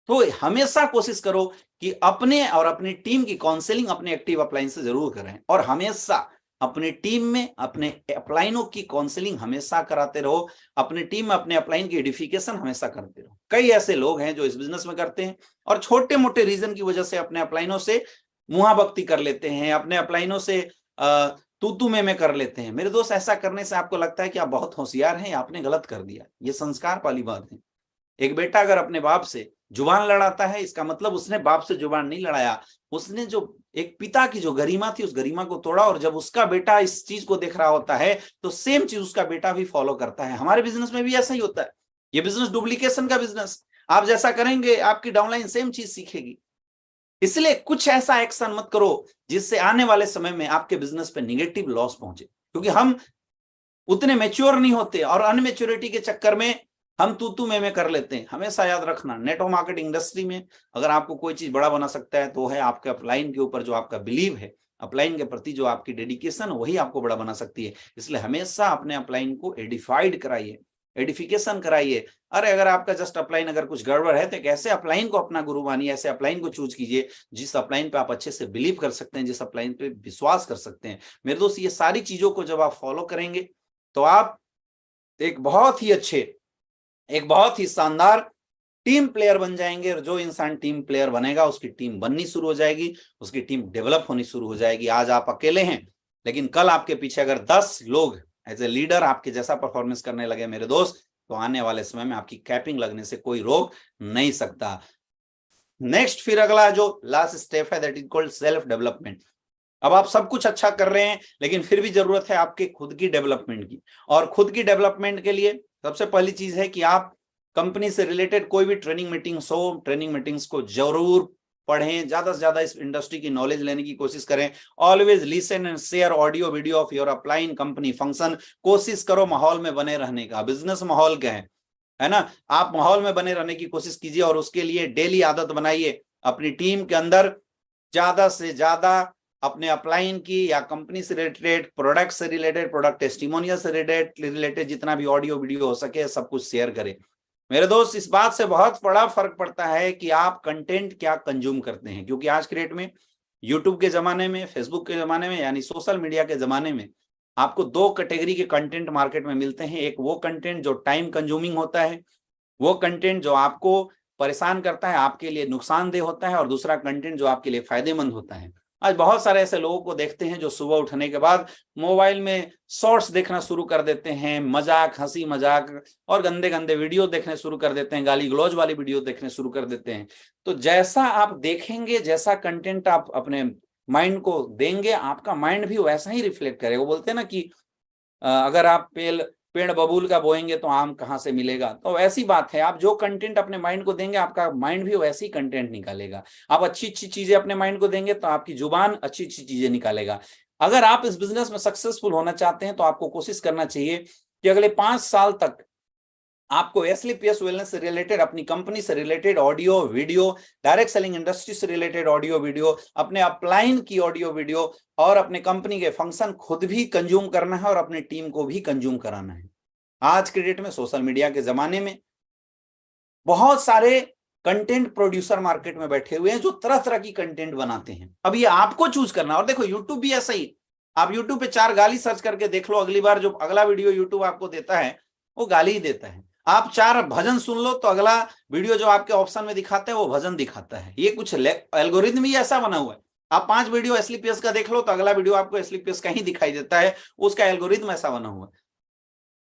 तो हमेशा कोशिश करो कि अपने और अपनी टीम की काउंसलिंग अपने एक्टिव अपलाइन से जरूर करें, और हमेशा अपने टीम में अपने अपलाइनों की काउंसलिंग हमेशा कराते रहो, अपने टीम में अपने अपलाइन की एडिफिकेशन हमेशा करते रहो। कई ऐसे लोग हैं जो इस बिजनेस में करते हैं और छोटे मोटे रीजन की वजह से अपने अपलाइनों से मुहाभक्ति कर लेते हैं, अपने अपलाइनों से तू में कर लेते हैं। मेरे दोस्त, ऐसा करने से आपको लगता है कि आप बहुत होशियार हैं, आपने गलत कर दिया। ये संस्कार वाली बात है। एक बेटा अगर अपने बाप से जुबान लड़ाता है, इसका मतलब उसने बाप से जुबान नहीं लड़ाया, उसने जो एक पिता की जो गरिमा थी उस गरिमा को तोड़ा, और जब उसका बेटा इस चीज को देख रहा होता है तो सेम चीज उसका बेटा भी फॉलो करता है। हमारे बिजनेस में भी ऐसा ही होता है। ये बिजनेस डुप्लीकेशन का बिजनेस, आप जैसा करेंगे आपकी डाउनलाइन सेम चीज सीखेगी। इसलिए कुछ ऐसा एक्शन मत करो जिससे आने वाले समय में आपके बिजनेस पे निगेटिव लॉस पहुंचे, क्योंकि हम उतने मैच्योर नहीं होते और अनमेच्योरिटी के चक्कर में हम तू में कर लेते हैं। हमेशा याद रखना, नेटवर्क मार्केटिंग इंडस्ट्री में अगर आपको कोई चीज बड़ा बना सकता है तो है आपके अपलाइन के ऊपर जो आपका बिलीव है, अपलाइन के प्रति जो आपकी डेडिकेशन, वही आपको बड़ा बना सकती है। इसलिए हमेशा अपने अपलाइन को एडिफाइड कराइए, एडिफिकेशन कराइए। अरे अगर आपका जस्ट अपलाइन अगर कुछ गड़बड़ है तो एक ऐसे अपलाइन को अपना गुरु मानिए, ऐसे अपलाइन को चूज कीजिए जिस अपलाइन पे आप अच्छे से बिलीव कर सकते हैं, जिस अपलाइन पे विश्वास कर सकते हैं। मेरे दोस्त, ये सारी चीजों को जब आप फॉलो करेंगे तो आप एक बहुत ही शानदार टीम प्लेयर बन जाएंगे। और जो इंसान टीम प्लेयर बनेगा उसकी टीम बननी शुरू हो जाएगी, उसकी टीम डेवलप होनी शुरू हो जाएगी। आज आप अकेले हैं, लेकिन कल आपके पीछे अगर 10 लोग एज ए लीडर आपके जैसा परफॉर्मेंस करने लगे मेरे दोस्त, तो आने वाले समय में आपकी कैपिंग लगने से कोई रोक नहीं सकता। नेक्स्ट, फिर अगला जो लास्ट स्टेप है that is called self development. अब आप सब कुछ अच्छा कर रहे हैं, लेकिन फिर भी जरूरत है आपके खुद की डेवलपमेंट की। और खुद की डेवलपमेंट के लिए सबसे पहली चीज है कि आप कंपनी से रिलेटेड कोई भी ट्रेनिंग मीटिंग्स हो, ट्रेनिंग मीटिंग्स को जरूर पढ़ें, ज्यादा से ज्यादा इस इंडस्ट्री की नॉलेज लेने की कोशिश करें। Always listen and share audio video of your upline company function. कोशिश करो माहौल में बने रहने का। बिजनेस माहौल क्या है ना, आप माहौल में बने रहने की कोशिश कीजिए, और उसके लिए डेली आदत बनाइए अपनी टीम के अंदर ज्यादा से ज्यादा अपने अपलाइन की या कंपनी से रिलेटेड, प्रोडक्ट से रिलेटेड, प्रोडक्ट टेस्टिमोनियल से रिलेटेड जितना भी ऑडियो वीडियो हो सके सब कुछ शेयर करें। मेरे दोस्त, इस बात से बहुत बड़ा फर्क पड़ता है कि आप कंटेंट क्या कंज्यूम करते हैं, क्योंकि आज के डेट में यूट्यूब के जमाने में, फेसबुक के जमाने में, यानी सोशल मीडिया के जमाने में आपको 2 कैटेगरी के कंटेंट मार्केट में मिलते हैं। एक वो कंटेंट जो टाइम कंज्यूमिंग होता है, वो कंटेंट जो आपको परेशान करता है, आपके लिए नुकसानदेह होता है, और दूसरा कंटेंट जो आपके लिए फायदेमंद होता है। आज बहुत सारे ऐसे लोगों को देखते हैं जो सुबह उठने के बाद मोबाइल में शॉर्ट्स देखना शुरू कर देते हैं, मजाक, हंसी मजाक और गंदे गंदे वीडियो देखने शुरू कर देते हैं, गाली गलौज वाली वीडियो देखने शुरू कर देते हैं। तो जैसा आप देखेंगे, जैसा कंटेंट आप अपने माइंड को देंगे, आपका माइंड भी वैसा ही रिफ्लेक्ट करेगा। बोलते हैं ना कि अगर आप पेड़ बबूल का बोएंगे तो आम कहाँ से मिलेगा, तो ऐसी बात है। आप जो कंटेंट अपने माइंड को देंगे, आपका माइंड भी वैसी कंटेंट निकालेगा। आप अच्छी अच्छी चीजें अपने माइंड को देंगे तो आपकी जुबान अच्छी अच्छी चीजें निकालेगा। अगर आप इस बिजनेस में सक्सेसफुल होना चाहते हैं तो आपको कोशिश करना चाहिए कि अगले 5 साल तक आपको एसलीपीएस वेलनेस से रिलेटेड, अपनी कंपनी से related audio video, direct selling industry से रिलेटेड ऑडियो वीडियो, अपने अपलाइन की ऑडियो वीडियो और अपने कंपनी के फंक्शन खुद भी कंज्यूम करना है और अपनी टीम को भी कंज्यूम कराना है। आज के डेट में सोशल मीडिया के जमाने में बहुत सारे कंटेंट प्रोड्यूसर मार्केट में बैठे हुए हैं जो तरह तरह की कंटेंट बनाते हैं। अब ये आपको चूज करना। और देखो, यूट्यूब भी ऐसा ही, आप यूट्यूब पे 4 गाली सर्च करके देख लो, अगली बार जो अगला वीडियो यूट्यूब आपको देता है वो गाली ही देता है। आप 4 भजन सुन लो तो अगला वीडियो जो आपके ऑप्शन में दिखाता है वो भजन दिखाता है। ये कुछ एल्गोरिथम ही ऐसा बना हुआ है। आप 5 वीडियो एसलीपीएस का देख लो तो अगला वीडियो आपको एसलीपीएस का ही दिखाई देता है, उसका एल्गोरिथम ऐसा बना हुआ है।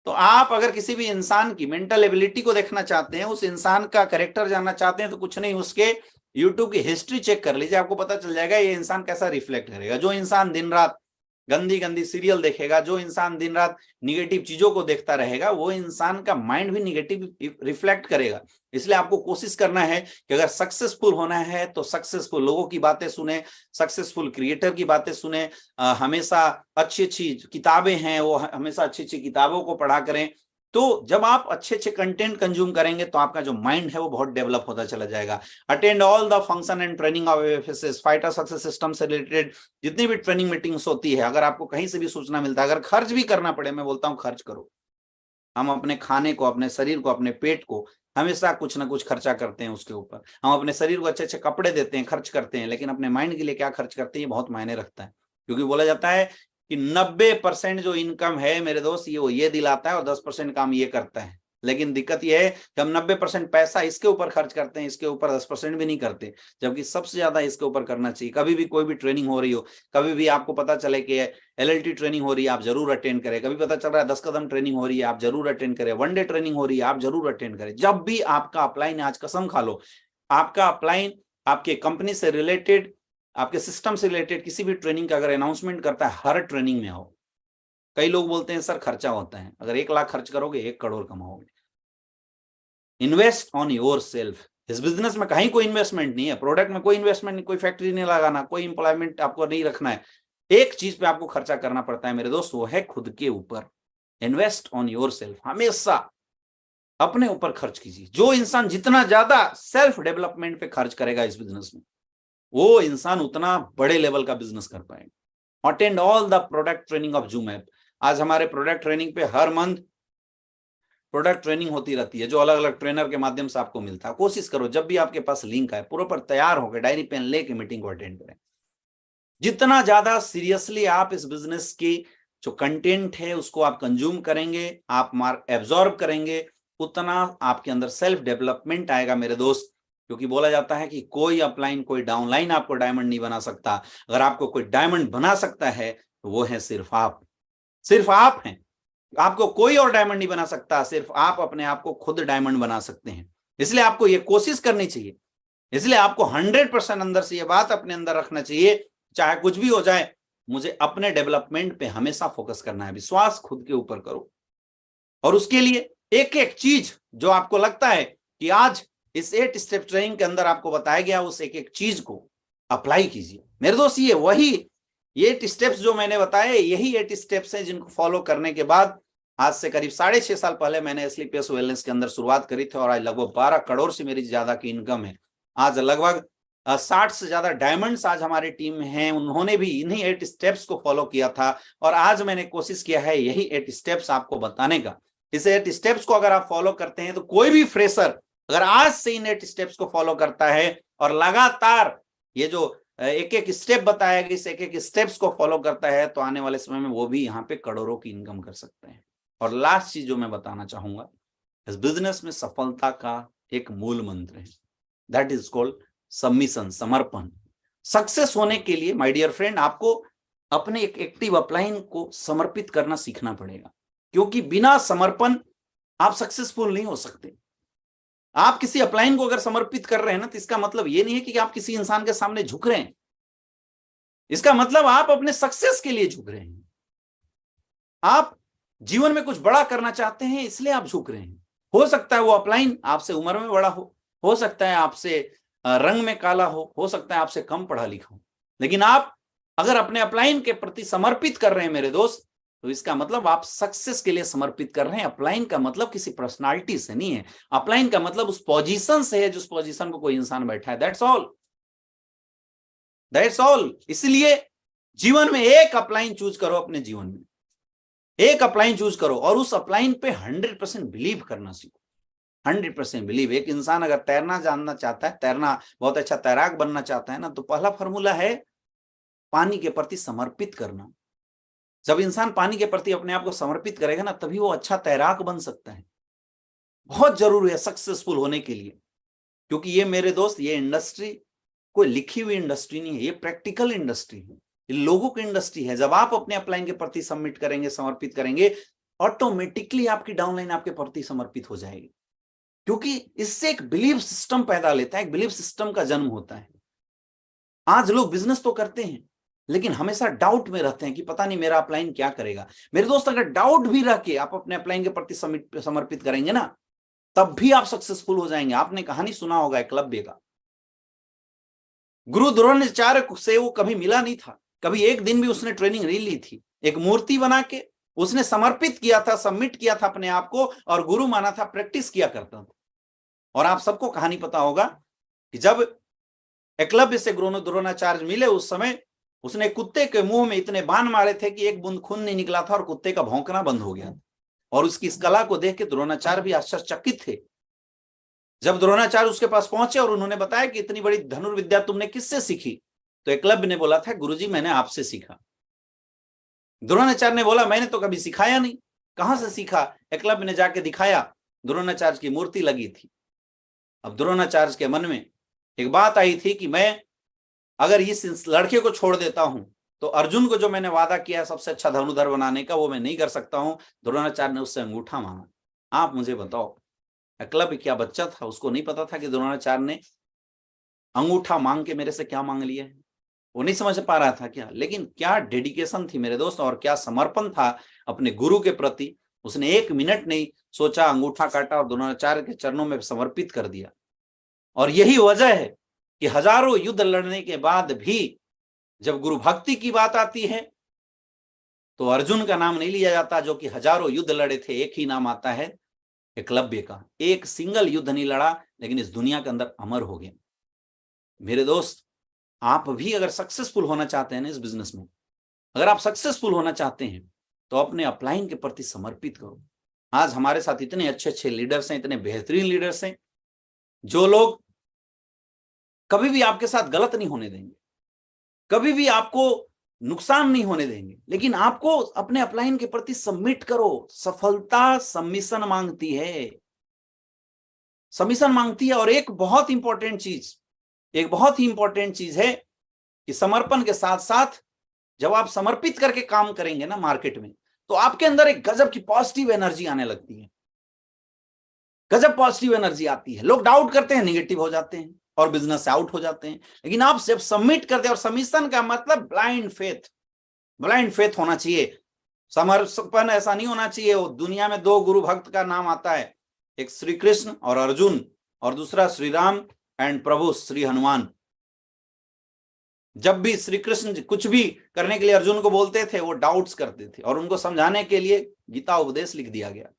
तो आप अगर किसी भी इंसान की मेंटल एबिलिटी को देखना चाहते हैं, उस इंसान का कैरेक्टर जानना चाहते हैं, तो कुछ नहीं, उसके यूट्यूब की हिस्ट्री चेक कर लीजिए, आपको पता चल जाएगा ये इंसान कैसा रिफ्लेक्ट करेगा। जो इंसान दिन रात गंदी गंदी सीरियल देखेगा, जो इंसान दिन रात निगेटिव चीजों को देखता रहेगा, वो इंसान का माइंड भी निगेटिव रिफ्लेक्ट करेगा। इसलिए आपको कोशिश करना है कि अगर सक्सेसफुल होना है तो सक्सेसफुल लोगों की बातें सुने, सक्सेसफुल क्रिएटर की बातें सुने, हमेशा अच्छी अच्छी किताबें हैं वो हमेशा अच्छी अच्छी किताबों को पढ़ा करें। तो जब आप अच्छे अच्छे कंटेंट कंज्यूम करेंगे तो आपका जो माइंड है वो बहुत डेवलप होता चला जाएगा। Attend all the function and training of FSS, fighter success system से रिलेटेड जितनी भी ट्रेनिंग मीटिंग्स होती है, अगर आपको कहीं से भी सूचना मिलता है, अगर खर्च भी करना पड़े, मैं बोलता हूं खर्च करो। हम अपने खाने को, अपने शरीर को, अपने पेट को हमेशा कुछ ना कुछ खर्चा करते हैं उसके ऊपर। हम अपने शरीर को अच्छे अच्छे कपड़े देते हैं, खर्च करते हैं, लेकिन अपने माइंड के लिए क्या खर्च करते हैं ये बहुत मायने रखता है। क्योंकि बोला जाता है कि 90% जो इनकम है मेरे दोस्त ये दिलाता है और 10% काम ये करता है। लेकिन दिक्कत ये है कि हम 90% पैसा इसके ऊपर खर्च करते हैं, इसके ऊपर 10% भी नहीं करते, जबकि सबसे ज्यादा इसके ऊपर करना चाहिए। कभी भी कोई भी ट्रेनिंग हो रही हो, कभी भी आपको पता चले कि एलएलटी ट्रेनिंग हो रही है, आप जरूर अटेंड करें। कभी पता चल रहा है 10 कदम ट्रेनिंग हो रही है, आप जरूर अटेंड करें। वन डे ट्रेनिंग हो रही है, आप जरूर अटेंड करें। जब भी आपका अपलाइन, आज कसम खा लो, आपका अपलाइन आपके कंपनी से रिलेटेड, आपके सिस्टम से रिलेटेड किसी भी ट्रेनिंग का अगर अनाउंसमेंट करता है, हर ट्रेनिंग में आओ। कई लोग बोलते हैं सर खर्चा होता है, अगर 1 लाख खर्च करोगे 1 करोड़ कमाओगे। Invest on yourself. इस बिजनेस में कहीं कोई इन्वेस्टमेंट नहीं है, प्रोडक्ट में कोई इन्वेस्टमेंट नहीं, कोई फैक्ट्री नहीं लगाना, कोई इंप्लॉयमेंट आपको नहीं रखना है। एक चीज पे आपको खर्चा करना पड़ता है मेरे दोस्त, वो है खुद के ऊपर। Invest on your self. हमेशा अपने ऊपर खर्च कीजिए। जो इंसान जितना ज्यादा सेल्फ डेवलपमेंट पे खर्च करेगा इस बिजनेस में, वो इंसान उतना बड़े लेवल का बिजनेस कर पाएगा। Attend all the product training of zoom app. आज हमारे प्रोडक्ट ट्रेनिंग पे हर मंथ प्रोडक्ट ट्रेनिंग होती रहती है, जो अलग अलग ट्रेनर के माध्यम से आपको मिलता है। कोशिश करो जब भी आपके पास लिंक आए, प्रॉपर तैयार होकर डायरी पेन लेके मीटिंग को अटेंड करें। जितना ज्यादा सीरियसली आप इस बिजनेस की जो कंटेंट है उसको आप कंज्यूम करेंगे, आप एब्जॉर्ब करेंगे, उतना आपके अंदर सेल्फ डेवलपमेंट आएगा मेरे दोस्त। क्योंकि बोला जाता है कि कोई अपलाइन, कोई डाउनलाइन आपको डायमंड नहीं बना सकता। अगर आपको कोई डायमंड बना सकता है तो वो है सिर्फ आप। सिर्फ आप हैं, आपको कोई और डायमंड नहीं बना सकता। सिर्फ आप अपने आप को खुद डायमंड बना सकते हैं। इसलिए आपको ये कोशिश करनी चाहिए। इसलिए आपको 100% अंदर से ये बात अपने अंदर रखना चाहिए, चाहे कुछ भी हो जाए, मुझे अपने डेवलपमेंट पे हमेशा फोकस करना है। विश्वास खुद के ऊपर करो, और उसके लिए एक एक चीज जो आपको लगता है कि आज इस 8 स्टेप ट्रेनिंग के अंदर आपको बताया गया, उस एक एक चीज को अप्लाई कीजिए मेरे दोस्त। ये वही 8 स्टेप्स जो मैंने बताए, यही 8 स्टेप्स हैं जिनको फॉलो करने के बाद आज से करीब 6.5 साल पहले मैंने स्लीपियस वेलनेस के अंदर शुरुआत करी थी, और आज लगभग 12 करोड़ से मेरी ज्यादा की इनकम है। आज लगभग 60 से ज्यादा डायमंड्स आज हमारी टीम में हैं, उन्होंने भी इन्हीं 8 स्टेप्स को फॉलो किया था। और आज मैंने कोशिश किया है यही 8 स्टेप्स आपको बताने का। इस 8 स्टेप्स को अगर आप फॉलो करते हैं तो कोई भी फ्रेशर अगर आज से इन 8 स्टेप्स को फॉलो करता है और लगातार ये जो एक एक स्टेप बताया गया, इस एक एक स्टेप्स को फॉलो करता है, तो आने वाले समय में वो भी यहाँ पे करोड़ों की इनकम कर सकते हैं। और लास्ट चीज जो मैं बताना चाहूंगा, इस बिजनेस में सफलता का एक मूल मंत्र है, दैट इज कॉल्ड सबमिशन, समर्पण। सक्सेस होने के लिए माय डियर फ्रेंड, आपको अपने एक एक्टिव अपलाइन को समर्पित करना सीखना पड़ेगा। क्योंकि बिना समर्पण आप सक्सेसफुल नहीं हो सकते। आप किसी अपलाइन को अगर समर्पित कर रहे हैं ना, तो इसका मतलब ये नहीं है कि आप किसी इंसान के सामने झुक रहे हैं। इसका मतलब आप अपने सक्सेस के लिए झुक रहे हैं। आप जीवन में कुछ बड़ा करना चाहते हैं, इसलिए आप झुक रहे हैं। हो सकता है वो अपलाइन आपसे उम्र में बड़ा हो सकता है आपसे रंग में काला हो सकता है आपसे कम पढ़ा लिखा हो, लेकिन आप अगर अपने अपलाइन के प्रति समर्पित कर रहे हैं मेरे दोस्त, तो इसका मतलब आप सक्सेस के लिए समर्पित कर रहे हैं। अपलाइन का मतलब किसी पर्सनालिटी से नहीं है, अपलाइन का मतलब उस पोजीशन से है जिस पोजीशन को कोई इंसान बैठा है। That's all, that's all. इसलिए जीवन में एक अपलाइन चूज करो, अपने जीवन में एक अपलाइन चूज करो, और उस अपलाइन पे 100% बिलीव करना सीखो। 100% बिलीव। एक इंसान अगर तैरना जानना चाहता है, तैरना बहुत अच्छा तैराक बनना चाहता है ना, तो पहला फॉर्मूला है पानी के प्रति समर्पित करना। जब इंसान पानी के प्रति अपने आप को समर्पित करेगा ना, तभी वो अच्छा तैराक बन सकता है। बहुत जरूरी है सक्सेसफुल होने के लिए, क्योंकि ये मेरे दोस्त, ये इंडस्ट्री कोई लिखी हुई इंडस्ट्री नहीं है, ये प्रैक्टिकल इंडस्ट्री है, ये लोगों की इंडस्ट्री है। जब आप अपने अपलाइन के प्रति सबमिट करेंगे, समर्पित करेंगे, ऑटोमेटिकली आपकी डाउनलाइन आपके प्रति समर्पित हो जाएगी। क्योंकि इससे एक बिलीव सिस्टम पैदा लेता है, एक बिलीव सिस्टम का जन्म होता है। आज लोग बिजनेस तो करते हैं, लेकिन हमेशा डाउट में रहते हैं कि पता नहीं मेरा अपलाइन क्या करेगा। मेरे दोस्त, अगर डाउट भी रह के आप अपने अपलाइन के प्रति समर्पित करेंगे ना, तब भी आप सक्सेसफुल हो जाएंगे। आपने कहानी सुना होगा एकलव्य का। गुरु द्रोणाचार्य से वो कभी मिला नहीं था, कभी एक दिन भी उसने ट्रेनिंग नहीं ली थी। एक मूर्ति बना के उसने समर्पित किया था, सबमिट किया था अपने आप को, और गुरु माना था, प्रैक्टिस किया करता था। और आप सबको कहानी पता होगा कि जब एकलव्य से गुरु द्रोणाचार्य मिले, उस समय उसने कुत्ते के मुंह में इतने बाण मारे थे कि एक बूंद खून नहीं निकला था और कुत्ते का भौंकना बंद हो गया था। और उसकी इस कला को देख के द्रोणाचार्य भी आश्चर्यचकित थे। जब द्रोणाचार्य उसके पास पहुंचे और उन्होंने बताया कि इतनी बड़ी धनुर्विद्या तुमने किससे सीखी, तो एकलव्य ने बोला था, गुरुजी मैंने आपसे सीखा। द्रोणाचार्य ने बोला, मैंने तो कभी सिखाया नहीं, कहां से सीखा? एकलव्य ने जाके दिखाया, द्रोणाचार्य की मूर्ति लगी थी। अब द्रोणाचार्य के मन में एक बात आई थी कि मैं अगर इस लड़के को छोड़ देता हूं तो अर्जुन को जो मैंने वादा किया है सबसे अच्छा धनुर्धर बनाने का, वो मैं नहीं कर सकता हूं। द्रोणाचार्य ने उससे अंगूठा मांगा। आप मुझे बताओ, एकलव्य क्या बच्चा था? उसको नहीं पता था कि द्रोणाचार्य ने अंगूठा मांग के मेरे से क्या मांग लिया है? वो नहीं समझ पा रहा था क्या? लेकिन क्या डेडिकेशन थी मेरे दोस्त, और क्या समर्पण था अपने गुरु के प्रति। उसने एक मिनट नहीं सोचा, अंगूठा काटा और द्रोणाचार्य के चरणों में समर्पित कर दिया। और यही वजह है कि हजारों युद्ध लड़ने के बाद भी जब गुरु भक्ति की बात आती है तो अर्जुन का नाम नहीं लिया जाता, जो कि हजारों युद्ध लड़े थे। एक ही नाम आता है, एकलव्य का। एक सिंगल युद्ध नहीं लड़ा, लेकिन इस दुनिया के अंदर अमर हो गए। मेरे दोस्त, आप भी अगर सक्सेसफुल होना चाहते हैं ना इस बिजनेस में, अगर आप सक्सेसफुल होना चाहते हैं तो अपने अपलाइन के प्रति समर्पित करो। आज हमारे साथ इतने अच्छे अच्छे लीडर्स हैं, इतने बेहतरीन लीडर्स हैं, जो लोग कभी भी आपके साथ गलत नहीं होने देंगे, कभी भी आपको नुकसान नहीं होने देंगे, लेकिन आपको अपने अपलाइन के प्रति सबमिट करो। सफलता सबमिशन मांगती है, सबमिशन मांगती है। और एक बहुत इंपॉर्टेंट चीज है कि समर्पण के साथ साथ जब आप समर्पित करके काम करेंगे ना मार्केट में, तो आपके अंदर एक गजब की पॉजिटिव एनर्जी आने लगती है। गजब पॉजिटिव एनर्जी आती है। लोग डाउट करते हैं, निगेटिव हो जाते हैं और बिजनेस से आउट हो जाते हैं। लेकिन आप जब सबमिट करते हैं, और सबमिशन का मतलब ब्लाइंड फेथ होना चाहिए। समर्पण ऐसा नहीं होना चाहिए। वो दुनिया में दो गुरु भक्त का नाम आता है, एक श्री कृष्ण और अर्जुन, और दूसरा श्री राम एंड प्रभु श्री हनुमान। जब भी श्री कृष्ण कुछ भी करने के लिए अर्जुन को बोलते थे, वो डाउट्स करते थे, और उनको समझाने के लिए गीता उपदेश लिख दिया गया।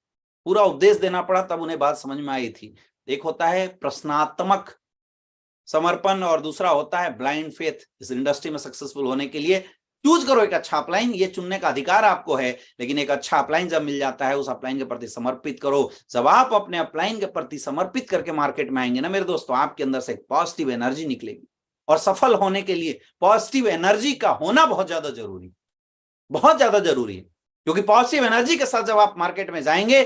पूरा उपदेश देना पड़ा, तब उन्हें बात समझ में आई थी। एक होता है प्रश्नात्मक समर्पण और दूसरा होता है ब्लाइंड फेथ। इस इंडस्ट्री में सक्सेसफुल होने के लिए चूज करो एक अच्छा अपलाइन। ये चुनने का अधिकार आपको है, लेकिन एक अच्छा अपलाइन जब मिल जाता है, उस अपलाइन के प्रति समर्पित करो। जब आप अपने अपलाइन के प्रति समर्पित करके मार्केट में आएंगे ना मेरे दोस्तों, आपके अंदर से एक पॉजिटिव एनर्जी निकलेगी। और सफल होने के लिए पॉजिटिव एनर्जी का होना बहुत ज्यादा जरूरी है। क्योंकि पॉजिटिव एनर्जी के साथ जब आप मार्केट में जाएंगे,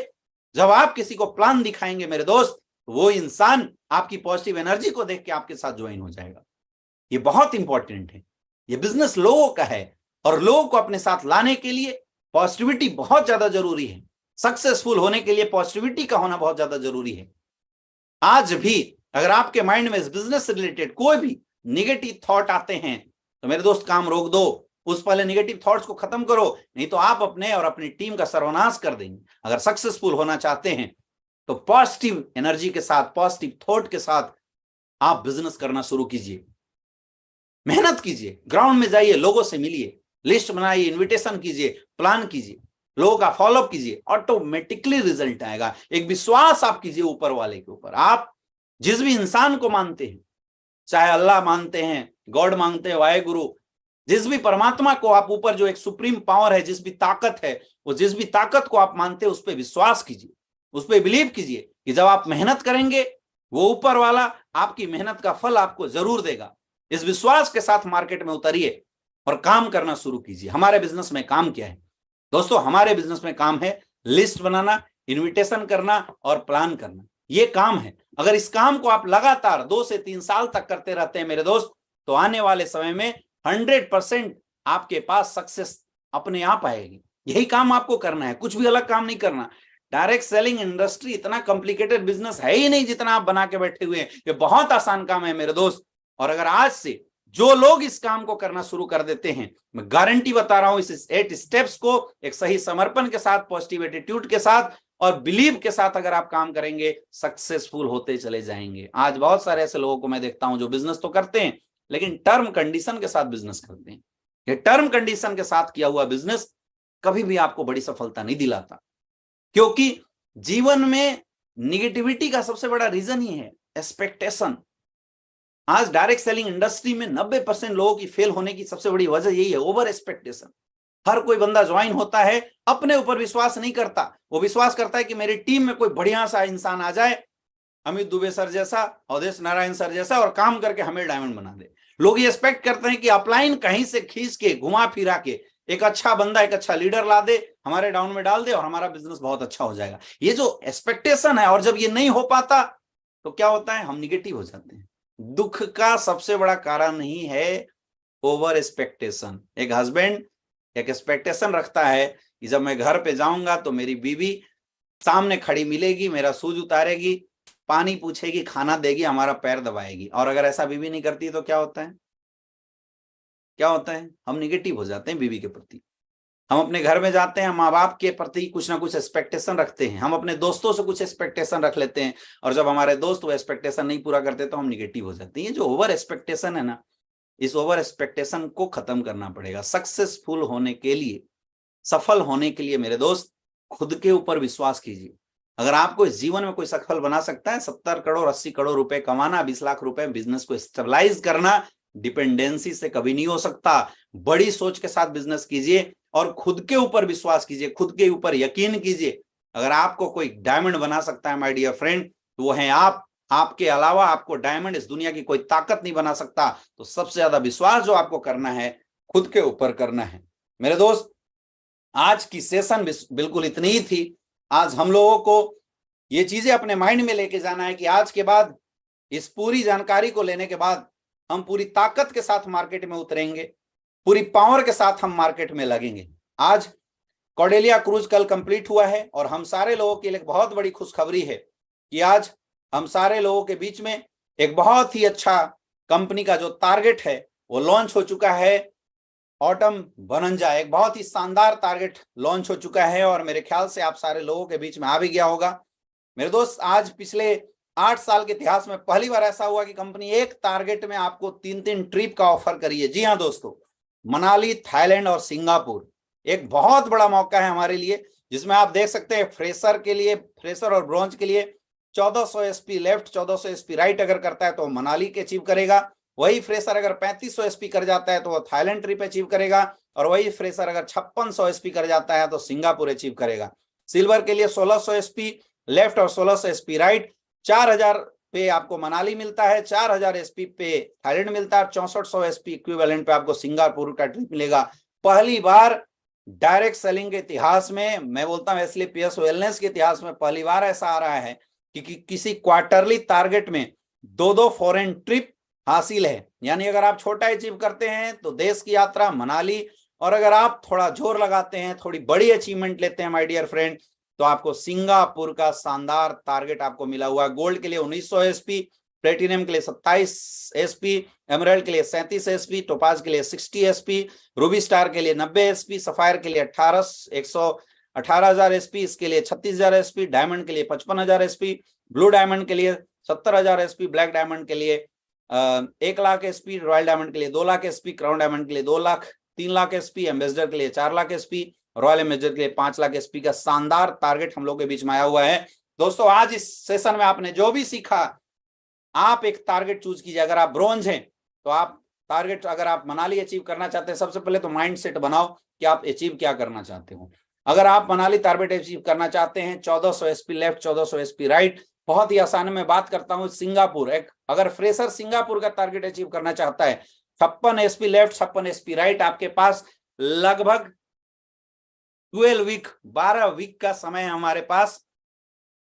जब आप किसी को प्लान दिखाएंगे मेरे दोस्त, वो इंसान आपकी पॉजिटिव एनर्जी को देख के आपके साथ ज्वाइन हो जाएगा। ये बहुत इंपॉर्टेंट है। ये बिजनेस लोगों का है, और लोगों को अपने साथ लाने के लिए पॉजिटिविटी बहुत ज्यादा जरूरी है। सक्सेसफुल होने के लिए पॉजिटिविटी का होना बहुत ज्यादा जरूरी है। आज भी अगर आपके माइंड में इस बिजनेस से रिलेटेड कोई भी निगेटिव थॉट आते हैं, तो मेरे दोस्त काम रोक दो, उस पहले निगेटिव थॉट्स को खत्म करो, नहीं तो आप अपने और अपनी टीम का सर्वनाश कर देंगे। अगर सक्सेसफुल होना चाहते हैं तो पॉजिटिव एनर्जी के साथ, पॉजिटिव थॉट के साथ आप बिजनेस करना शुरू कीजिए। मेहनत कीजिए, ग्राउंड में जाइए, लोगों से मिलिए, लिस्ट बनाइए, इन्विटेशन कीजिए, प्लान कीजिए, लोगों का फॉलोअप कीजिए, ऑटोमेटिकली रिजल्ट आएगा। एक विश्वास आप कीजिए ऊपर वाले के ऊपर। आप जिस भी इंसान को मानते हैं, चाहे अल्लाह मानते हैं, गॉड मानते हैं, वाहेगुरु, जिस भी परमात्मा को आप ऊपर, जो एक सुप्रीम पावर है, जिस भी ताकत है, वो जिस भी ताकत को आप मानते हैं, उस पर विश्वास कीजिए, उस पर बिलीव कीजिए कि जब आप मेहनत करेंगे, वो ऊपर वाला आपकी मेहनत का फल आपको जरूर देगा। इस विश्वास के साथ मार्केट में उतरिए और काम करना शुरू कीजिए। हमारे बिजनेस में काम क्या है दोस्तों? हमारे बिजनेस में काम है लिस्ट बनाना, इन्विटेशन करना और प्लान करना। ये काम है। अगर इस काम को आप लगातार 2 से 3 साल तक करते रहते हैं मेरे दोस्त, तो आने वाले समय में 100% आपके पास सक्सेस अपने आप आएगी। यही काम आपको करना है, कुछ भी अलग काम नहीं करना। डायरेक्ट सेलिंग इंडस्ट्री इतना कॉम्प्लिकेटेड बिजनेस है ही नहीं जितना आप बना के बैठे हुए हैं। ये बहुत आसान काम है मेरे दोस्त। और अगर आज से जो लोग इस काम को करना शुरू कर देते हैं, मैं गारंटी बता रहा हूं, इस 8 स्टेप्स को एक सही समर्पण के साथ, पॉजिटिव एटीट्यूड के साथ और बिलीव के साथ अगर आप काम करेंगे, सक्सेसफुल होते चले जाएंगे। आज बहुत सारे ऐसे लोगों को मैं देखता हूं जो बिजनेस तो करते हैं लेकिन टर्म कंडीशन के साथ बिजनेस करते हैं। ये टर्म कंडीशन के साथ किया हुआ बिजनेस कभी भी आपको बड़ी सफलता नहीं दिलाता, क्योंकि जीवन में निगेटिविटी का सबसे बड़ा रीजन ही है एक्सपेक्टेशन। आज डायरेक्ट सेलिंग इंडस्ट्री में 90% लोगों की फेल होने की सबसे बड़ी वजह यही है, ओवर एक्सपेक्टेशन। हर कोई बंदा ज्वाइन होता है, अपने ऊपर विश्वास नहीं करता, वो विश्वास करता है कि मेरी टीम में कोई बढ़िया सा इंसान आ जाए, अमित दुबे सर जैसा, अवधेश नारायण सर जैसा, और काम करके हमें डायमंड बना दे। लोग ये एक्सपेक्ट करते हैं कि अपलाइन कहीं से खींच के घुमा फिरा के एक अच्छा बंदा, एक अच्छा लीडर ला दे, हमारे डाउन में डाल दे और हमारा बिजनेस बहुत अच्छा हो जाएगा। ये जो एक्सपेक्टेशन है, और जब ये नहीं हो पाता तो क्या होता है, हम निगेटिव हो जाते हैं। दुख का सबसे बड़ा कारण नहीं है ओवर एक्सपेक्टेशन। एक हस्बैंड एक एक्सपेक्टेशन रखता है कि जब मैं घर पे जाऊंगा तो मेरी बीवी सामने खड़ी मिलेगी, मेरा शूज उतारेगी, पानी पूछेगी, खाना देगी, हमारा पैर दबाएगी। और अगर ऐसा बीवी नहीं करती तो क्या होता है, क्या होता है, हम निगेटिव हो जाते हैं बीवी के प्रति। हम अपने घर में जाते हैं, माँ बाप के प्रति कुछ ना कुछ एक्सपेक्टेशन रखते हैं, हम अपने दोस्तों से कुछ एक्सपेक्टेशन रख लेते हैं, और जब हमारे दोस्त वो एक्सपेक्टेशन नहीं पूरा करते तो हम निगेटिव हो जाते हैं। ये जो ओवर एक्सपेक्टेशन है ना, इस ओवर एक्सपेक्टेशन को खत्म करना पड़ेगा। सक्सेसफुल होने के लिए, सफल होने के लिए मेरे दोस्त, खुद के ऊपर विश्वास कीजिए। अगर आपको इस जीवन में कोई सफल बना सकता है, 70 करोड़ 80 करोड़ रुपए कमाना, 20 लाख रुपए बिजनेस को स्टेबलाइज करना, डिपेंडेंसी से कभी नहीं हो सकता। बड़ी सोच के साथ बिजनेस कीजिए और खुद के ऊपर विश्वास कीजिए, खुद के ऊपर यकीन कीजिए। अगर आपको कोई डायमंड बना सकता है माय डियर फ्रेंड, तो वो है आप। आपके अलावा आपको डायमंड इस दुनिया की कोई ताकत नहीं बना सकता। तो सबसे ज्यादा विश्वास जो आपको करना है, खुद के ऊपर करना है। मेरे दोस्त, आज की सेशन बिल्कुल इतनी ही थी। आज हम लोगों को ये चीजें अपने माइंड में लेके जाना है कि आज के बाद, इस पूरी जानकारी को लेने के बाद, हम पूरी ताकत के साथ मार्केट में उतरेंगे, पूरी पावर के साथ हम मार्केट में लगेंगे। आज कॉर्डेलिया क्रूज कल कंप्लीट हुआ है और हम सारे लोगों के लिए बहुत बड़ी खुशखबरी है कि आज हम सारे लोगों के बीच में एक बहुत ही अच्छा कंपनी का जो टारगेट है वो लॉन्च हो चुका है। ऑटम बनंजा, एक बहुत ही शानदार टारगेट लॉन्च हो चुका है और मेरे ख्याल से आप सारे लोगों के बीच में आ भी गया होगा। मेरे दोस्त, आज पिछले 8 साल के इतिहास में पहली बार ऐसा हुआ कि कंपनी एक टारगेट में आपको 3-3 ट्रिप का ऑफर करी है। जी हाँ दोस्तों, मनाली, थाईलैंड और सिंगापुर। एक बहुत बड़ा मौका है हमारे लिए, जिसमें आप देख सकते हैं फ्रेशर के लिए, फ्रेशर और ब्रॉन्ज के लिए 1400 एसपी लेफ्ट, 1400 एसपी राइट अगर करता है तो मनाली के अचीव करेगा। वही फ्रेशर अगर 3500 एसपी कर जाता है तो वो थाईलैंड ट्रिप अचीव करेगा, और वही फ्रेशर अगर 5600 एसपी कर जाता है तो सिंगापुर अचीव करेगा। सिल्वर के लिए 1600 एसपी लेफ्ट और 1600 एसपी राइट, 4000 पे आपको मनाली मिलता है, 4000 एसपी पे थाईलैंड मिलता है, 6400 एसपी इक्विवेलेंट पे आपको सिंगापुर का ट्रिप मिलेगा। पहली बार डायरेक्ट सेलिंग के इतिहास में, मैं बोलता हूं इसलिए पीएस वेलनेस के इतिहास में पहली बार ऐसा आ रहा है कि किसी क्वार्टरली टारगेट में 2-2 फॉरेन ट्रिप हासिल है। यानी अगर आप छोटा अचीव करते हैं तो देश की यात्रा मनाली, और अगर आप थोड़ा जोर लगाते हैं, थोड़ी बड़ी अचीवमेंट लेते हैं माय डियर फ्रेंड, तो आपको सिंगापुर का शानदार टारगेट आपको मिला हुआ है। गोल्ड के लिए 1900 एसपी, प्लेटिनम के लिए 27 एसपी, एमराल्ड के लिए 37 एसपी, टोपाज के लिए 60 एसपी, रूबी स्टार के लिए 90 एसपी, सफायर के लिए 118,000 एसपी, इसके लिए 36,000 एसपी, डायमंड के लिए 55,000 एसपी, ब्लू डायमंड के लिए 70,000 एसपी, ब्लैक डायमंड के लिए 1 लाख एसपी, रॉयल डायमंड के लिए 2 लाख एसपी, क्राउन डायमंड के लिए 2 लाख 3 लाख एसपी, एम्बेसडर के लिए 4 लाख एसपी, रॉयल एम्बेसडर के लिए 5 लाख एसपी का शानदार टारगेट हम लोग के बीच में आया हुआ है। दोस्तों, आज इस सेशन में आपने जो भी सीखा, आप एक टारगेट चूज कीजिए। अगर आप ब्रॉन्ज हैं तो आप टारगेट, अगर आप मनाली अचीव करना चाहते हैं, सबसे पहले तो माइंड सेट बनाओ कि आप अचीव क्या करना चाहते हो। अगर आप मनाली टारगेट अचीव करना चाहते हैं, 1400 एसपी लेफ्ट, 1400 एसपी राइट, बहुत ही आसान है। मैं बात करता हूं सिंगापुर, एक अगर फ्रेशर सिंगापुर का टारगेट अचीव करना चाहता है, 56 एसपी लेफ्ट, 56 एसपी राइट, आपके पास लगभग 12 वीक, 12 वीक का समय है हमारे पास।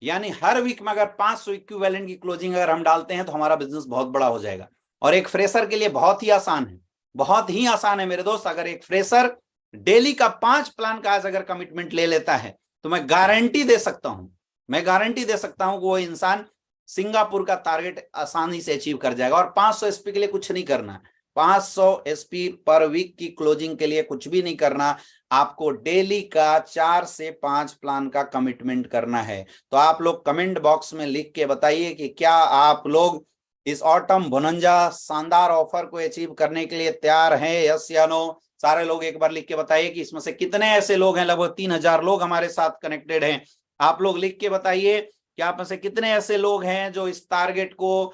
यानी हर वीक में अगर 500 इक्विवेलेंट की क्लोजिंग अगर हम डालते हैं तो हमारा बिजनेस बहुत बड़ा हो जाएगा। और एक फ्रेशर के लिए बहुत ही आसान है, बहुत ही आसान है मेरे दोस्त। अगर एक फ्रेशर डेली का 5 प्लान का आज अगर कमिटमेंट ले लेता है तो मैं गारंटी दे सकता हूं कि वो इंसान सिंगापुर का टारगेट आसानी से अचीव कर जाएगा। और 500 एसपी के लिए कुछ नहीं करना है, 500 एसपी पर वीक की क्लोजिंग के लिए कुछ भी नहीं करना, आपको डेली का 4 से 5 प्लान का कमिटमेंट करना है। तो आप लोग कमेंट बॉक्स में लिख के बताइए कि क्या आप लोग इस ऑटम बोनंजा शानदार ऑफर को अचीव करने के लिए तैयार हैं, यस या नो। सारे लोग एक बार लिख के बताइए कि इसमें से कितने ऐसे लोग हैं, लगभग 3000 लोग हमारे साथ कनेक्टेड हैं। आप लोग लिख के बताइए कि आप में से कितने ऐसे लोग हैं जो इस टारगेट को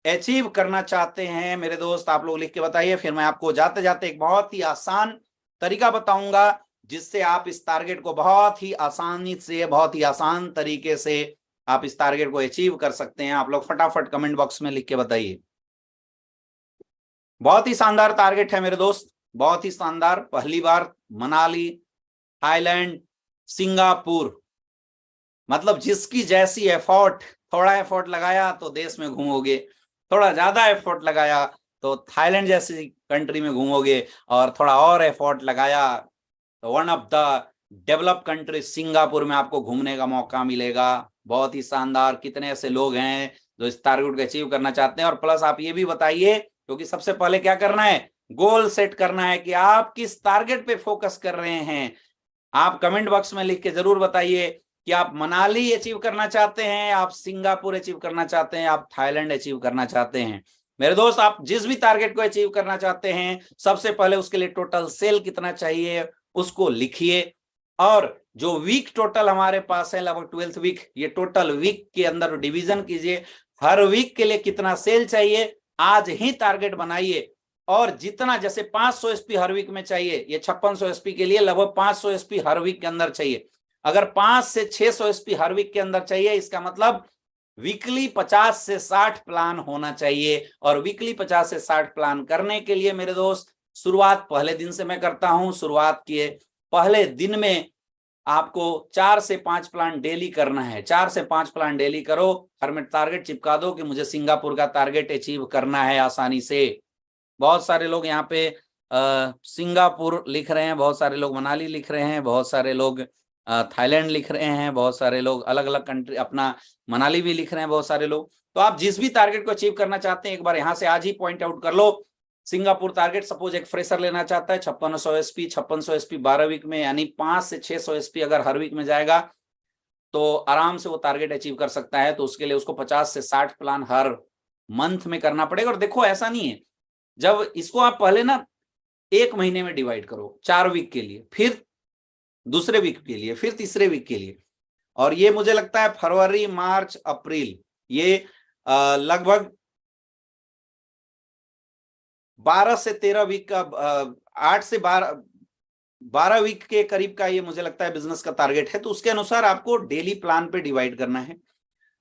अचीव करना चाहते हैं। मेरे दोस्त आप लोग लिख के बताइए, फिर मैं आपको जाते जाते एक बहुत ही आसान तरीका बताऊंगा जिससे आप इस टारगेट को बहुत ही आसानी से, बहुत ही आसान तरीके से आप इस टारगेट को अचीव कर सकते हैं। आप लोग फटाफट कमेंट बॉक्स में लिख के बताइए। बहुत ही शानदार टारगेट है मेरे दोस्त, बहुत ही शानदार। पहली बार मनाली, थाईलैंड, सिंगापुर, मतलब जिसकी जैसी एफर्ट, थोड़ा एफर्ट लगाया तो देश में घूमोगे, थोड़ा ज्यादा एफर्ट लगाया तो थाईलैंड जैसी कंट्री में घूमोगे, और थोड़ा और एफर्ट लगाया तो one of the develop country Singapore में आपको घूमने का मौका मिलेगा। बहुत ही शानदार। कितने ऐसे लोग हैं जो इस टारगेट को अचीव करना चाहते हैं। और प्लस आप ये भी बताइए, क्योंकि सबसे पहले क्या करना है, गोल सेट करना है कि आप किस टारगेट पे फोकस कर रहे हैं। आप कमेंट बॉक्स में लिख के जरूर बताइए कि आप मनाली अचीव करना चाहते हैं, आप सिंगापुर अचीव करना चाहते हैं, आप थाईलैंड अचीव करना चाहते हैं। मेरे दोस्त आप जिस भी टारगेट को अचीव करना चाहते हैं, सबसे पहले उसके लिए टोटल सेल कितना चाहिए उसको लिखिए, और जो वीक टोटल हमारे पास है लगभग 12th वीक, ये टोटल वीक के अंदर डिवीजन कीजिए, हर वीक के लिए कितना सेल चाहिए आज ही टारगेट बनाइए। और जितना जैसे 500 एसपी हर वीक में चाहिए, ये 5600 एसपी के लिए लगभग 500 एसपी हर वीक के अंदर चाहिए। अगर 5 से 600 एसपी हर वीक के अंदर चाहिए, इसका मतलब वीकली 50 से 60 प्लान होना चाहिए। और वीकली 50 से 60 प्लान करने के लिए मेरे दोस्त शुरुआत पहले दिन से मैं करता हूं। शुरुआत किए पहले दिन में आपको 4 से 5 प्लान डेली करना है। 4 से 5 प्लान डेली करो, हर में टारगेट चिपका दो कि मुझे सिंगापुर का टारगेट अचीव करना है आसानी से। बहुत सारे लोग यहाँ पे सिंगापुर लिख रहे हैं, बहुत सारे लोग मनाली लिख रहे हैं, बहुत सारे लोग थाईलैंड लिख रहे हैं, बहुत सारे लोग अलग अलग कंट्री अपना मनाली भी लिख रहे हैं, बहुत सारे लोग। तो आप जिस भी टारगेट को अचीव करना चाहते हैं एक बार यहाँ से आज ही पॉइंट आउट कर लो। सिंगापुर टारगेट सपोज एक फ्रेशर लेना चाहता है 5600 एसपी, 5600 एसपी 12 वीक में, यानी 5 से 600 एसपी अगर हर वीक में जाएगा तो आराम से वो टारगेट अचीव कर सकता है। तो उसके लिए उसको 50 से 60 प्लान हर मंथ में करना पड़ेगा। और देखो ऐसा नहीं है, जब इसको आप पहले ना 1 महीने में डिवाइड करो 4 वीक के लिए, फिर दूसरे वीक के लिए, फिर तीसरे वीक के लिए, और ये मुझे लगता है फरवरी, मार्च, अप्रैल, ये लगभग 12 से 13 वीक का 8 से 12 वीक के करीब का ये मुझे लगता है बिजनेस का टारगेट है। तो उसके अनुसार आपको डेली प्लान पे डिवाइड करना है।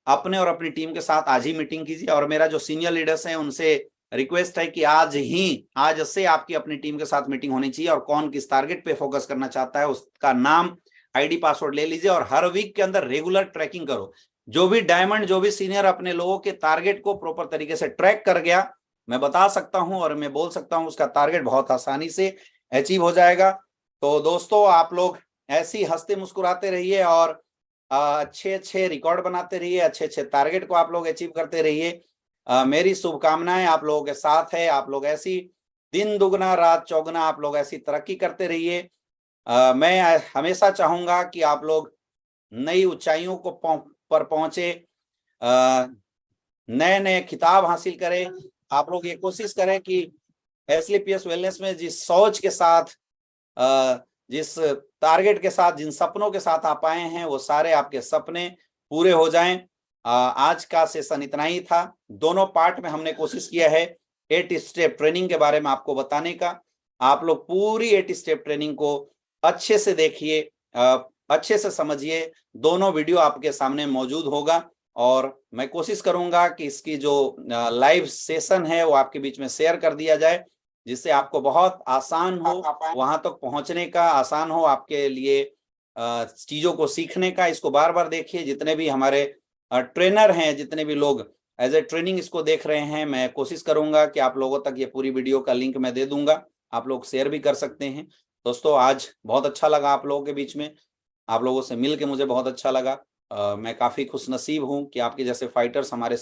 अपने और अपनी टीम के साथ आज ही मीटिंग कीजिए, और मेरा जो सीनियर लीडर्स हैं उनसे रिक्वेस्ट है कि आज से आपकी अपनी टीम के साथ मीटिंग होनी चाहिए, और कौन किस टारगेट पे फोकस करना चाहता है उसका नाम, आईडी, पासवर्ड ले लीजिए, और हर वीक के अंदर रेगुलर ट्रैकिंग करो। जो भी डायमंड, जो भी सीनियर अपने लोगों के टारगेट को प्रॉपर तरीके से ट्रैक कर गया, मैं बता सकता हूं और मैं बोल सकता हूं उसका टारगेट बहुत आसानी से अचीव हो जाएगा। तो दोस्तों आप लोग ऐसे ही हंसते मुस्कुराते रहिए, और अच्छे अच्छे रिकॉर्ड बनाते रहिए, अच्छे अच्छे टारगेट को आप लोग अचीव करते रहिए। मेरी शुभकामनाएं आप लोगों के साथ है। आप लोग ऐसी दिन दुगना रात चौगुना आप लोग ऐसी तरक्की करते रहिए। मैं हमेशा चाहूंगा कि आप लोग नई ऊंचाइयों को पर पहुंचे, नए नए खिताब हासिल करें। आप लोग ये कोशिश करें कि एसलीपीएस वेलनेस में जिस सोच के साथ, जिस टारगेट के साथ, जिन सपनों के साथ आप आए हैं, वो सारे आपके सपने पूरे हो जाएं। आज का सेशन इतना ही था। दोनों पार्ट में हमने कोशिश किया है 8 स्टेप ट्रेनिंग के बारे में आपको बताने का। आप लोग पूरी 8 स्टेप ट्रेनिंग को अच्छे से देखिए, अच्छे से समझिए। दोनों वीडियो आपके सामने मौजूद होगा, और मैं कोशिश करूंगा कि इसकी जो लाइव सेशन है वो आपके बीच में शेयर कर दिया जाए, जिससे आपको बहुत आसान हो वहां तक पहुंचने का, आसान हो आपके लिए चीजों को सीखने का। इसको बार बार देखिए। जितने भी हमारे ट्रेनर हैं, जितने भी लोग एज ए ट्रेनिंग इसको देख रहे हैं, मैं कोशिश करूंगा कि आप लोगों तक ये पूरी वीडियो का लिंक मैं दे दूंगा, आप लोग शेयर भी कर सकते हैं। दोस्तों आज बहुत अच्छा लगा आप लोगों के बीच में, आप लोगों से मिल के मुझे बहुत अच्छा लगा। मैं काफी खुश नसीब हूँ कि आपके जैसे फाइटर्स हमारे साथ